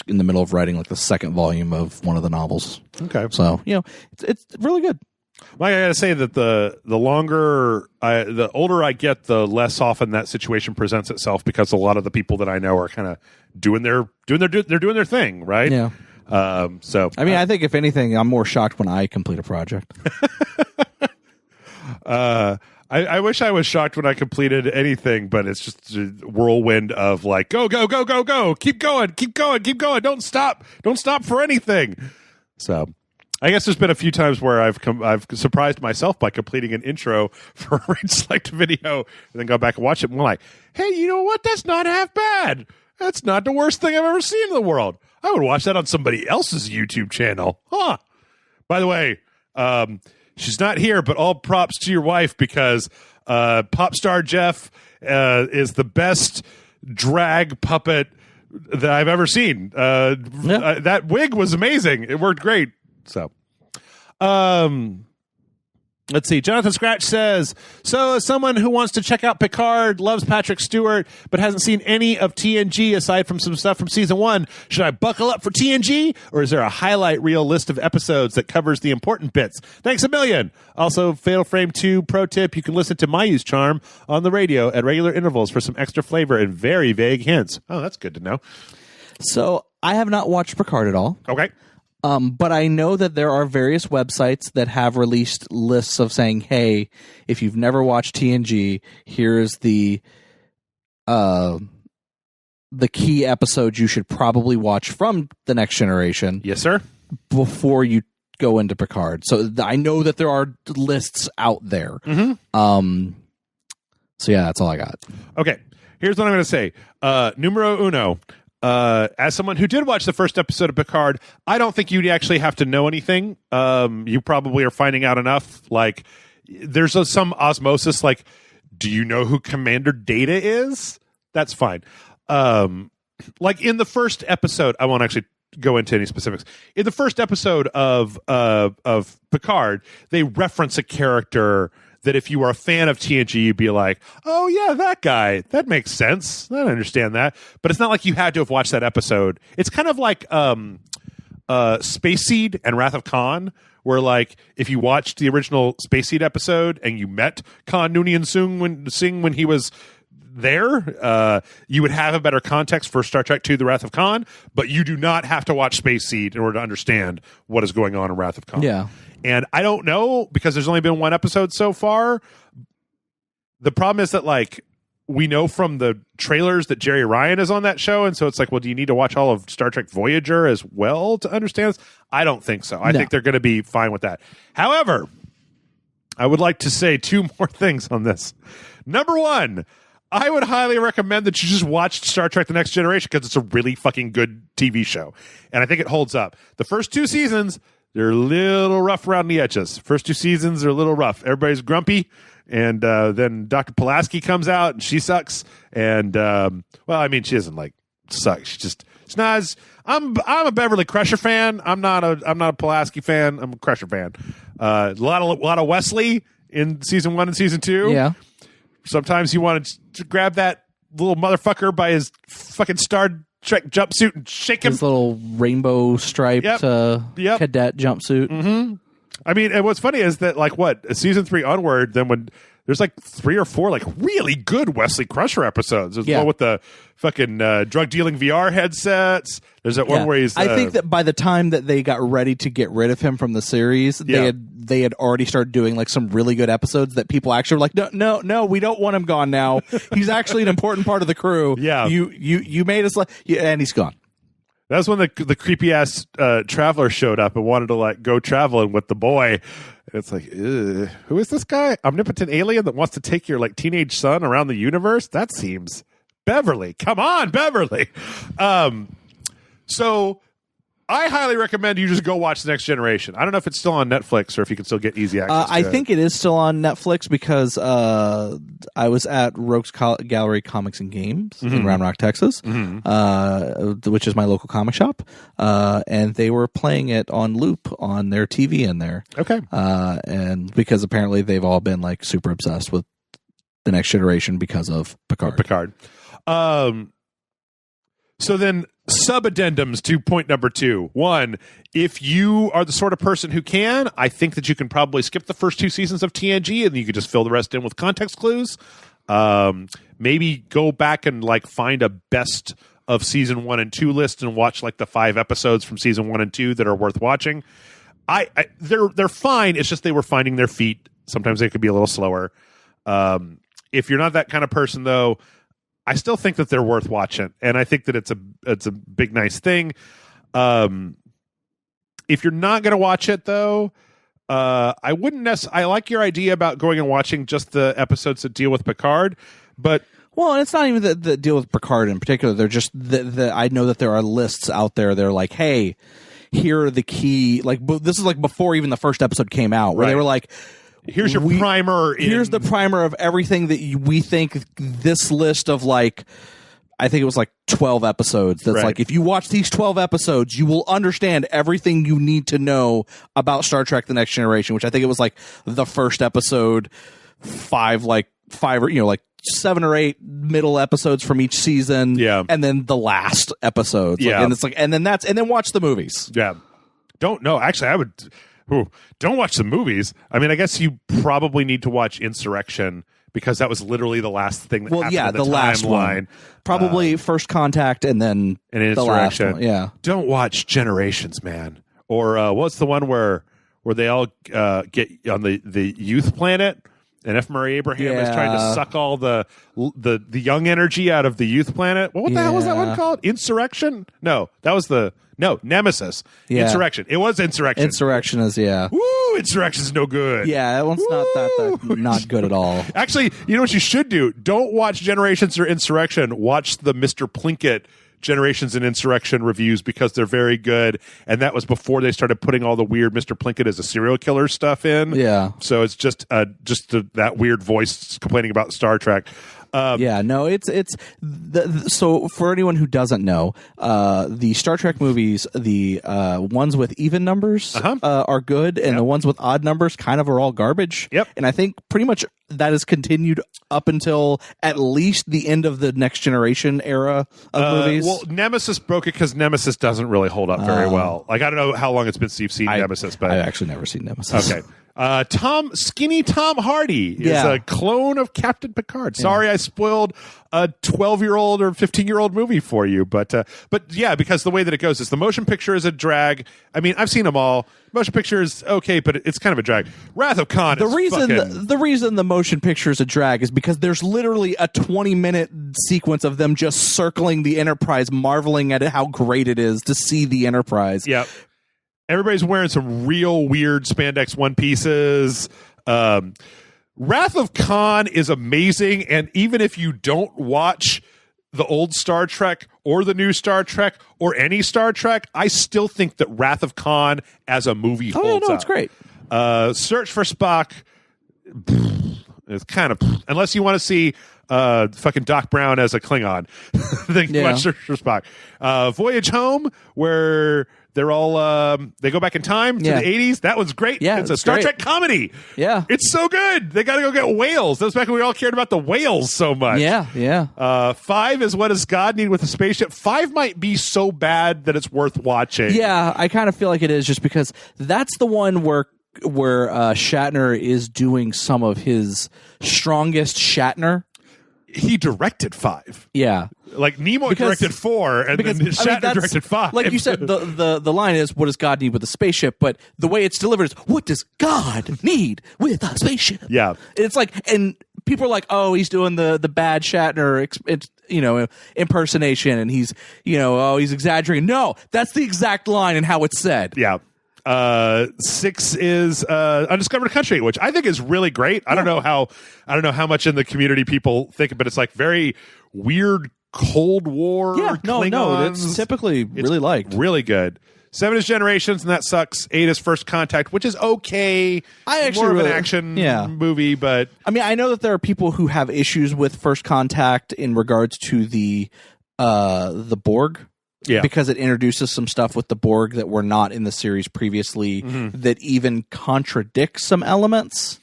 Speaker 2: in the middle of writing like the second volume of one of the novels.
Speaker 1: Okay.
Speaker 2: So it's really good.
Speaker 1: Well, I got to say that the older I get, the less often that situation presents itself, because a lot of the people that I know are kind of doing their thing, right?
Speaker 2: Yeah.
Speaker 1: So
Speaker 2: I mean, I think if anything, I'm more shocked when I complete a project.
Speaker 1: I wish I was shocked when I completed anything, but it's just a whirlwind of like, go, go, go, go, go, keep going, keep going, keep going, don't stop for anything. So I guess there's been a few times where I've surprised myself by completing an intro for a Rage Select video and then go back and watch it and we're like, hey, you know what? That's not half bad. That's not the worst thing I've ever seen in the world. I would watch that on somebody else's YouTube channel. Huh. By the way, she's not here, but all props to your wife, because Pop Star Jeff is the best drag puppet that I've ever seen. That wig was amazing. It worked great. So, let's see. Jonathan Scratch says, so as someone who wants to check out Picard, loves Patrick Stewart, but hasn't seen any of TNG aside from some stuff from season 1, should I buckle up for TNG, or is there a highlight reel list of episodes that covers the important bits? Thanks a million. Also, Fatal Frame 2 pro tip, you can listen to Mayu's Charm on the radio at regular intervals for some extra flavor and very vague hints. Oh, that's good to know.
Speaker 2: So I have not watched Picard at all.
Speaker 1: Okay.
Speaker 2: But I know that there are various websites that have released lists of saying, hey, if you've never watched TNG, here's the key episodes you should probably watch from The Next Generation.
Speaker 1: Yes, sir.
Speaker 2: Before you go into Picard. So I know that there are lists out there.
Speaker 1: Mm-hmm.
Speaker 2: So yeah, that's all I got.
Speaker 1: Okay. Here's what I'm going to say. Numero uno. As someone who did watch the first episode of Picard, I don't think you'd actually have to know anything. You probably are finding out enough. Like, there's some osmosis. Like, do you know who Commander Data is? That's fine. Like in the first episode, I won't actually go into any specifics. In the first episode of Picard, they reference a character that if you are a fan of TNG, you'd be like, oh, yeah, that guy. That makes sense. I understand that. But it's not like you had to have watched that episode. It's kind of like Space Seed and Wrath of Khan, where, like, if you watched the original Space Seed episode and you met Khan Noonien Singh when he was there, you would have a better context for Star Trek II, The Wrath of Khan, but you do not have to watch Space Seed in order to understand what is going on in Wrath of Khan.
Speaker 2: Yeah.
Speaker 1: And I don't know, because there's only been one episode so far. The problem is that, like, we know from the trailers that Jerry Ryan is on that show, and so it's like, well, do you need to watch all of Star Trek Voyager as well to understand this? I don't think so. I think they're going to be fine with that. However, I would like to say 2 more things on this. Number 1, I would highly recommend that you just watch Star Trek The Next Generation because it's a really fucking good TV show. And I think it holds up. The first 2 seasons, they're a little rough around the edges. First 2 seasons are a little rough. Everybody's grumpy. And then Dr. Pulaski comes out and she sucks. And, well, I mean, she doesn't like suck. She's not as, I'm a Beverly Crusher fan. I'm not a Pulaski fan. I'm a Crusher fan. A lot of Wesley in season 1 and season 2.
Speaker 2: Yeah.
Speaker 1: Sometimes you want to grab that little motherfucker by his fucking Star Trek jumpsuit and shake him.
Speaker 2: His little rainbow striped cadet jumpsuit.
Speaker 1: Mm-hmm. I mean, and what's funny is that, like, season 3 onward, then when there's like 3 or 4 like really good Wesley Crusher episodes. There's one with the fucking drug dealing VR headsets. There's that one where he's.
Speaker 2: I think that by the time that they got ready to get rid of him from the series, they had already started doing like some really good episodes that people actually were like, no, we don't want him gone now. He's actually an important part of the crew.
Speaker 1: Yeah,
Speaker 2: you made us and he's gone.
Speaker 1: That's when the creepy ass traveler showed up and wanted to like go traveling with the boy. And it's like, who is this guy? Omnipotent alien that wants to take your like teenage son around the universe? That seems Beverly. Come on, Beverly. So I highly recommend you just go watch The Next Generation. I don't know if it's still on Netflix or if you can still get easy access.
Speaker 2: I think it is still on Netflix because I was at Rogues Gallery Comics and Games in Round Rock, Texas, which is my local comic shop, and they were playing it on loop on their TV in there.
Speaker 1: Okay,
Speaker 2: and because apparently they've all been like super obsessed with The Next Generation because of Picard.
Speaker 1: So then sub-addendums to point number 2. 1, if you are the sort of person who can, I think that you can probably skip the first 2 seasons of TNG and you could just fill the rest in with context clues. Maybe go back and like find a best of season 1 and 2 list and watch like the 5 episodes from season 1 and 2 that are worth watching. They're fine. It's just they were finding their feet. Sometimes they could be a little slower. If you're not that kind of person though, I still think that they're worth watching, and I think that it's a big nice thing. If you're not going to watch it though, I wouldn't necessarily. I like your idea about going and watching just the episodes that deal with Picard, but
Speaker 2: it's not even the deal with Picard in particular. They're just I know that there are lists out there. They're like, hey, here are the key. Like this is like before even the first episode came out, where they were like.
Speaker 1: Here's your primer.
Speaker 2: Here's the primer of everything that we think this list of like, I think it was like 12 episodes. That's like, if you watch these 12 episodes, you will understand everything you need to know about Star Trek The Next Generation, which I think it was like the first episode, 5 or, like 7 or 8 middle episodes from each season.
Speaker 1: Yeah.
Speaker 2: And then the last episodes.
Speaker 1: Yeah.
Speaker 2: And it's like, and then watch the movies.
Speaker 1: Yeah. Actually, I would. Don't watch the movies. I mean, I guess you probably need to watch Insurrection because that was literally the last thing that happened in the
Speaker 2: last
Speaker 1: timeline.
Speaker 2: One. Probably First Contact and then
Speaker 1: Insurrection.
Speaker 2: The last one. Yeah.
Speaker 1: Don't watch Generations, man. Or what's the one where they all get on the youth planet and F. Murray Abraham is trying to suck all the young energy out of the youth planet? What the hell was that one called? Insurrection? No, that was Nemesis.
Speaker 2: Yeah.
Speaker 1: Insurrection. It was Insurrection.
Speaker 2: Insurrection is,
Speaker 1: Woo! Insurrection's no good.
Speaker 2: Yeah, that one's not good at all.
Speaker 1: Actually, you know what you should do? Don't watch Generations or Insurrection. Watch the Mr. Plinkett Generations and Insurrection reviews because they're very good. And that was before they started putting all the weird Mr. Plinkett as a serial killer stuff in.
Speaker 2: Yeah.
Speaker 1: So it's just that weird voice complaining about Star Trek.
Speaker 2: So for anyone who doesn't know, the Star Trek movies, the ones with even numbers are good, and the ones with odd numbers kind of are all garbage.
Speaker 1: Yep.
Speaker 2: And I think pretty much that has continued up until at least the end of the Next Generation era of movies.
Speaker 1: Well, Nemesis broke it because Nemesis doesn't really hold up very well. Like, I don't know how long it's been since you've seen Nemesis, but
Speaker 2: I've actually never seen Nemesis.
Speaker 1: Okay. Skinny Tom Hardy is a clone of Captain Picard. Sorry, I spoiled a 12-year-old or 15-year-old movie for you, but yeah, because the way that it goes is the motion picture is a drag. I mean, I've seen them all. Motion picture is okay, but it's kind of a drag. Wrath of Khan. The
Speaker 2: reason the motion picture is a drag is because there's literally a 20-minute sequence of them just circling the Enterprise, marveling at how great it is to see the Enterprise.
Speaker 1: Yep. Everybody's wearing some real weird spandex one pieces. Wrath of Khan is amazing, and even if you don't watch the old Star Trek or the new Star Trek or any Star Trek, I still think that Wrath of Khan as a movie holds up.
Speaker 2: It's great.
Speaker 1: Search for Spock is kind of, unless you want to see fucking Doc Brown as a Klingon, then you watch Search for Spock. Voyage Home, where they're all they go back in time to the 80s. That one's great.
Speaker 2: Yeah,
Speaker 1: it's a Star Trek comedy.
Speaker 2: Yeah,
Speaker 1: it's so good. They got to go get whales. That was back when we all cared about the whales so much.
Speaker 2: Yeah.
Speaker 1: 5 is What Does God Need with a Spaceship. 5 might be so bad that it's worth watching.
Speaker 2: Yeah, I kind of feel like it is, just because that's the one where Shatner is doing some of his strongest Shatner.
Speaker 1: He directed 5.
Speaker 2: Yeah.
Speaker 1: Like Nemo directed 4, and then Shatner directed 5.
Speaker 2: Like you said, the line is, what does God need with a spaceship? But the way it's delivered is, what does God need with a spaceship?
Speaker 1: Yeah.
Speaker 2: It's like, and people are like, oh, he's doing the bad Shatner, impersonation, and he's, he's exaggerating. No, that's the exact line and how it's said.
Speaker 1: Yeah. 6 is Undiscovered Country, which I think is really great. I don't know how much in the community people think, but it's like very weird Cold War.
Speaker 2: Yeah,
Speaker 1: Klingons.
Speaker 2: no, it's typically really liked.
Speaker 1: Really good. 7 is Generations, and that sucks. 8 is First Contact, which is okay.
Speaker 2: I actually
Speaker 1: more of an action movie, but
Speaker 2: I mean, I know that there are people who have issues with First Contact in regards to the Borg.
Speaker 1: Yeah.
Speaker 2: Because it introduces some stuff with the Borg that were not in the series previously, that even contradicts some elements.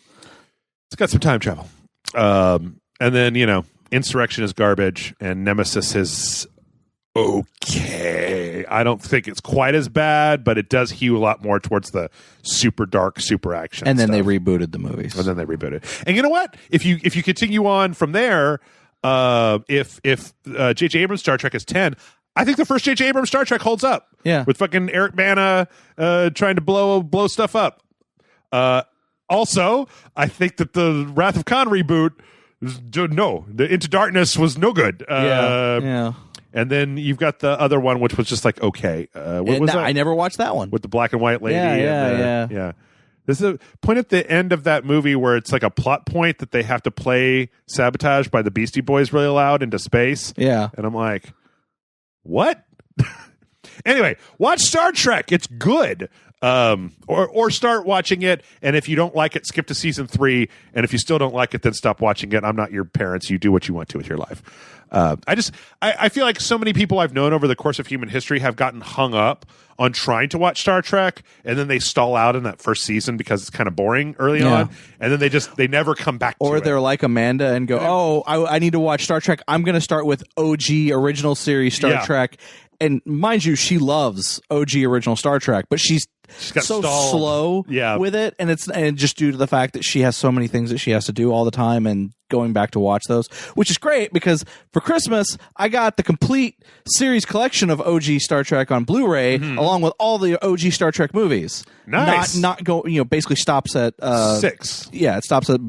Speaker 1: It's got some time travel. And then, Insurrection is garbage, and Nemesis is okay. I don't think it's quite as bad, but it does hew a lot more towards the super dark, super action
Speaker 2: And then
Speaker 1: stuff.
Speaker 2: they rebooted the movies.
Speaker 1: And then they rebooted. And you know what? If you continue on from there, if J.J. Abrams' Star Trek is 10, I think the first J.J. Abrams Star Trek holds up.
Speaker 2: Yeah.
Speaker 1: With fucking Eric Bana trying to blow stuff up. Also, I think that the Wrath of Khan reboot, the Into Darkness was no good.
Speaker 2: Yeah.
Speaker 1: And then you've got the other one, which was just like, okay. What was that?
Speaker 2: I never watched that one.
Speaker 1: With the black and white lady.
Speaker 2: Yeah.
Speaker 1: There's a point at the end of that movie where it's like a plot point that they have to play Sabotage by the Beastie Boys really loud into space.
Speaker 2: Yeah.
Speaker 1: And I'm like, what? Anyway, watch Star Trek. It's good. Or start watching it, and if you don't like it, skip to season 3. And if you still don't like it, then stop watching it. I'm not your parents. You do what you want to with your life. I feel like so many people I've known over the course of human history have gotten hung up on trying to watch Star Trek, and then they stall out in that first season because it's kind of boring early on, and then they never come back to it.
Speaker 2: Or they're like Amanda and go, I need to watch Star Trek. I'm going to start with OG original series Star Trek. And mind you, she loves OG original Star Trek, but she's so slow with it, and just due to the fact that she has so many things that she has to do all the time, and going back to watch those, which is great because for Christmas I got the complete series collection of OG Star Trek on Blu-ray, along with all the OG Star Trek movies.
Speaker 1: Nice.
Speaker 2: Not go. Basically stops at
Speaker 1: 6.
Speaker 2: Yeah, it stops at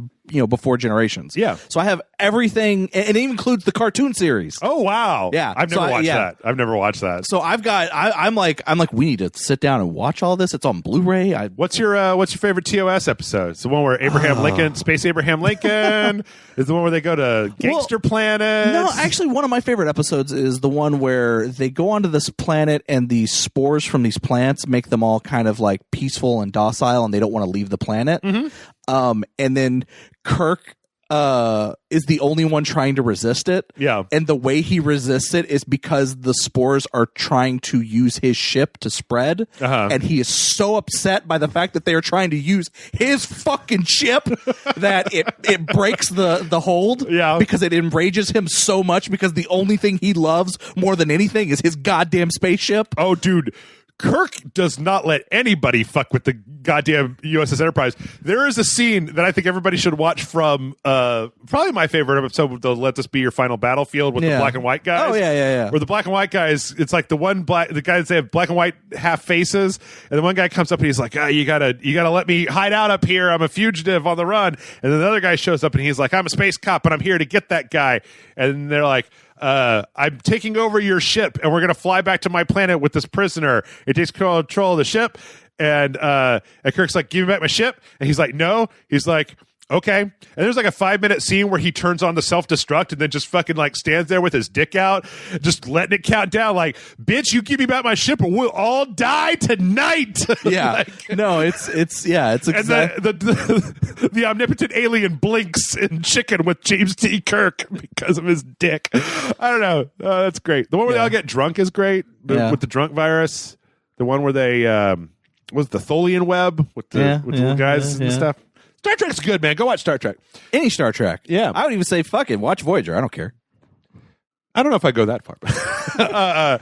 Speaker 2: before Generations.
Speaker 1: Yeah.
Speaker 2: So I have everything, and it even includes the cartoon series.
Speaker 1: Oh wow.
Speaker 2: Yeah.
Speaker 1: I've never watched that. I've never watched that.
Speaker 2: So I'm like, we need to sit down and watch all this. It's on Blu-ray.
Speaker 1: What's your favorite TOS episode? It's the one where Space Abraham Lincoln is the one where they go to gangster planets.
Speaker 2: No, actually, one of my favorite episodes is the one where they go onto this planet and the spores from these plants make them all kind of like peaceful and docile, and they don't want to leave the planet. And then Kirk is the only one trying to resist it.
Speaker 1: Yeah.
Speaker 2: And the way he resists it is because the spores are trying to use his ship to spread. And he is so upset by the fact that they are trying to use his fucking ship that it breaks the hold.
Speaker 1: Yeah.
Speaker 2: Because it enrages him so much, because the only thing he loves more than anything is his goddamn spaceship.
Speaker 1: Oh, dude. Kirk does not let anybody fuck with the goddamn USS Enterprise. There is a scene that I think everybody should watch from probably my favorite episode of the Let This Be Your Final Battlefield with the black and white guys.
Speaker 2: Oh, yeah.
Speaker 1: Where the black and white guys, it's like the guys that have black and white half faces, and the one guy comes up and he's like, you gotta let me hide out up here. I'm a fugitive on the run. And then the other guy shows up and he's like, I'm a space cop and I'm here to get that guy. And they're like, I'm taking over your ship, and we're going to fly back to my planet with this prisoner. It takes control of the ship, and Kirk's like, give me back my ship. And he's like, no. He's like, Okay. And there's like a 5-minute scene where he turns on the self-destruct and then just fucking like stands there with his dick out, just letting it count down like, bitch, you give me back my ship or we'll all die tonight.
Speaker 2: Yeah.
Speaker 1: Like,
Speaker 2: no, it's exactly.
Speaker 1: and the omnipotent alien blinks in Chicken with James T. Kirk because of his dick. I don't know. That's great. The one where they all get drunk is great. With the drunk virus. The one where they, was the Tholian web with the little guys and stuff. Star Trek's good, man. Go watch Star Trek.
Speaker 2: Any Star Trek.
Speaker 1: Yeah.
Speaker 2: I would even say, fuck it, watch Voyager. I don't care.
Speaker 1: I don't know if I go that far.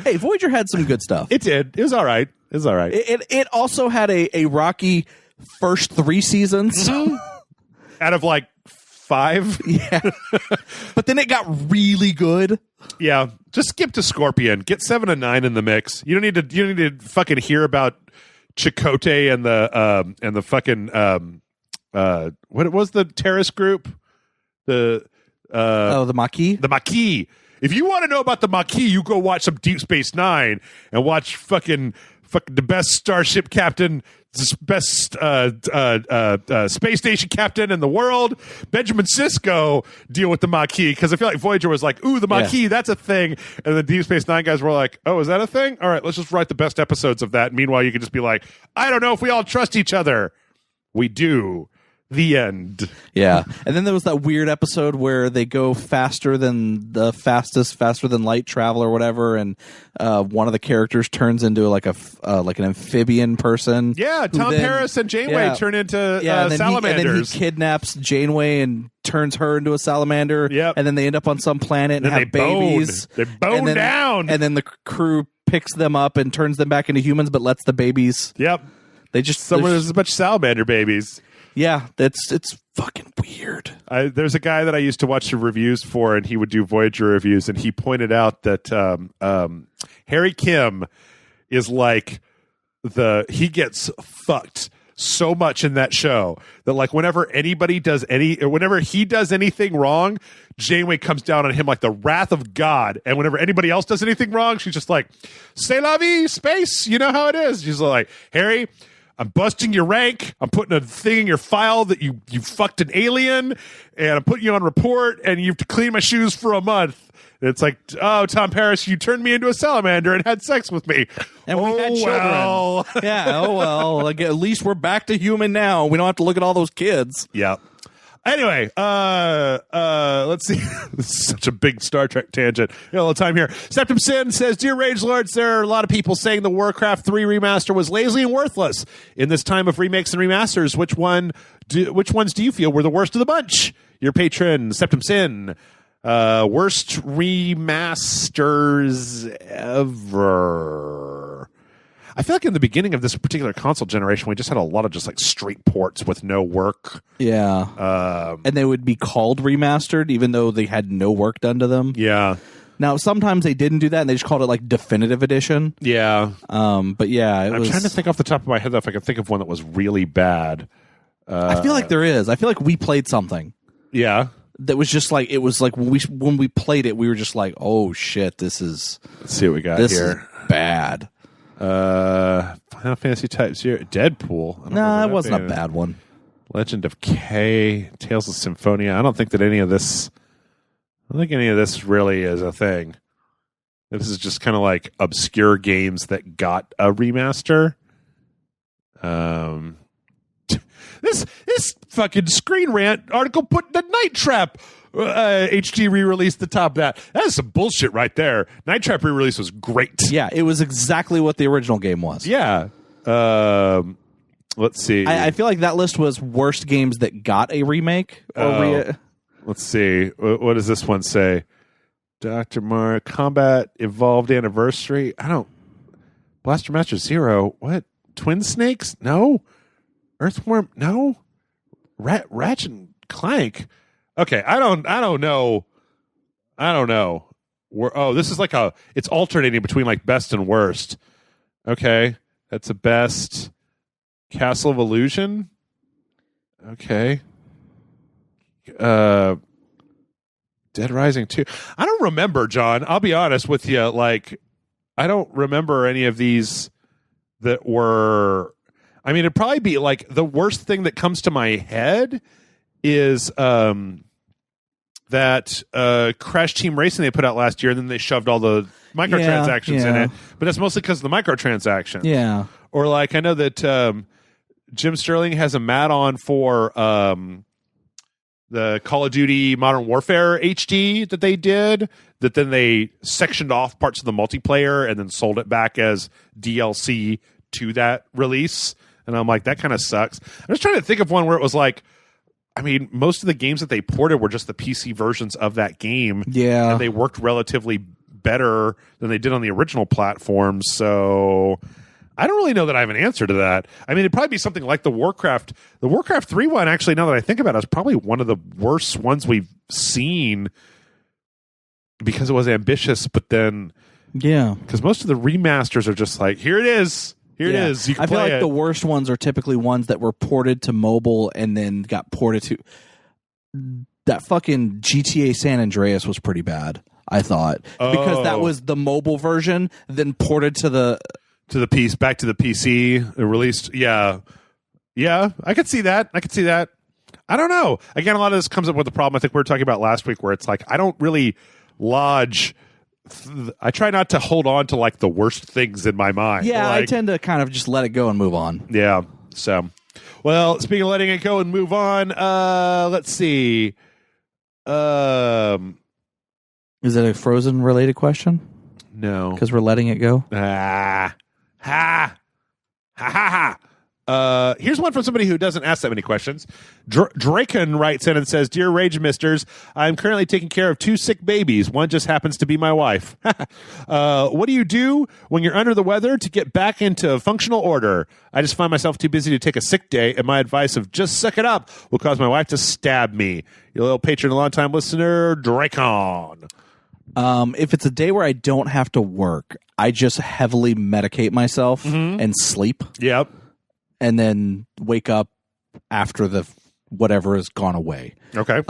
Speaker 2: Hey, Voyager had some good stuff.
Speaker 1: It did. It was all right.
Speaker 2: It also had a rocky first 3 seasons.
Speaker 1: Out of like 5.
Speaker 2: Yeah. But then it got really good.
Speaker 1: Yeah. Just skip to Scorpion. Get 7 and 9 in the mix. You don't need to fucking hear about Chakotay and the fucking what was the terrorist group? The
Speaker 2: Maquis?
Speaker 1: The Maquis. If you want to know about the Maquis, you go watch some Deep Space Nine and watch fucking the best starship captain, best space station captain in the world, Benjamin Sisko, deal with the Maquis, because I feel like Voyager was like, ooh, the Maquis, that's a thing, and the Deep Space Nine guys were like, oh, is that a thing? All right, let's just write the best episodes of that. Meanwhile, you can just be like, I don't know if we all trust each other. We do. The end.
Speaker 2: Yeah. And then there was that weird episode where they go faster than light travel or whatever, and one of the characters turns into like an amphibian person.
Speaker 1: Yeah, Tom Paris and Janeway turn into salamanders.
Speaker 2: And then he kidnaps Janeway and turns her into a salamander.
Speaker 1: Yep.
Speaker 2: And then they end up on some planet and have babies.
Speaker 1: They bone down.
Speaker 2: And then the crew picks them up and turns them back into humans, but lets the babies.
Speaker 1: Yep.
Speaker 2: They just
Speaker 1: somewhere there's a bunch of salamander babies.
Speaker 2: Yeah, it's fucking weird.
Speaker 1: There's a guy that I used to watch the reviews for, and he would do Voyager reviews, and he pointed out that Harry Kim is like he gets fucked so much in that show that like whenever he does anything wrong, Janeway comes down on him like the wrath of God, and whenever anybody else does anything wrong, she's just like, "C'est la vie, space, you know how it is." She's like, "Harry, I'm busting your rank. I'm putting a thing in your file that you fucked an alien, and I'm putting you on report, and you have to clean my shoes for a month." And it's like, oh, Tom Paris, you turned me into a salamander and had sex with me.
Speaker 2: And we had children.
Speaker 1: Well.
Speaker 2: Yeah, oh well. Like, at least we're back to human now. We don't have to look at all those kids.
Speaker 1: Yeah. Anyway, let's see. This is such a big Star Trek tangent. Got a little time here. Septum Sin says, Dear Rage Lords, there are a lot of people saying the Warcraft 3 remaster was lazy and worthless. In this time of remakes and remasters, which ones do you feel were the worst of the bunch? Your patron, Septum Sin. Worst remasters ever. I feel like in the beginning of this particular console generation, we just had a lot of just like straight ports with no work.
Speaker 2: Yeah. And they would be called remastered, even though they had no work done to them.
Speaker 1: Yeah.
Speaker 2: Now, sometimes they didn't do that, and they just called it like Definitive Edition.
Speaker 1: Yeah.
Speaker 2: But yeah,
Speaker 1: I'm trying to think off the top of my head if I can think of one that was really bad.
Speaker 2: I feel like there is. I feel like we played something.
Speaker 1: Yeah.
Speaker 2: That was just like, it was like when we played it, we were just like, oh shit, this is.
Speaker 1: Let's see what we got
Speaker 2: this
Speaker 1: here.
Speaker 2: Is bad.
Speaker 1: Final Fantasy Type 0. Deadpool.
Speaker 2: No, it wasn't a bad one.
Speaker 1: Legend of K. Tales of Symphonia. I don't think any of this really is a thing. This is just kind of like obscure games that got a remaster. This fucking Screen Rant article put the Night Trap HD re-release at the top of that. That is some bullshit right there. Night Trap re-release was great.
Speaker 2: Yeah, it was exactly what the original game was.
Speaker 1: Yeah. Let's see.
Speaker 2: I feel like that list was worst games that got a remake.
Speaker 1: Let's see. What does this one say? Dr. Mario Combat Evolved Anniversary. Blaster Master Zero. What? Twin Snakes? No. Earthworm? No. Ratchet and Clank. Okay, I don't know. This is like it's alternating between like best and worst. Okay, that's a best. Castle of Illusion. Okay. Dead Rising 2. I don't remember, John. I'll be honest with you. Like, I don't remember any of these that were. I mean, it'd probably be like the worst thing that comes to my head is that Crash Team Racing they put out last year, and then they shoved all the microtransactions in it. But that's mostly because of the microtransactions.
Speaker 2: Yeah.
Speaker 1: Or like I know that Jim Sterling has a mat-on for the Call of Duty Modern Warfare HD that they did, that then they sectioned off parts of the multiplayer and then sold it back as DLC to that release. And I'm like, that kind of sucks. I'm just trying to think of one where it was like, I mean, most of the games that they ported were just the PC versions of that game.
Speaker 2: Yeah.
Speaker 1: And they worked relatively better than they did on the original platforms. So I don't really know that I have an answer to that. I mean, it'd probably be something like the Warcraft. The Warcraft 3 one, actually, now that I think about it, is probably one of the worst ones we've seen because it was ambitious, but then...
Speaker 2: Yeah.
Speaker 1: Because most of the remasters are just like, here it is. Here it is. You can
Speaker 2: I feel
Speaker 1: play
Speaker 2: like
Speaker 1: it.
Speaker 2: the worst ones are typically ones that were ported to mobile and then got ported to... That fucking GTA San Andreas was pretty bad, I thought. Because that was the mobile version, then ported to the...
Speaker 1: back to the PC released. Yeah. I could see that. I don't know. Again, a lot of this comes up with the problem I think we were talking about last week, where it's like I don't really lodge. I try not to hold on to like the worst things in my mind.
Speaker 2: Yeah,
Speaker 1: like,
Speaker 2: I tend to kind of just let it go and move on.
Speaker 1: Yeah. So, well, speaking of letting it go and move on, let's see.
Speaker 2: Is it a Frozen related question?
Speaker 1: No,
Speaker 2: because we're letting it go.
Speaker 1: Here's one from somebody who doesn't ask that many questions. Draken writes in and says, "Dear Rage Misters, I'm currently taking care of 2 sick babies. One just happens to be my wife. What do you do when you're under the weather to get back into functional order? I just find myself too busy to take a sick day, and my advice of just suck it up will cause my wife to stab me." Your little patron, a long-time listener, Draken.
Speaker 2: If it's a day where I don't have to work, I just heavily medicate myself and sleep.
Speaker 1: Yep.
Speaker 2: And then wake up after the whatever has gone away.
Speaker 1: Okay.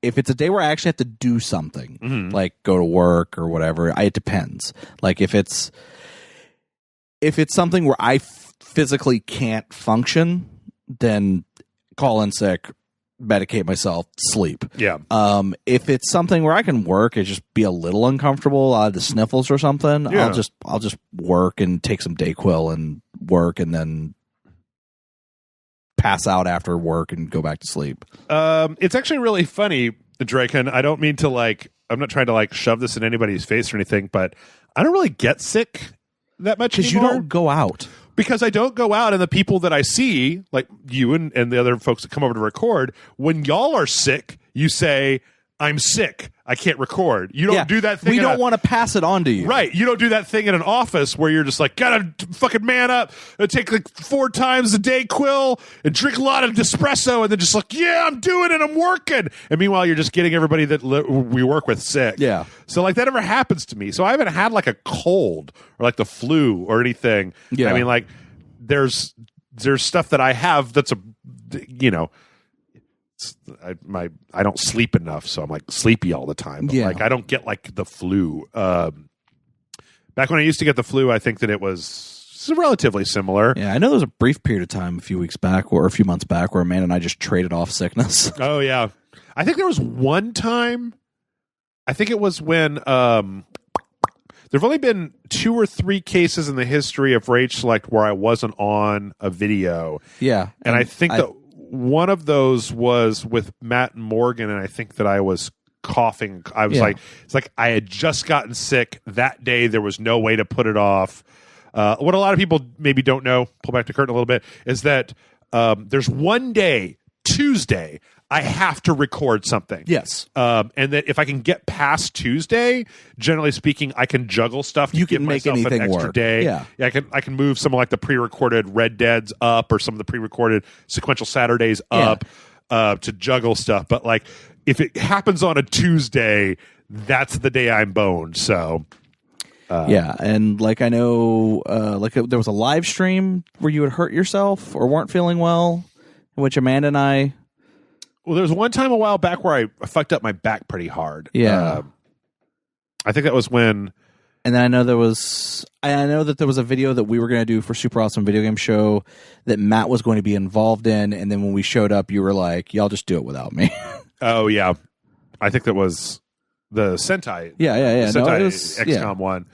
Speaker 2: If it's a day where I actually have to do something, like go to work or whatever, it depends. Like if it's something where I physically can't function, then call in sick, medicate myself, sleep.
Speaker 1: Yeah.
Speaker 2: If it's something where I can work, it just be a little uncomfortable, the sniffles or something.
Speaker 1: Yeah.
Speaker 2: I'll just work and take some Dayquil and work, and then pass out after work and go back to sleep.
Speaker 1: It's actually really funny, Draken. I don't mean to I'm not trying to shove this in anybody's face or anything, but I don't really get sick that much
Speaker 2: because you
Speaker 1: anymore.
Speaker 2: don't go out.
Speaker 1: Because I don't go out, and the people that I see, like you and the other folks that come over to record, when y'all are sick, you say, "I'm sick. I can't record." You don't do that thing.
Speaker 2: We don't want to pass it on to you.
Speaker 1: Right. You don't do that thing in an office where you're just like, gotta fucking man up and take 4 times a day Quill and drink a lot of Nespresso and then just like, yeah, I'm doing it. I'm working. And meanwhile, you're just getting everybody that we work with sick.
Speaker 2: Yeah.
Speaker 1: So that never happens to me. So I haven't had a cold or the flu or anything.
Speaker 2: Yeah.
Speaker 1: I mean, there's stuff that I have that's I don't sleep enough, so I'm sleepy all the time. But I don't get the flu. Back when I used to get the flu, I think that it was relatively similar.
Speaker 2: Yeah, I know there was a brief period of time a few weeks back or a few months back where Amanda and I just traded off sickness.
Speaker 1: Oh yeah, I think there was one time. I think it was when there've only been 2 or 3 cases in the history of Rage Select where I wasn't on a video.
Speaker 2: Yeah,
Speaker 1: and I think that one of those was with Matt and Morgan, and I think that I was coughing. I was it's like I had just gotten sick that day. There was no way to put it off. What a lot of people maybe don't know, pull back the curtain a little bit, is that there's one day, Tuesday, I have to record something.
Speaker 2: Yes.
Speaker 1: And that if I can get past Tuesday, generally speaking, I can juggle stuff to
Speaker 2: you
Speaker 1: give
Speaker 2: can make
Speaker 1: myself
Speaker 2: anything
Speaker 1: an extra
Speaker 2: work.
Speaker 1: day.
Speaker 2: Yeah.
Speaker 1: I can move some of the pre-recorded Red Deads up or some of the pre-recorded Sequential Saturdays up to juggle stuff. But if it happens on a Tuesday, that's the day I'm boned. So
Speaker 2: and I know there was a live stream where you had hurt yourself or weren't feeling well, in which Amanda and I...
Speaker 1: Well, there was one time a while back where I fucked up my back pretty hard.
Speaker 2: Yeah.
Speaker 1: I think that was when...
Speaker 2: And then I know that there was a video that we were going to do for Super Awesome Video Game Show that Matt was going to be involved in, and then when we showed up, you were like, "Y'all just do it without me."
Speaker 1: Oh yeah, I think that was the Sentai.
Speaker 2: Yeah.
Speaker 1: The Sentai
Speaker 2: No, it was,
Speaker 1: XCOM one.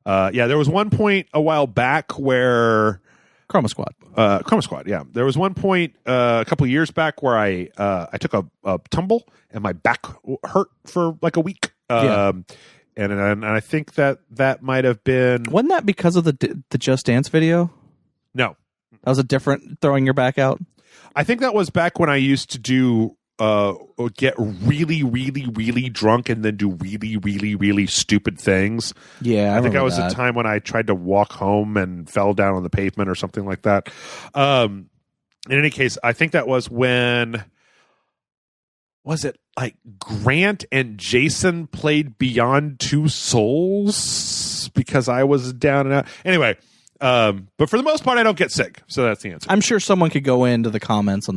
Speaker 1: There was one point a while back where
Speaker 2: Chroma Squad.
Speaker 1: Chroma Squad. Yeah, there was one point a couple of years back where I took a tumble and my back hurt for like a week. And I think that might have been.
Speaker 2: Wasn't that because of the Just Dance video?
Speaker 1: No,
Speaker 2: that was a different throwing your back out.
Speaker 1: I think that was back when I used to do get really, really, really drunk and then do really, really, really stupid things.
Speaker 2: Yeah,
Speaker 1: I think that was
Speaker 2: that.
Speaker 1: a time when I tried to walk home and fell down on the pavement or something like that. In any case, I think that was when. Was it like Grant and Jason played Beyond Two Souls because I was down and out? Anyway, but for the most part, I don't get sick, so that's the answer.
Speaker 2: I'm sure someone could go into the comments on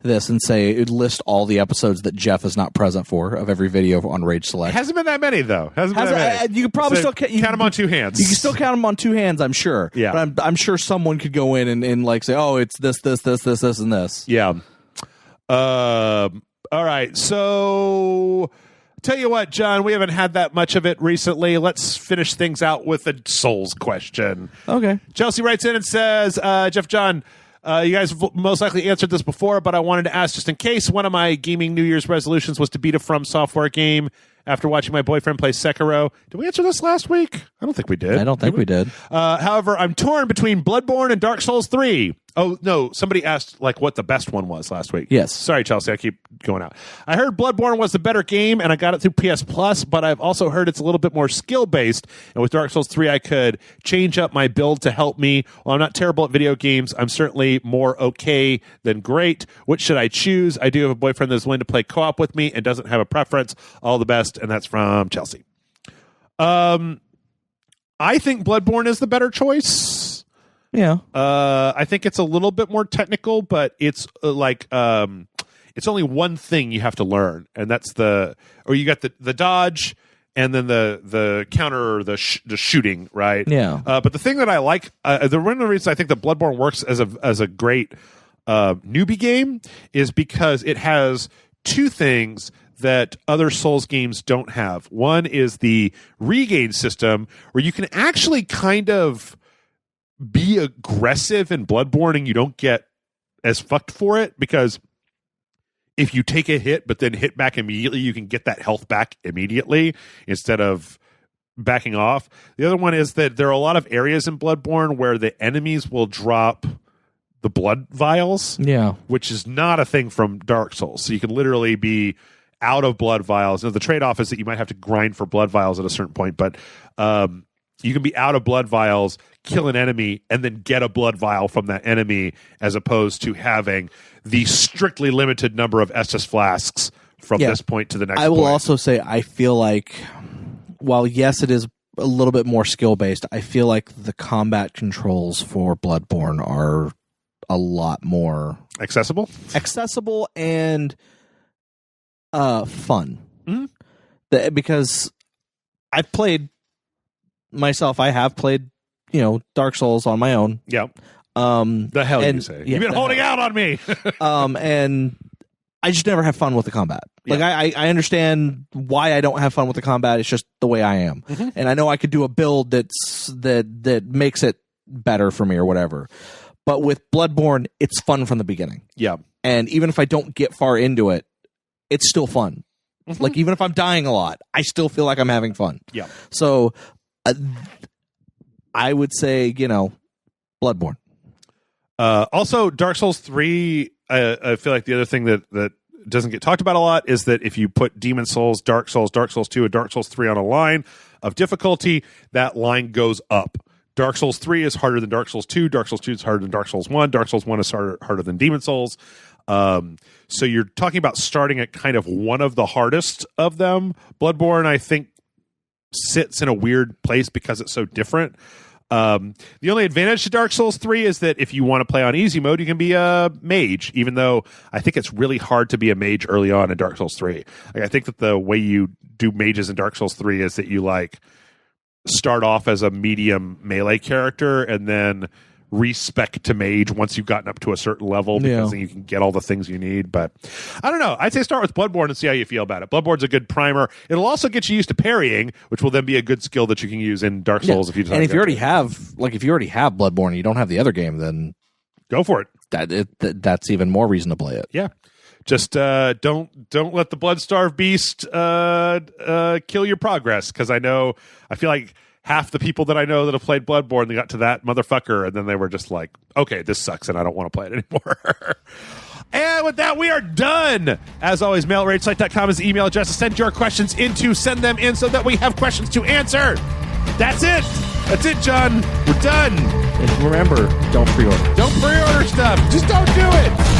Speaker 2: this and say list all the episodes that Jeff is not present for of every video on Rage Select.
Speaker 1: Hasn't been that many though. Hasn't been that many.
Speaker 2: You could probably
Speaker 1: so
Speaker 2: still
Speaker 1: count them on two hands.
Speaker 2: You can still count them on two hands, I'm sure.
Speaker 1: Yeah,
Speaker 2: but I'm sure someone could go in and like say, oh, it's this, and this.
Speaker 1: Yeah. All right, so tell you what, John, we haven't had that much of it recently. Let's finish things out with a Souls question.
Speaker 2: Okay.
Speaker 1: Chelsea writes in and says, Jeff, John, you guys have most likely answered this before, but I wanted to ask just in case. One of my gaming New Year's resolutions was to beat a From Software game after watching my boyfriend play Sekiro. Did we answer this last week? I don't think we did.
Speaker 2: I don't think we did.
Speaker 1: However, I'm torn between Bloodborne and Dark Souls 3. Oh, no, somebody asked like what the best one was last week.
Speaker 2: Yes.
Speaker 1: Sorry, Chelsea, I keep going out. I heard Bloodborne was the better game, and I got it through PS Plus, but I've also heard it's a little bit more skill-based, and with Dark Souls 3, I could change up my build to help me. While I'm not terrible at video games, I'm certainly more okay than great. Which should I choose? I do have a boyfriend that's willing to play co-op with me and doesn't have a preference. All the best, and that's from Chelsea. I think Bloodborne is the better choice.
Speaker 2: Yeah.
Speaker 1: I think it's a little bit more technical, but it's it's only one thing you have to learn, and that's you got the dodge and then the counter or the shooting, right?
Speaker 2: Yeah.
Speaker 1: But the thing that I like, one of the reasons I think that Bloodborne works as a great newbie game is because it has two things that other Souls games don't have. One is the regain system, where you can actually kind of be aggressive in Bloodborne and you don't get as fucked for it, because if you take a hit but then hit back immediately, you can get that health back immediately instead of backing off. The other one is that there are a lot of areas in Bloodborne where the enemies will drop the blood vials, which is not a thing from Dark Souls. So you can literally be out of blood vials. Now, the trade-off is that you might have to grind for blood vials at a certain point, but you can be out of blood vials, kill an enemy, and then get a blood vial from that enemy, as opposed to having the strictly limited number of Estus flasks from this point to the next point.
Speaker 2: I will also say, I feel like, while yes, it is a little bit more skill-based, I feel like the combat controls for Bloodborne are a lot more
Speaker 1: accessible
Speaker 2: and fun.
Speaker 1: Mm-hmm.
Speaker 2: Because I've played myself, I have played, Dark Souls on my own.
Speaker 1: Yeah. The hell you say?
Speaker 2: Yeah,
Speaker 1: You've been holding out on me.
Speaker 2: And I just never have fun with the combat. Like I understand why I don't have fun with the combat. It's just the way I am,
Speaker 1: mm-hmm.
Speaker 2: and I know I could do a build that makes it better for me or whatever. But with Bloodborne, it's fun from the beginning.
Speaker 1: Yeah.
Speaker 2: And even if I don't get far into it, it's still fun. Mm-hmm. Like, even if I'm dying a lot, I still feel like I'm having fun.
Speaker 1: Yeah.
Speaker 2: So I would say, Bloodborne.
Speaker 1: Also, Dark Souls 3, I feel like the other thing that doesn't get talked about a lot is that if you put Demon Souls, Dark Souls 2, and Dark Souls 3 on a line of difficulty, that line goes up. Dark Souls 3 is harder than Dark Souls 2. Dark Souls 2 is harder than Dark Souls 1. Dark Souls 1 is harder than Demon Souls. So you're talking about starting at kind of one of the hardest of them. Bloodborne, I think, sits in a weird place because it's so different. The only advantage to Dark Souls 3 is that if you want to play on easy mode, you can be a mage, even though I think it's really hard to be a mage early on in Dark Souls 3. Like, I think that the way you do mages in Dark Souls 3 is that you start off as a medium melee character and then respec to mage once you've gotten up to a certain level, because then you can get all the things you need. But I don't know. I'd say start with Bloodborne and see how you feel about it. Bloodborne's a good primer. It'll also get you used to parrying, which will then be a good skill that you can use in Dark Souls if you decide.
Speaker 2: And if you already have Bloodborne and you don't have the other game, then
Speaker 1: go for it.
Speaker 2: That's even more reason to play it.
Speaker 1: Yeah. Just don't let the blood-starved beast kill your progress, because I feel like half the people that I know that have played Bloodborne, they got to that motherfucker, and then they were just like, okay, this sucks, and I don't want to play it anymore. And with that, we are done. As always, mail@ragesite.com is the email address to send your questions into. Send them in so that we have questions to answer. That's it. That's it, John. We're done.
Speaker 2: And remember, don't pre-order.
Speaker 1: Don't pre-order stuff. Just don't do it.